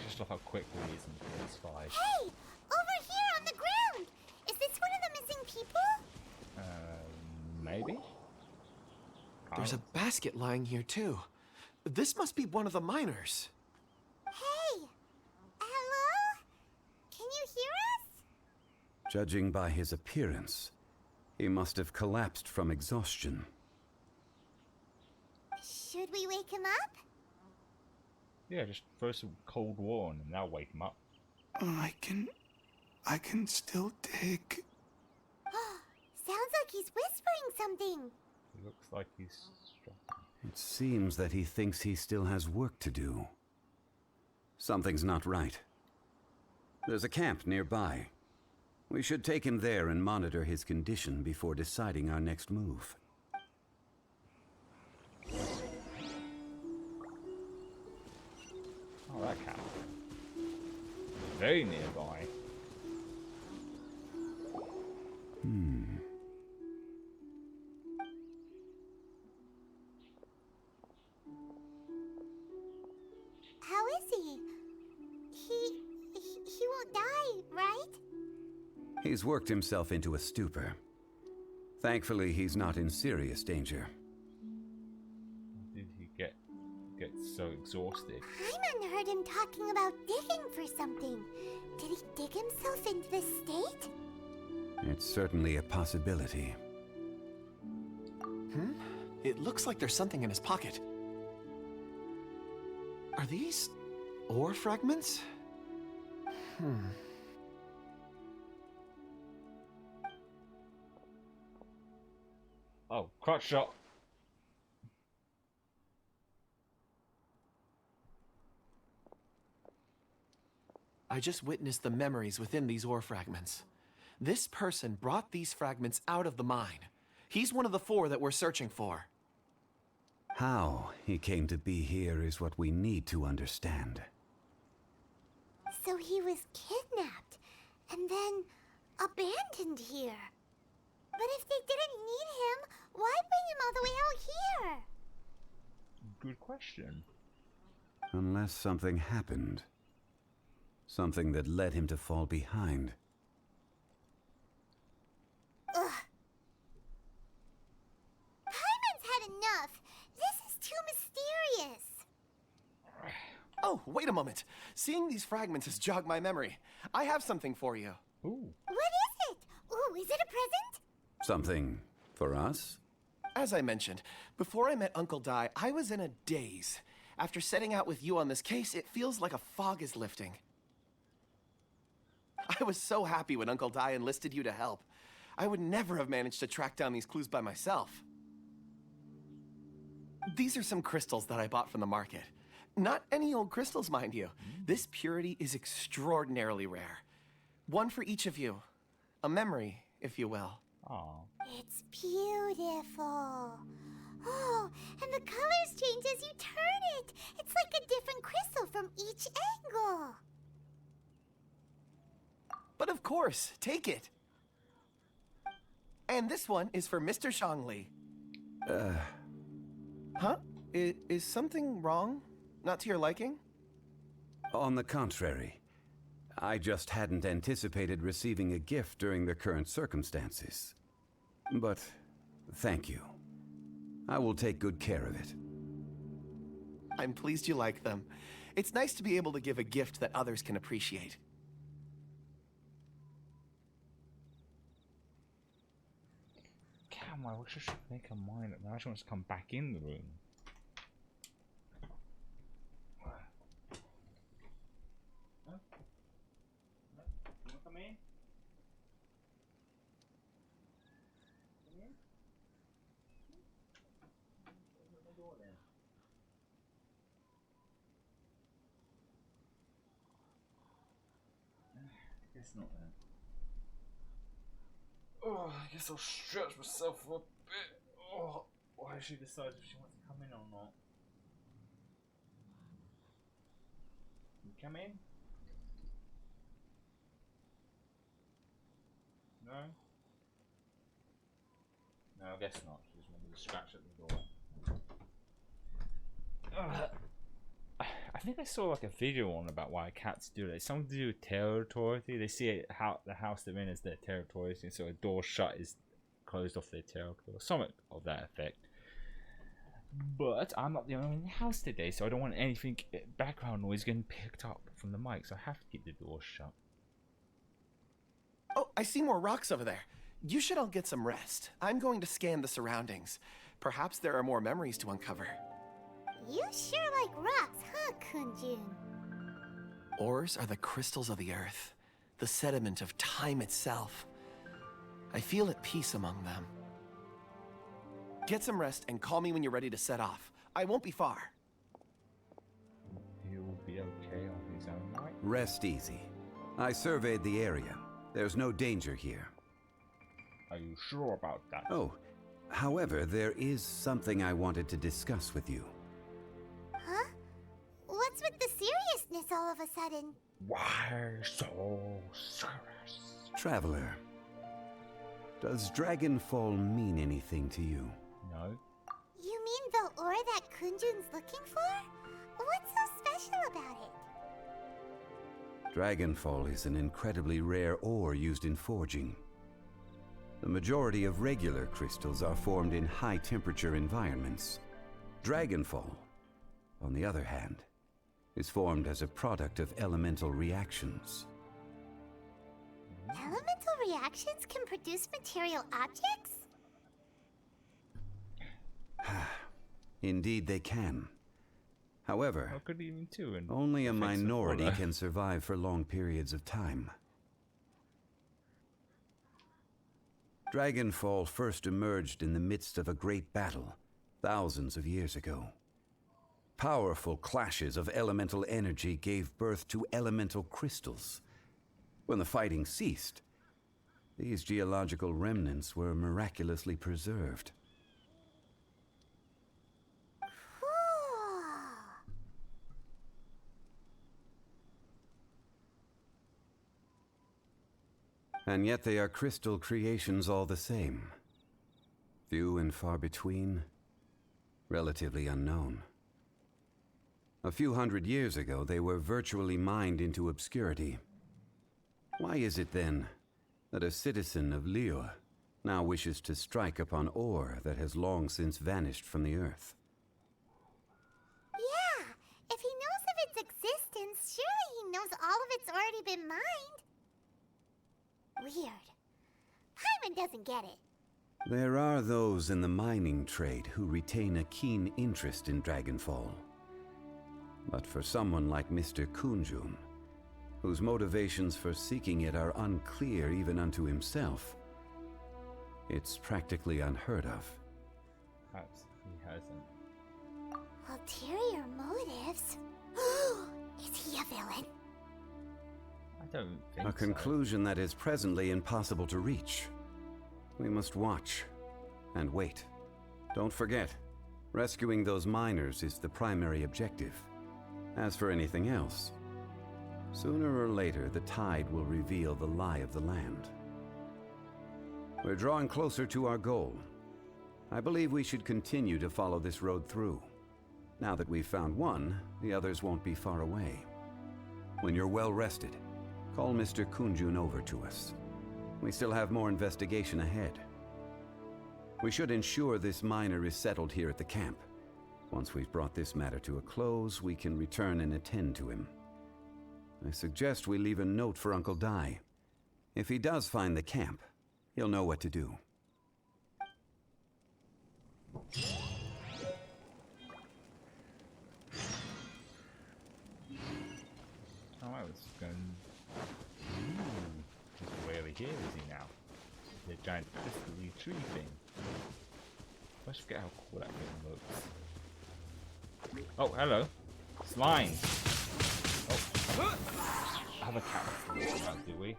Just look how quick he is in PS5. Hey! Over here on the ground! Is this one of the missing people? Maybe? There's a basket lying here, too. This must be one of the miners. Hey! Hello? Can you hear us? Judging by his appearance, he must have collapsed from exhaustion. Should we wake him up? Yeah, just throw some cold water on him, that'll wake him up. I can still dig. Sounds like he's whispering something. He looks like he's struggling. It seems that he thinks he still has work to do. Something's not right. There's a camp nearby. We should take him there and monitor his condition before deciding our next move. Oh, that camp. Very nearby. How is he? He won't die, right? He's worked himself into a stupor. Thankfully, he's not in serious danger. Did he get so exhausted? Hyman heard him talking about digging for something. Did he dig himself into this state? It's certainly a possibility. It looks like there's something in his pocket. Are these ore fragments? Oh, crotch shot. I just witnessed the memories within these ore fragments. This person brought these fragments out of the mine. He's one of the 4 that we're searching for. How he came to be here is what we need to understand. So he was kidnapped and then abandoned here. But if they didn't need him, why bring him all the way out here? Good question. Unless something happened. Something that led him to fall behind. Ugh. Hyman's had enough. This is too mysterious. Oh, wait a moment. Seeing these fragments has jogged my memory. I have something for you. Ooh. What is it? Ooh, is it a present? Something for us? As I mentioned, before I met Uncle Di, I was in a daze. After setting out with you on this case, it feels like a fog is lifting. I was so happy when Uncle Di enlisted you to help. I would never have managed to track down these clues by myself. These are some crystals that I bought from the market. Not any old crystals, mind you. This purity is extraordinarily rare. One for each of you. A memory, if you will. Aww. It's beautiful. Oh, and the colors change as you turn it. It's like a different crystal from each angle. But of course, take it. And this one is for Mr. Zhongli. Huh? Is something wrong? Not to your liking? On the contrary. I just hadn't anticipated receiving a gift during the current circumstances. But thank you. I will take good care of it. I'm pleased you like them. It's nice to be able to give a gift that others can appreciate. Damn, I wish I should make a mind up. Now she wants to come back in the room. Come in? Come in? Open the door then. Guess not then. Oh, I guess I'll stretch myself a bit. Oh, why she decides if she wants to come in or not. You come in? No? No, I guess not. She just wanted to scratch at the door. I think I saw like a video on about why cats do that. It's something to do with territory. They see it, the house they're in as their territory, and so a door shut is closed off their territory, or something of that effect. But I'm not the only one in the house today, so I don't want anything background noise getting picked up from the mic, so I have to keep the door shut. Oh, I see more rocks over there. You should all get some rest. I'm going to scan the surroundings. Perhaps there are more memories to uncover. You sure like rocks, huh, Kunjun? Ores are the crystals of the earth, the sediment of time itself. I feel at peace among them. Get some rest and call me when you're ready to set off. I won't be far. He will be okay on his own night. Rest easy. I surveyed the area. There's no danger here. Are you sure about that? Oh, however, there is something I wanted to discuss with you. Huh? What's with the seriousness all of a sudden? Why so serious? Traveler, does Dragonfall mean anything to you? No. You mean the ore that Kunjun's looking for? What's so special about it? Dragonfall is an incredibly rare ore used in forging. The majority of regular crystals are formed in high-temperature environments. Dragonfall, on the other hand, is formed as a product of elemental reactions. Elemental reactions can produce material objects? Indeed they can. However, How could even two and only a fix it minority for that? can survive for long periods of time. Dragonfall first emerged in the midst of a great battle, thousands of years ago. Powerful clashes of elemental energy gave birth to elemental crystals. When the fighting ceased, these geological remnants were miraculously preserved. And yet they are crystal creations all the same. Few and far between, relatively unknown. A few hundred years ago, they were virtually mined into obscurity. Why is it then that a citizen of Liyue now wishes to strike upon ore that has long since vanished from the earth? Yeah, if he knows of its existence, surely he knows all of it's already been mined. Weird. Paimon doesn't get it. There are those in the mining trade who retain a keen interest in Dragonfall. But for someone like Mr. Kunjun, whose motivations for seeking it are unclear even unto himself, it's practically unheard of. Perhaps he hasn't. Ulterior motives? Is he a villain? I don't think A conclusion that is presently impossible to reach. We must watch and wait. Don't forget, rescuing those miners is the primary objective. As for anything else, sooner or later the tide will reveal the lie of the land. We're drawing closer to our goal. I believe we should continue to follow this road through. Now that we've found one, the others won't be far away. When you're well rested, call Mr. Kunjun over to us. We still have more investigation ahead. We should ensure this miner is settled here at the camp. Once we've brought this matter to a close, we can return and attend to him. I suggest we leave a note for Uncle Dai. If he does find the camp, he'll know what to do. Oh, I was going. Just where here is he now? The giant crystal tree thing. I forget how cool that thing looks. Oh, hello. Slime. Oh. I have a cat to walk about, do we?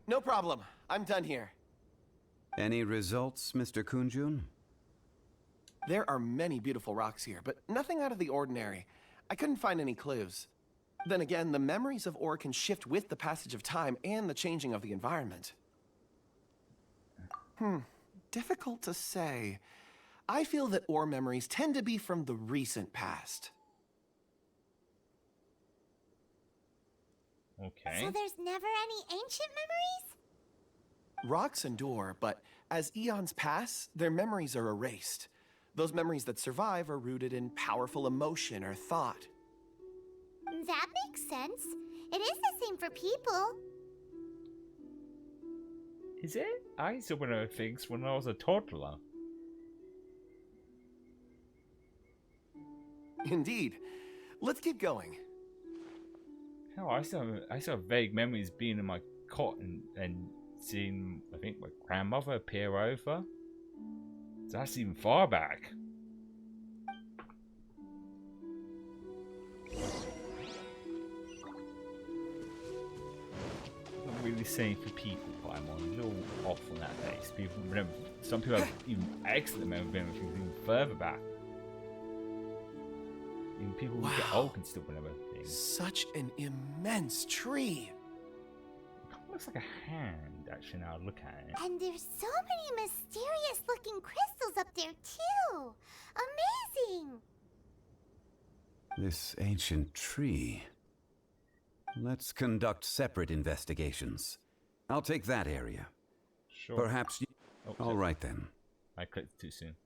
No problem. I'm done here. Any results, Mr. Kunjun? There are many beautiful rocks here, but nothing out of the ordinary. I couldn't find any clues. Then again, the memories of ore can shift with the passage of time and the changing of the environment. Difficult to say. I feel that ore memories tend to be from the recent past. Okay. So there's never any ancient memories? Rocks endure, but as eons pass, their memories are erased. Those memories that survive are rooted in powerful emotion or thought. That makes sense. It is the same for people. Is it? I used to know things when I was a toddler. Indeed. Let's keep going. Hell, I still have vague memories being in my cot and seeing, I think, my grandmother appear over. So that's even far back. Not really saying for people, but I'm a little off on that base. People remember, some people have even excellent memories even further back. Even people who get old can still remember things. Such an immense tree. It looks like a hand, actually, now I look at it. And there's so many mysterious looking crystals up there, too. Amazing! This ancient tree. Let's conduct separate investigations. I'll take that area. Sure. Perhaps you... All right, then. I clicked too soon.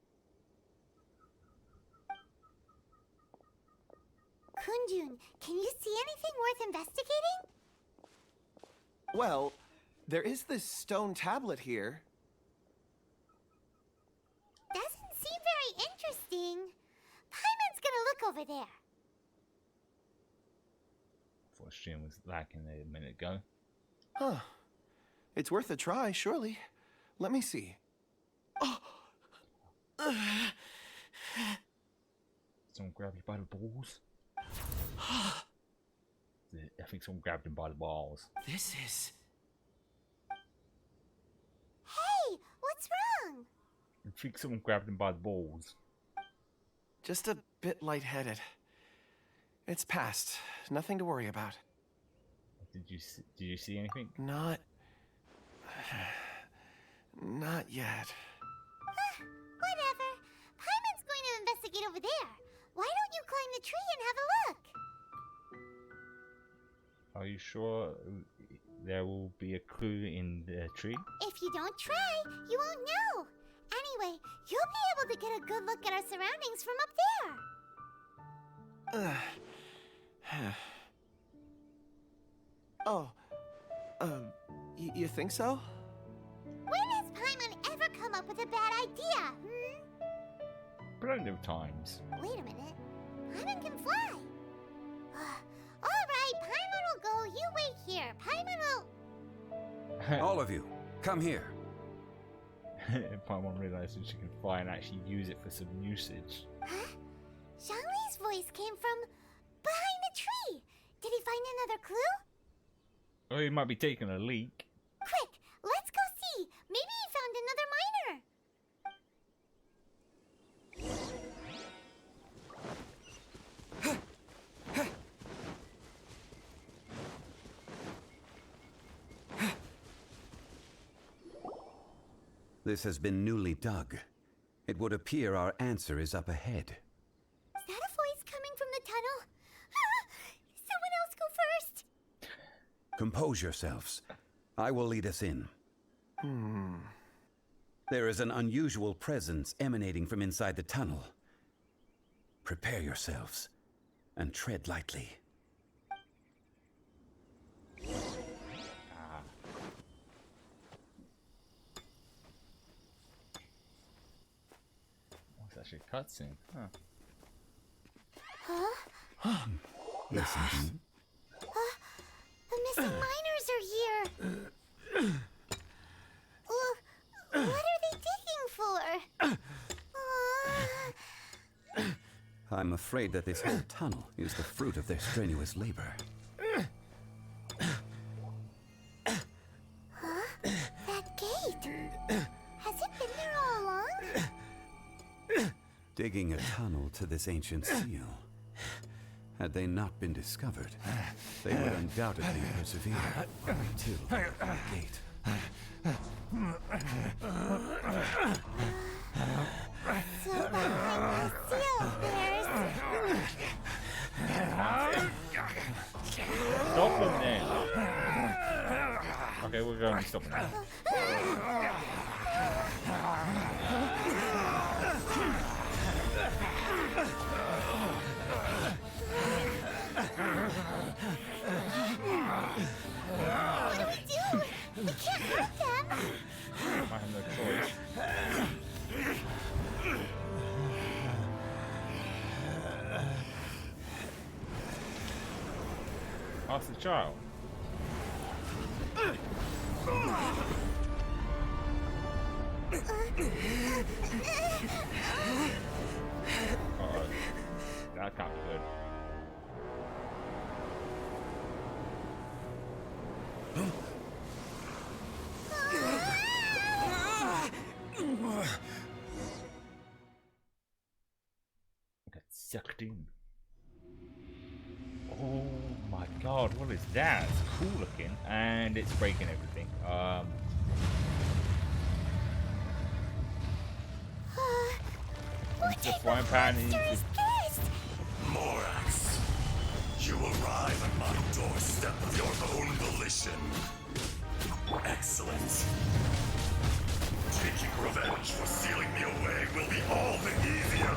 Kunjun, can you see anything worth investigating? Well, there is this stone tablet here. Doesn't seem very interesting. Paimon's gonna look over there. Thought stream was lacking a minute ago. Huh. It's worth a try, surely. Let me see. Oh! Someone grabbed you by the balls? I think someone grabbed him by the balls. This is... Hey, what's wrong? I think someone grabbed him by the balls. Just a bit lightheaded. It's past. Nothing to worry about. Did you see anything? Not yet. Whatever. Paimon's going to investigate over there. Why don't you climb the tree and have a look? Are you sure there will be a clue in the tree? If you don't try, you won't know. Anyway, you'll be able to get a good look at our surroundings from up there. You think so? When has Paimon ever come up with a bad idea, Plenty of times. Wait a minute. Paimon can fly. Alright, Paimon will go. You wait here. Paimon will... All of you, come here. Paimon realizes she can fly and actually use it for some usage. Huh? Zhongli's voice came from behind the tree. Did he find another clue? Or he might be taking a leak. Quick, let's go see. Maybe he found another miner. This has been newly dug. It would appear our answer is up ahead. Is that a voice coming from the tunnel? Someone else go first. Compose yourselves. I will lead us in. There is an unusual presence emanating from inside the tunnel. Prepare yourselves and tread lightly. It's actually a cutscene. Huh? Listen. The missing miners are here. What are they digging for? I'm afraid that this whole tunnel is the fruit of their strenuous labor. Huh? digging a tunnel to this ancient seal. Had they not been discovered, they would undoubtedly persevere until the gate. So behind the seal bears. Stop them then. Okay, we're going to stop now. What do we do? We can't hurt them. I have no choice. Ask the child. Uh-oh. That can't be good. Get sucked in. Oh my god, what is that? It's cool looking and it's breaking everything. What just frying pan into Morax, you arrive at my doorstep of your own volition. Excellent. Taking revenge for sealing me away will be all the easier.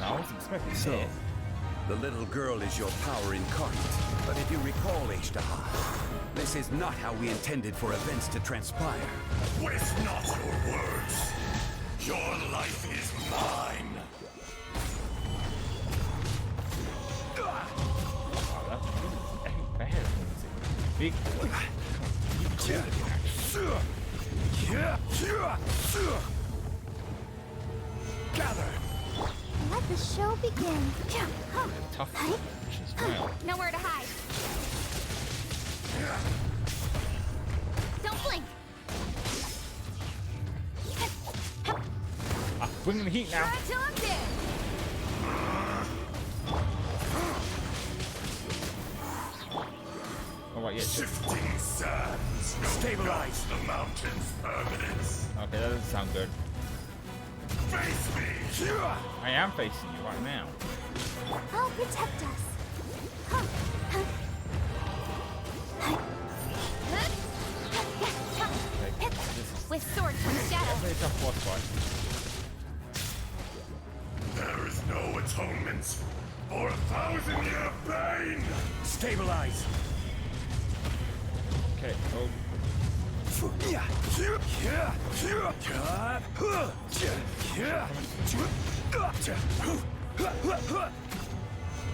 I wasn't expecting So, this. the little girl is your power incarnate. But if you recall, Ishtaha, this is not how we intended for events to transpire. Waste not your words. Your life is mine. Big boy. Gather. Let the show begin. Tough as well. Nowhere to hide. Don't blink. Bring the heat now. Till I'm dead. Oh, right, yeah. Shifting sands. Stabilize the mountain's permanence. Okay, that doesn't sound good. Face me. I am facing you right now. I'll protect us. With swords from shadow. Very tough boss fight. There is no atonement for 1,000-year pain. Stabilize. Okay, oh.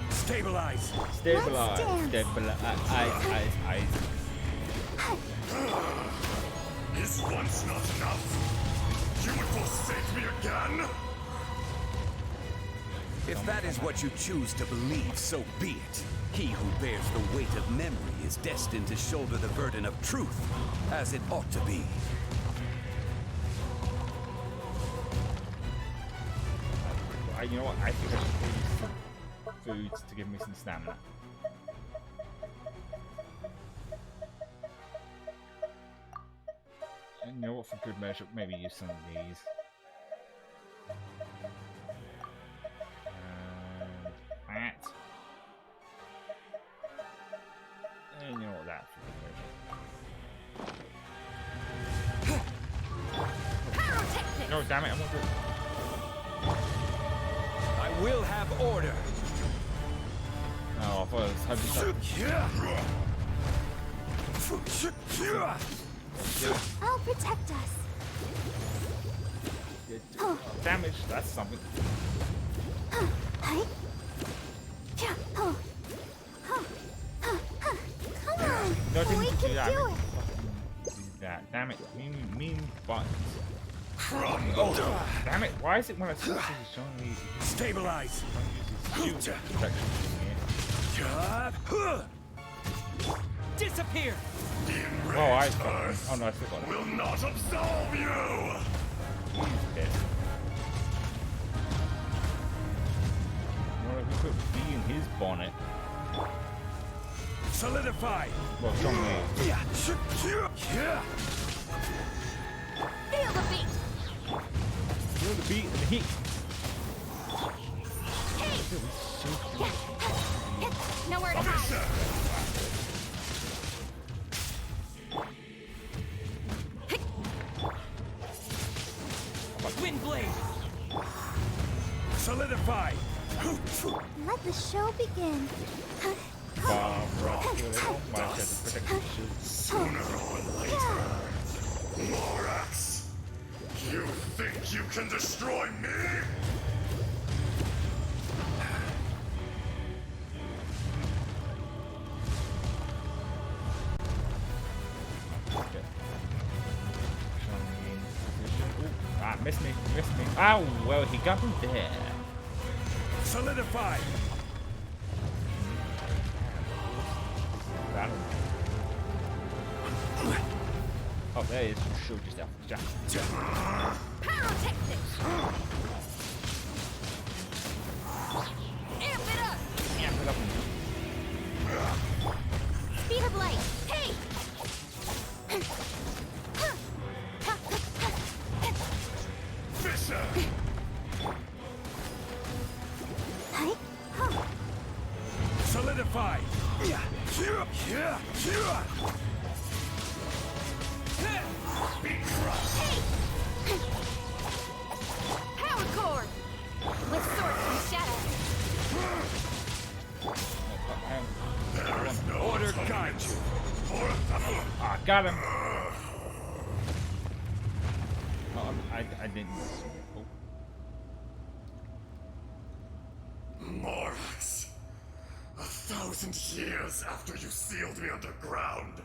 Stabilize. Stabilize. Stabilize. Is once not enough? You would forsake me again? If that is what you choose to believe, so be it. He who bears the weight of memory is destined to shoulder the burden of truth, as it ought to be. You know what? I think I should use some foods to give me some stamina. And you know what? For good measure, maybe use some of these. That. And you know what? That's for good measure. No, damn it! I want to. I will have order. Oh, I thought it was I'll protect us. Damage, that's something. Come on, No, I we didn't can do that. do it. Do that. Damn it. Mean buttons. Oh, damn it. Why is it when I switch to showing me? Stabilize. Disappear. Oh, I forgot. Oh no, I forgot. Will not absolve you. Yes. put bee in his bonnet. Solidify! Well, Zhongli. Feel the beat! Feel the beat and the heat. Nowhere to hide. Wind blade! Solidify! Let the show begin. Sooner or later, Morax, you think you can destroy me? Ah, missed me. Oh, well, he got him there. Solidify! Oh, there he is. Shoot yourself. Pyrotechnics! Amp it up! Speed of light! Hey! Fisher! Solidify! Be crushed! Power cord! With sword from shadow! There is no order guide you! Ah, got him! Oh, I didn't. Oh. Morax, 1,000 years after you sealed me underground,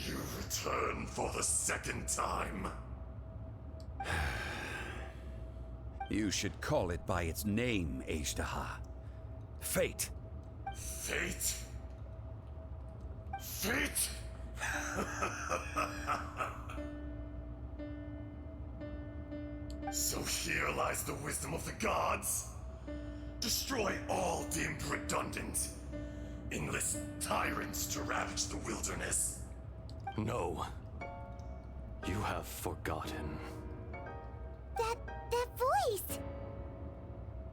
you return for the second time. You should call it by its name, Ashtaha. Fate. Fate? Fate? So here lies the wisdom of the gods. Destroy all deemed redundant. Enlist tyrants to ravage the wilderness. No. You have forgotten. That voice!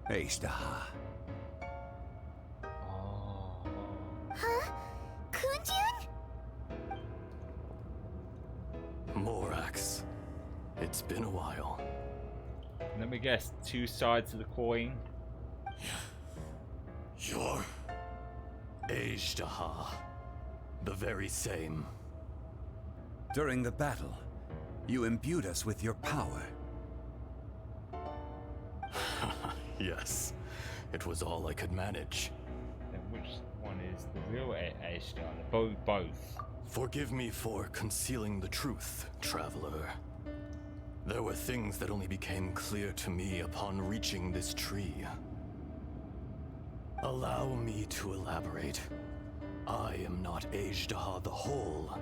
Ashtaha. Huh? Kunjun? Morax. It's been a while. Let me guess, two sides of the coin. You're... Ashtaha. The very same. During the battle, you imbued us with your power. Yes. It was all I could manage. Then which one is the real Ashtar? Both. Forgive me for concealing the truth, traveler. There were things that only became clear to me upon reaching this tree. Allow me to elaborate. I am not Ashtaha the whole,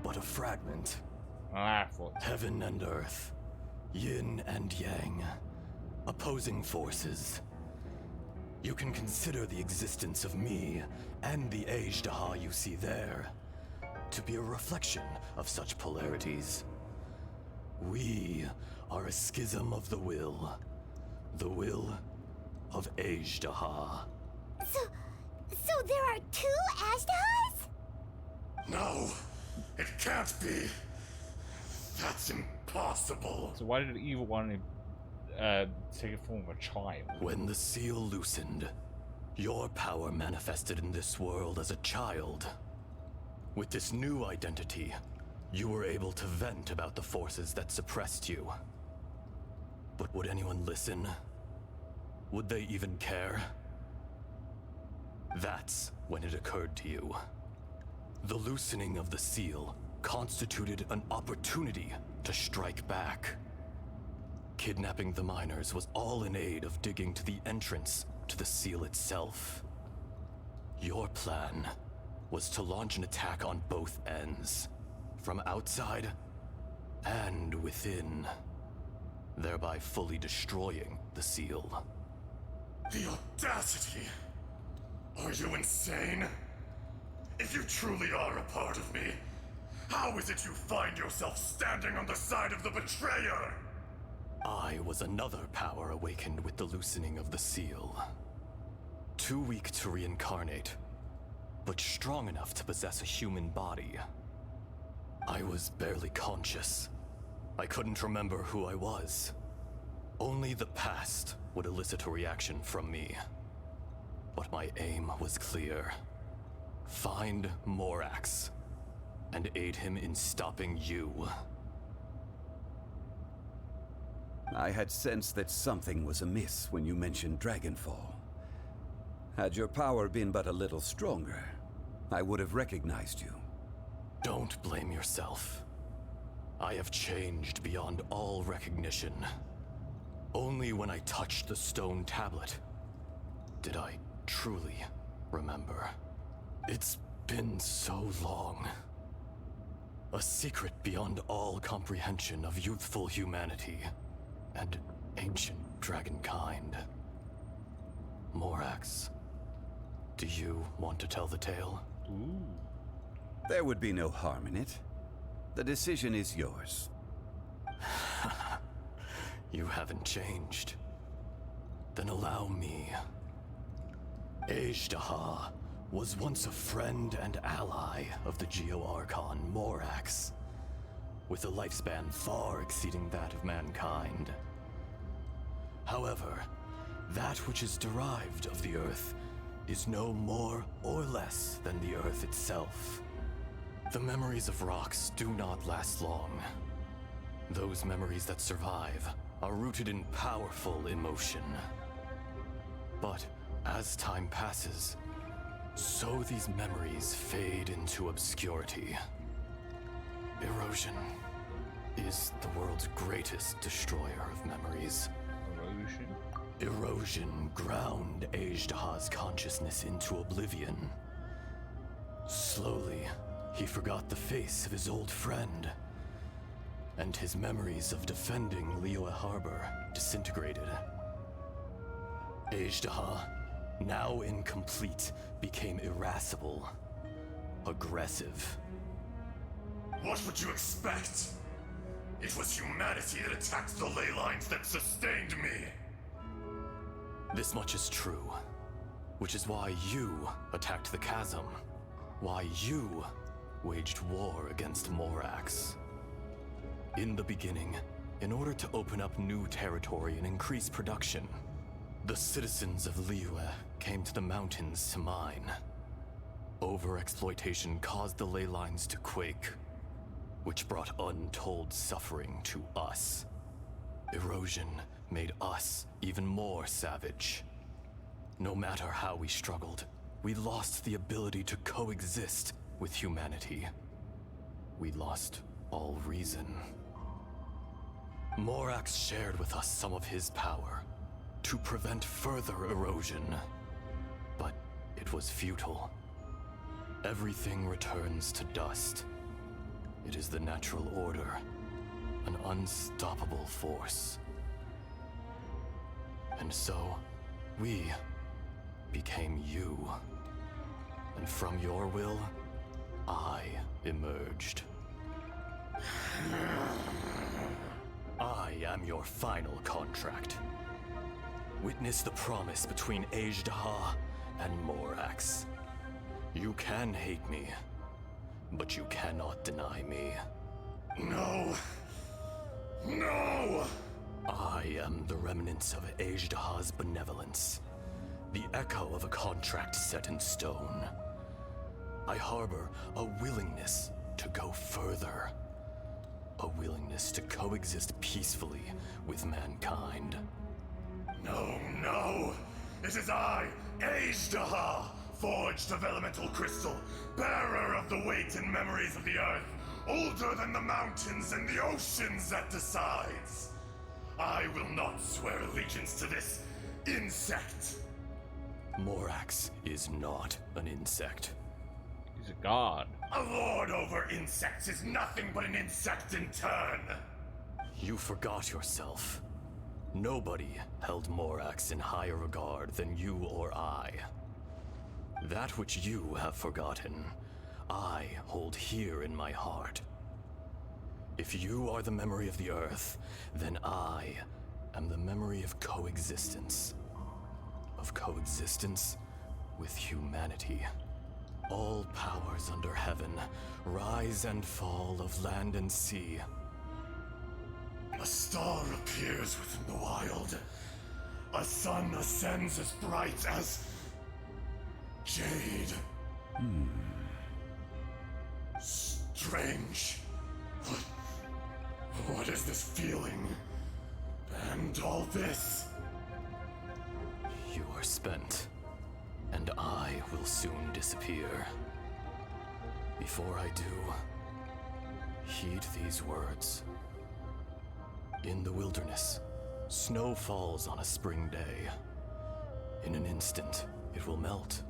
but a fragment. Heaven and earth, yin and yang, opposing forces. You can consider the existence of me and the Ashtaha you see there to be a reflection of such polarities. We are a schism of the will of Ashtaha. So there are two Ashtahas? No, it can't be. That's impossible. So why did the evil one take a form of a child? When the seal loosened, your power manifested in this world as a child. With this new identity, you were able to vent about the forces that suppressed you. But would anyone listen? Would they even care? That's when it occurred to you. The loosening of the seal constituted an opportunity to strike back. Kidnapping the miners was all in aid of digging to the entrance to the seal itself. Your plan was to launch an attack on both ends, from outside and within, thereby fully destroying the seal. The audacity! Are you insane? If you truly are a part of me, how is it you find yourself standing on the side of the betrayer? I was another power awakened with the loosening of the seal. Too weak to reincarnate, but strong enough to possess a human body. I was barely conscious. I couldn't remember who I was. Only the past would elicit a reaction from me. But my aim was clear. Find Morax, and aid him in stopping you. I had sensed that something was amiss when you mentioned Dragonfall. Had your power been but a little stronger, I would have recognized you. Don't blame yourself. I have changed beyond all recognition. Only when I touched the stone tablet did I truly remember. It's been so long. A secret beyond all comprehension of youthful humanity and ancient dragonkind. Morax, do you want to tell the tale? Ooh. There would be no harm in it. The decision is yours. You haven't changed. Then allow me. Ajdaha was once a friend and ally of the Geo-Archon Morax, with a lifespan far exceeding that of mankind. However, that which is derived of the Earth is no more or less than the Earth itself. The memories of rocks do not last long. Those memories that survive are rooted in powerful emotion. But as time passes, so these memories fade into obscurity. Erosion is the world's greatest destroyer of memories. Erosion? Erosion ground Ajdaha's consciousness into oblivion. Slowly, he forgot the face of his old friend, and his memories of defending Liyue Harbor disintegrated. Ajdaha, now incomplete, became irascible, aggressive. What would you expect? It was humanity that attacked the ley lines that sustained me. This much is true, which is why you attacked the chasm, why you waged war against Morax. In the beginning, in order to open up new territory and increase production, the citizens of Liyue came to the mountains to mine. Overexploitation caused the ley lines to quake, which brought untold suffering to us. Erosion made us even more savage. No matter how we struggled, we lost the ability to coexist with humanity. We lost all reason. Morax shared with us some of his power to prevent further erosion, but it was futile. Everything returns to dust. It is the natural order, an unstoppable force. And so, we became you. And from your will, I emerged. I am your final contract. Witness the promise between Ajdaha and Morax. You can hate me, but you cannot deny me. No! No! I am the remnants of Ajdaha's benevolence, the echo of a contract set in stone. I harbor a willingness to go further, a willingness to coexist peacefully with mankind. No, no! It is I, Ajdaha, forged of elemental crystal, bearer of the weight and memories of the earth, older than the mountains and the oceans that decides. I will not swear allegiance to this insect. Morax is not an insect. He's a god. A lord over insects is nothing but an insect in turn. You forgot yourself. Nobody held Morax in higher regard than you or I. That which you have forgotten, I hold here in my heart. If you are the memory of the Earth, then I am the memory of coexistence. Of coexistence with humanity. All powers under heaven, rise and fall of land and sea. A star appears within the wild. A sun ascends as bright as jade. Strange. What is this feeling? And all this? You are spent, and I will soon disappear. Before I do, heed these words. In the wilderness, snow falls on a spring day. In an instant, it will melt.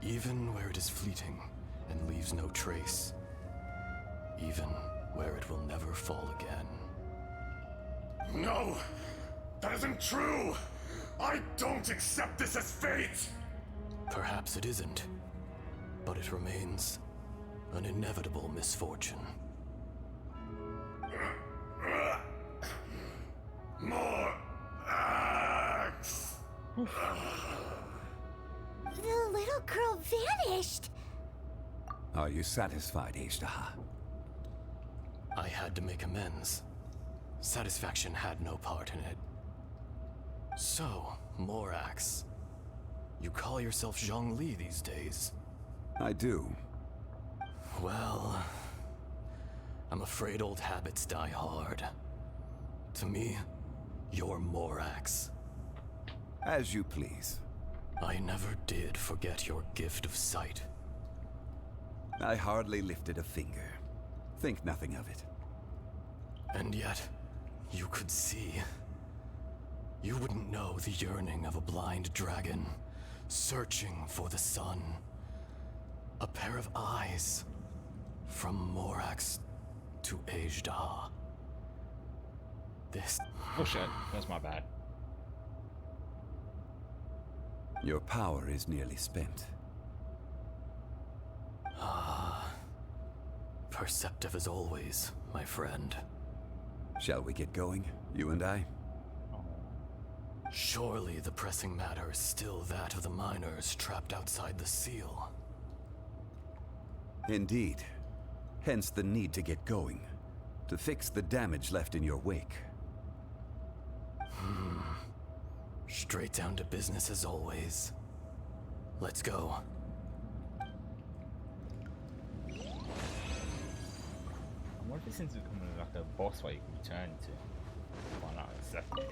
Even where it is fleeting and leaves no trace. Even where it will never fall again. No! That isn't true! I don't accept this as fate! Perhaps it isn't, but it remains an inevitable misfortune. More axe! The little girl vanished! Are you satisfied, Ashtaha? I had to make amends. Satisfaction had no part in it. So, Morax, you call yourself Zhongli these days? I do. Well, I'm afraid old habits die hard. To me, you're Morax. As you please. I never did forget your gift of sight. I hardly lifted a finger. Think nothing of it. And yet, you could see. You wouldn't know the yearning of a blind dragon, searching for the sun. A pair of eyes, from Morax to Ashtaha. This... Oh shit, that's my bad. Your power is nearly spent. Perceptive as always, my friend. Shall we get going, you and I? Surely the pressing matter is still that of the miners trapped outside the seal. Indeed. Hence the need to get going. To fix the damage left in your wake. Straight down to business as always. Let's go. I wonder if this is becoming like a boss fight you can return to. Why not? It's definitely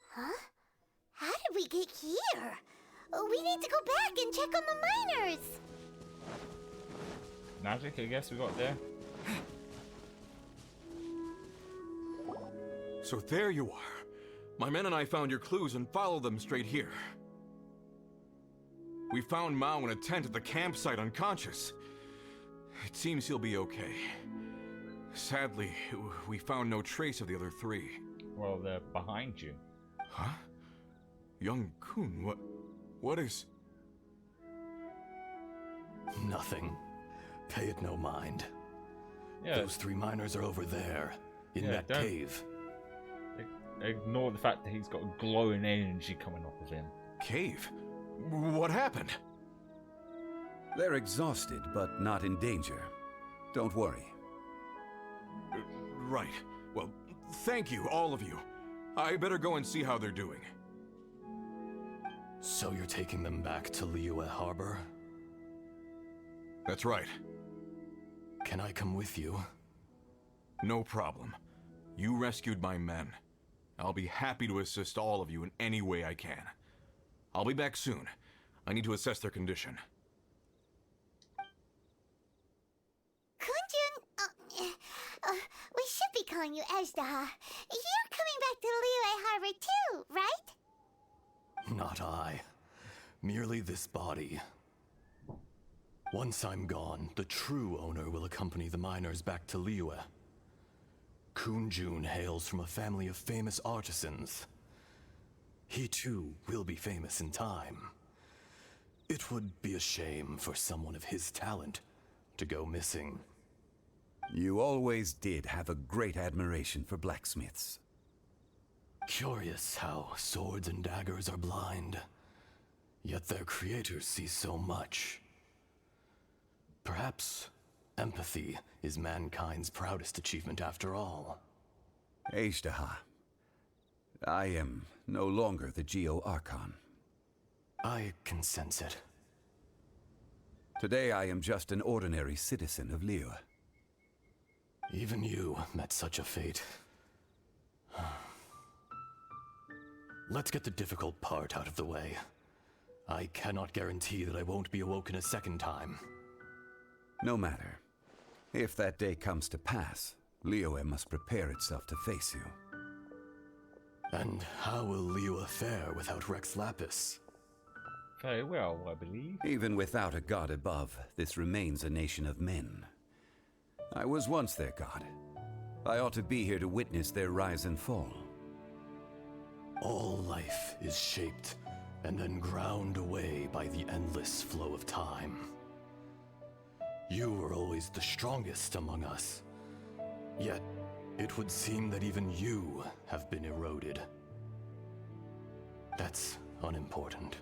Huh? How did we get here? We need to go back and check on the miners! Magic, I guess we got there. So there you are. My men and I found your clues and followed them straight here. We found Mao in a tent at the campsite unconscious. It seems he'll be okay. Sadly, we found no trace of the other three. Well, they're behind you. Huh? Young Kun, what is... Nothing. Pay it no mind. Yeah. Those three miners are over there, in that cave. Ignore the fact that he's got glowing energy coming off of him. Cave? What happened? They're exhausted, but not in danger. Don't worry. Right. Well, thank you, all of you. I better go and see how they're doing. So you're taking them back to Liyue Harbor? That's right. Can I come with you? No problem. You rescued my men. I'll be happy to assist all of you in any way I can. I'll be back soon. I need to assess their condition. Kunjun, we should be calling you Ashtaha. You're coming back to Liyue Harbor too, right? Not I. Merely this body. Once I'm gone, the true owner will accompany the miners back to Liyue. Kunjun hails from a family of famous artisans. He too will be famous in time. It would be a shame for someone of his talent to go missing. You always did have a great admiration for blacksmiths. Curious how swords and daggers are blind, yet their creators see so much. Perhaps empathy is mankind's proudest achievement after all. Ajdaha, I am no longer the Geo Archon. I can sense it. Today I am just an ordinary citizen of Liyue. Even you met such a fate. Let's get the difficult part out of the way. I cannot guarantee that I won't be awoken a second time. No matter. If that day comes to pass, Liyue must prepare itself to face you. And how will Liyue fare without Rex Lapis? Very well, I believe. Even without a god above, this remains a nation of men. I was once their god. I ought to be here to witness their rise and fall. All life is shaped and then ground away by the endless flow of time. You were always the strongest among us. Yet, it would seem that even you have been eroded. That's unimportant.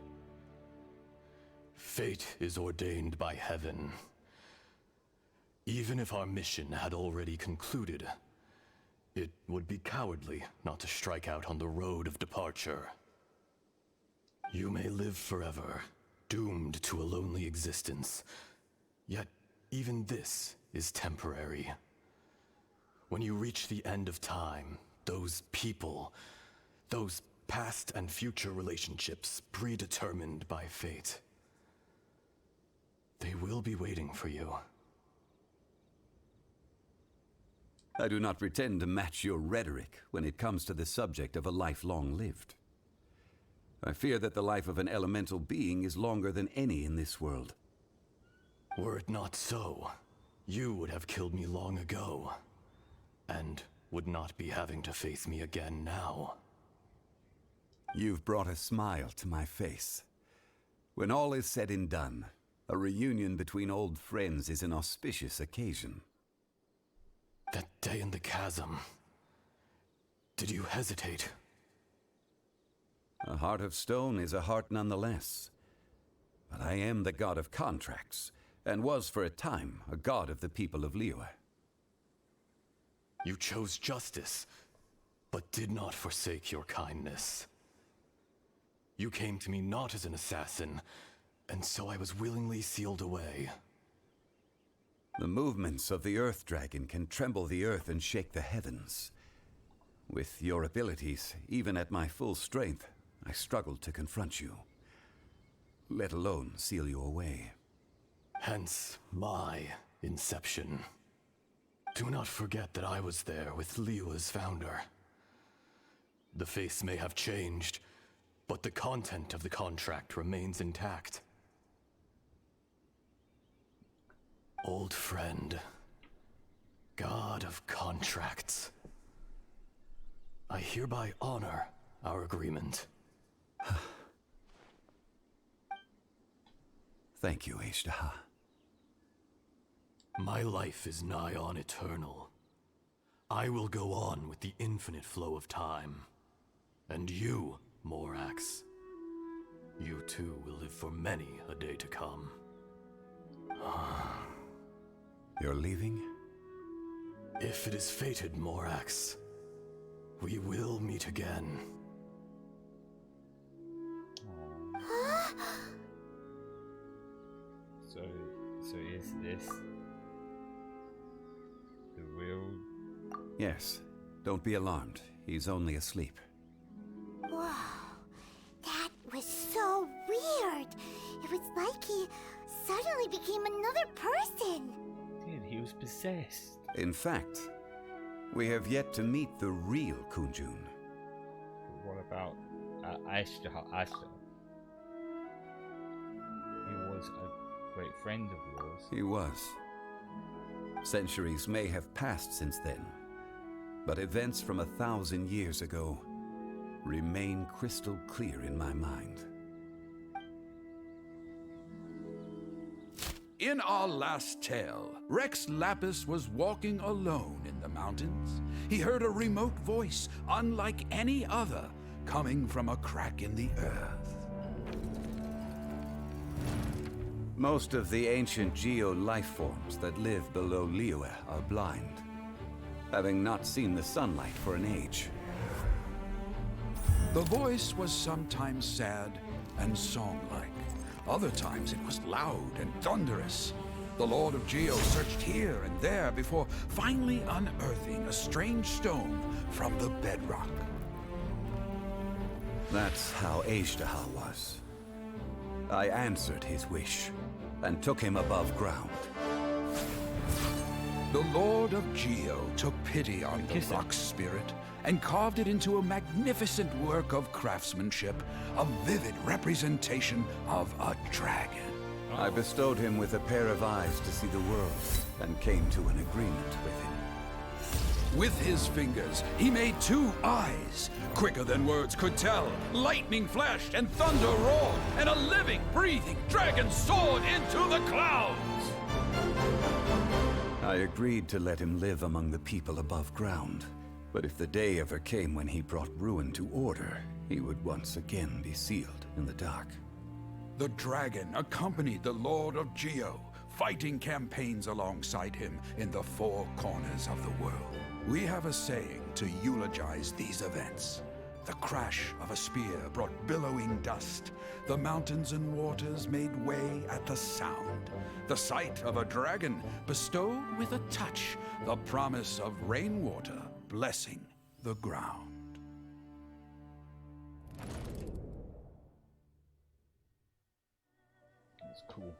Fate is ordained by heaven. Even if our mission had already concluded, it would be cowardly not to strike out on the road of departure. You may live forever, doomed to a lonely existence. Yet, even this is temporary. When you reach the end of time, those people, those past and future relationships predetermined by fate, they will be waiting for you. I do not pretend to match your rhetoric when it comes to the subject of a life long lived. I fear that the life of an elemental being is longer than any in this world. Were it not so, you would have killed me long ago, and would not be having to face me again now. You've brought a smile to my face. When all is said and done, a reunion between old friends is an auspicious occasion. That day in the chasm, did you hesitate? A heart of stone is a heart nonetheless. But I am the god of contracts, and was for a time a god of the people of Liyue. You chose justice, but did not forsake your kindness. You came to me not as an assassin, and so I was willingly sealed away. The movements of the Earth Dragon can tremble the earth and shake the heavens. With your abilities, even at my full strength, I struggled to confront you, let alone seal you away. Hence my inception. Do not forget that I was there with Liyue's founder. The face may have changed, but the content of the contract remains intact. Old friend, god of contracts, I hereby honor our agreement. Thank you, Ajdaha. My life is nigh on eternal. I will go on with the infinite flow of time. And you, Morax, you too will live for many a day to come. You're leaving? If it is fated, Morax, we will meet again. So is this the real? Yes. Don't be alarmed. He's only asleep. Whoa, that was so weird. It was like he suddenly became another person. Dude, he was possessed. In fact, we have yet to meet the real Kunjun. What about Ashta? He was a Great friend of yours. He was. Centuries may have passed since then, but events from 1,000 years ago remain crystal clear in my mind. In our last tale, Rex Lapis was walking alone in the mountains. He heard a remote voice, unlike any other, coming from a crack in the earth. Most of the ancient geo life forms that live below Liyue are blind, having not seen the sunlight for an age. The voice was sometimes sad and song-like. Other times it was loud and thunderous. The Lord of Geo searched here and there before finally unearthing a strange stone from the bedrock. That's how Agedaha was. I answered his wish and took him above ground. The Lord of Geo took pity on the rock spirit and carved it into a magnificent work of craftsmanship, a vivid representation of a dragon. I bestowed him with a pair of eyes to see the world and came to an agreement with him. With his fingers, he made 2 eyes, quicker than words could tell. Lightning flashed and thunder roared, and a living, breathing dragon soared into the clouds. I agreed to let him live among the people above ground. But if the day ever came when he brought ruin to order, he would once again be sealed in the dark. The dragon accompanied the Lord of Geo, fighting campaigns alongside him in the 4 corners of the world. We have a saying to eulogize these events. The crash of a spear brought billowing dust. The mountains and waters made way at the sound. The sight of a dragon bestowed with a touch the promise of rainwater blessing the ground. That's cool.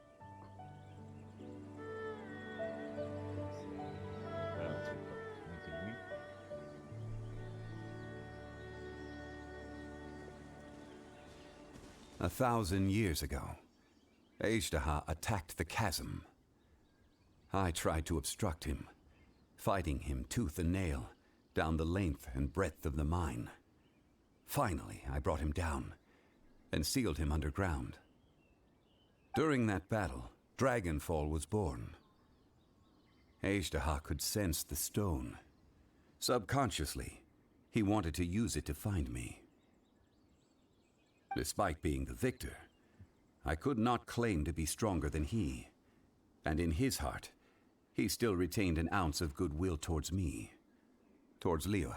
A 1,000 years ago, Agedaha attacked the chasm. I tried to obstruct him, fighting him tooth and nail down the length and breadth of the mine. Finally, I brought him down and sealed him underground. During that battle, Dragonfall was born. Agedaha could sense the stone. Subconsciously, he wanted to use it to find me. Despite being the victor, I could not claim to be stronger than he. And in his heart, he still retained an ounce of goodwill towards me, towards Liyue,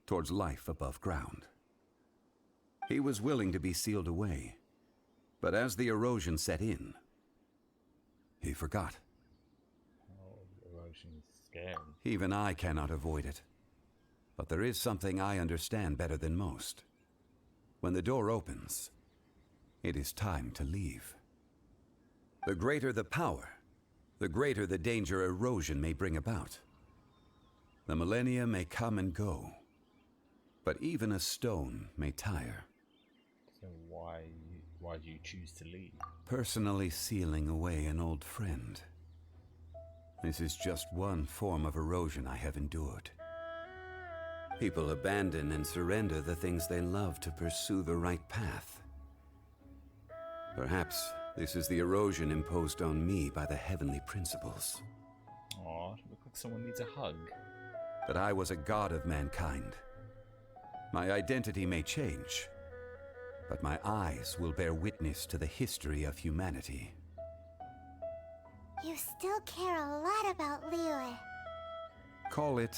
towards life above ground. He was willing to be sealed away, but as the erosion set in, he forgot. Oh, erosion is scary. Even I cannot avoid it. But there is something I understand better than most. When the door opens, it is time to leave. The greater the power, the greater the danger erosion may bring about. The millennia may come and go, but even a stone may tire. So why do you choose to leave? Personally sealing away an old friend. This is just one form of erosion I have endured. People abandon and surrender the things they love to pursue the right path. Perhaps this is the erosion imposed on me by the heavenly principles. Aw, look like someone needs a hug. But I was a god of mankind. My identity may change, but my eyes will bear witness to the history of humanity. You still care a lot about Liyue. Call it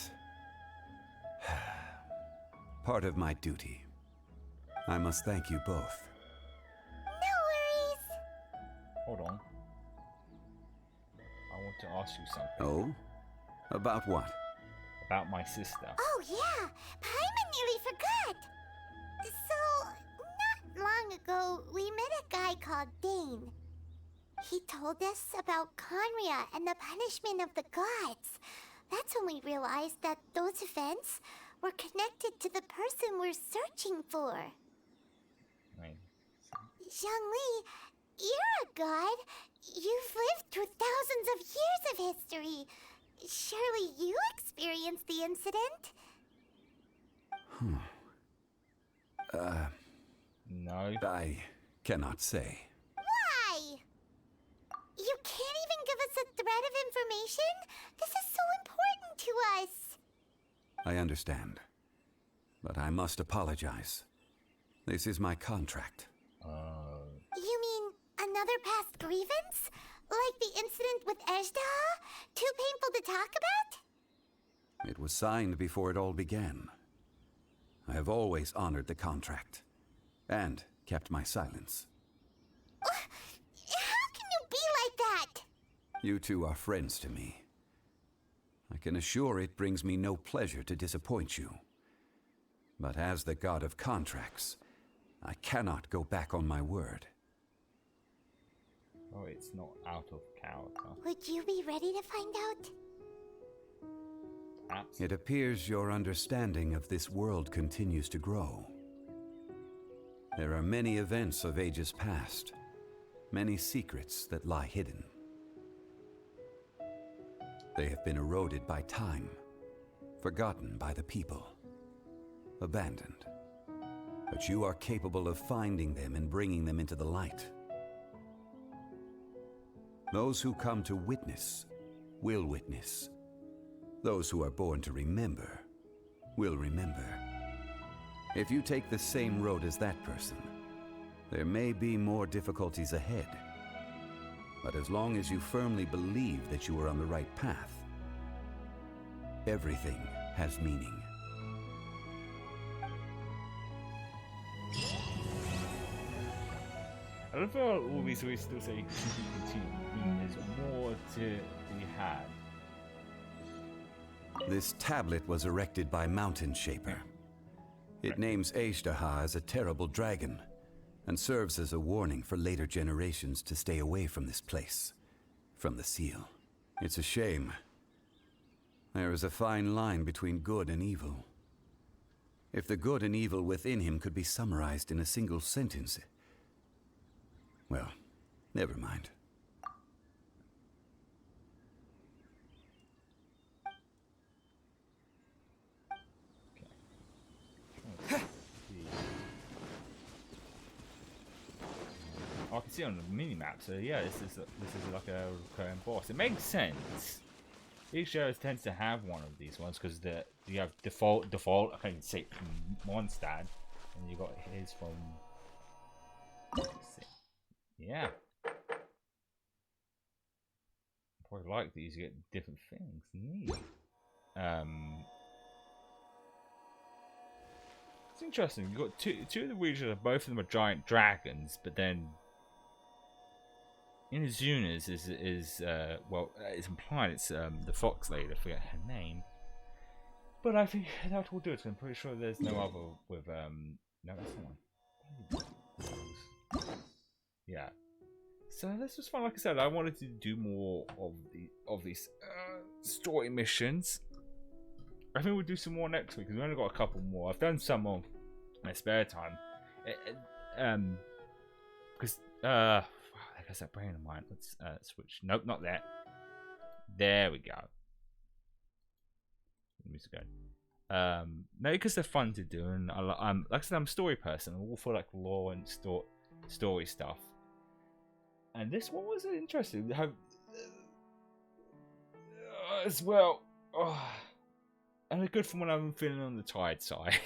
part of my duty. I must thank you both. No worries. Hold on. I want to ask you something. Oh? About what? About my sister. Oh yeah, Paimon nearly forgot. So, not long ago, we met a guy called Dane. He told us about Conria and the punishment of the gods. That's when we realized that those events were connected to the person we're searching for. Right. Zhang Li, You're a god. You've lived through thousands of years of history. Surely you experienced the incident? No. I cannot say. Why? You can't even give us a thread of information? This is so important to us. I understand. But I must apologize. This is my contract. You mean another past grievance? Like the incident with Ejdah? Too painful to talk about? It was signed before it all began. I have always honored the contract. And kept my silence. How can you be like that? You two are friends to me. I can assure it brings me no pleasure to disappoint you. But as the god of contracts, I cannot go back on my word. Oh, it's not out of character. Would you be ready to find out? Absolutely. It appears your understanding of this world continues to grow. There are many events of ages past, many secrets that lie hidden. They have been eroded by time, forgotten by the people, abandoned. But you are capable of finding them and bringing them into the light. Those who come to witness will witness. Those who are born to remember will remember. If you take the same road as that person, there may be more difficulties ahead. But as long as you firmly believe that you are on the right path, everything has meaning. I don't feel like all these ways still say continue. I mean, there's more to be had. This tablet was erected by Mountain Shaper. It names Ejdah as a terrible dragon, and serves as a warning for later generations to stay away from this place, from the seal. It's a shame. There is a fine line between good and evil. If the good and evil within him could be summarized in a single sentence... Well, never mind. I can see on the mini map. So yeah, this is like a recurring boss. It makes sense. Each shows tends to have one of these ones because you have default. I can't even say from Mondstadt, and you got his from. Yeah. Probably like these. You get different things. Neat. It's interesting. You got two of the regions. Both of them are giant dragons, but then. Inazuna's is well, it's implied it's the fox lady. I forget her name, but I think that will do it. I'm pretty sure there's no other with no, that's the one. Yeah. So this was fun. Like I said, I wanted to do more of these story missions. I think we'll do some more next week because we only got a couple more. I've done some on my spare time. Because there's that brain of mine. Let's switch. Nope, not that. There we go. Music go. No, because they're fun to do, and I'm like I said, I'm a story person. I'm all for like lore and story stuff. And this one was interesting. They have as well. Oh, and it's good for when I'm feeling on the tired side.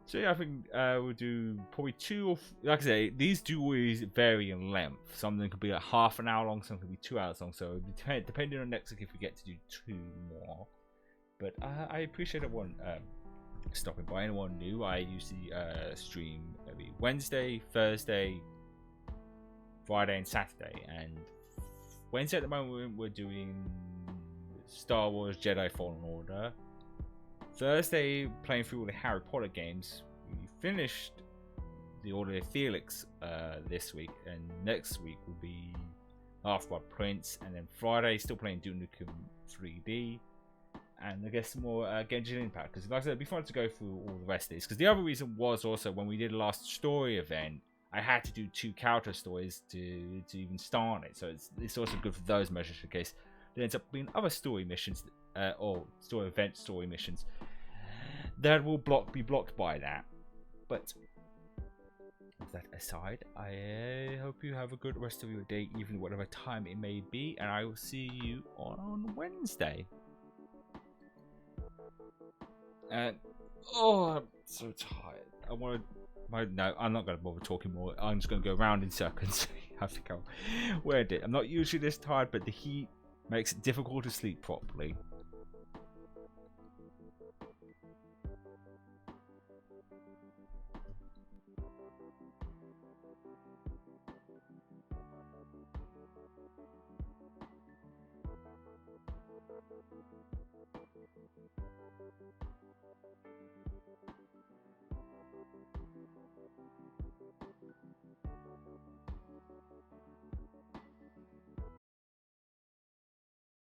So yeah, I think we'll do probably two or like I say, these do always vary in length. Some of them could be like half an hour long, some could be 2 hours long. So depending on next week if we get to do 2 more. But I appreciate everyone stopping by. Anyone new, I usually stream every Wednesday, Thursday, Friday, and Saturday. And Wednesday at the moment we're doing Star Wars Jedi Fallen Order. Thursday, playing through all the Harry Potter games. We finished the Order of Felix this week, and next week will be Half-Blood Prince, and then Friday, still playing Duke Nukem 3D. and I guess some more Genshin Impact. Because like I said, it'd be fun to go through all the rest of these. Because the other reason was also when we did the last story event, I had to do 2 character stories to even start it. So it's also good for those measures in case there ends up being other story missions or story missions that will be blocked by that. But with that aside, I hope you have a good rest of your day, even whatever time it may be, and I will see you on Wednesday. And I'm so tired. No, I'm not going to bother talking more. I'm just going to go around in circles. I think I'll wear it. I'm not usually this tired, but the heat makes it difficult to sleep properly.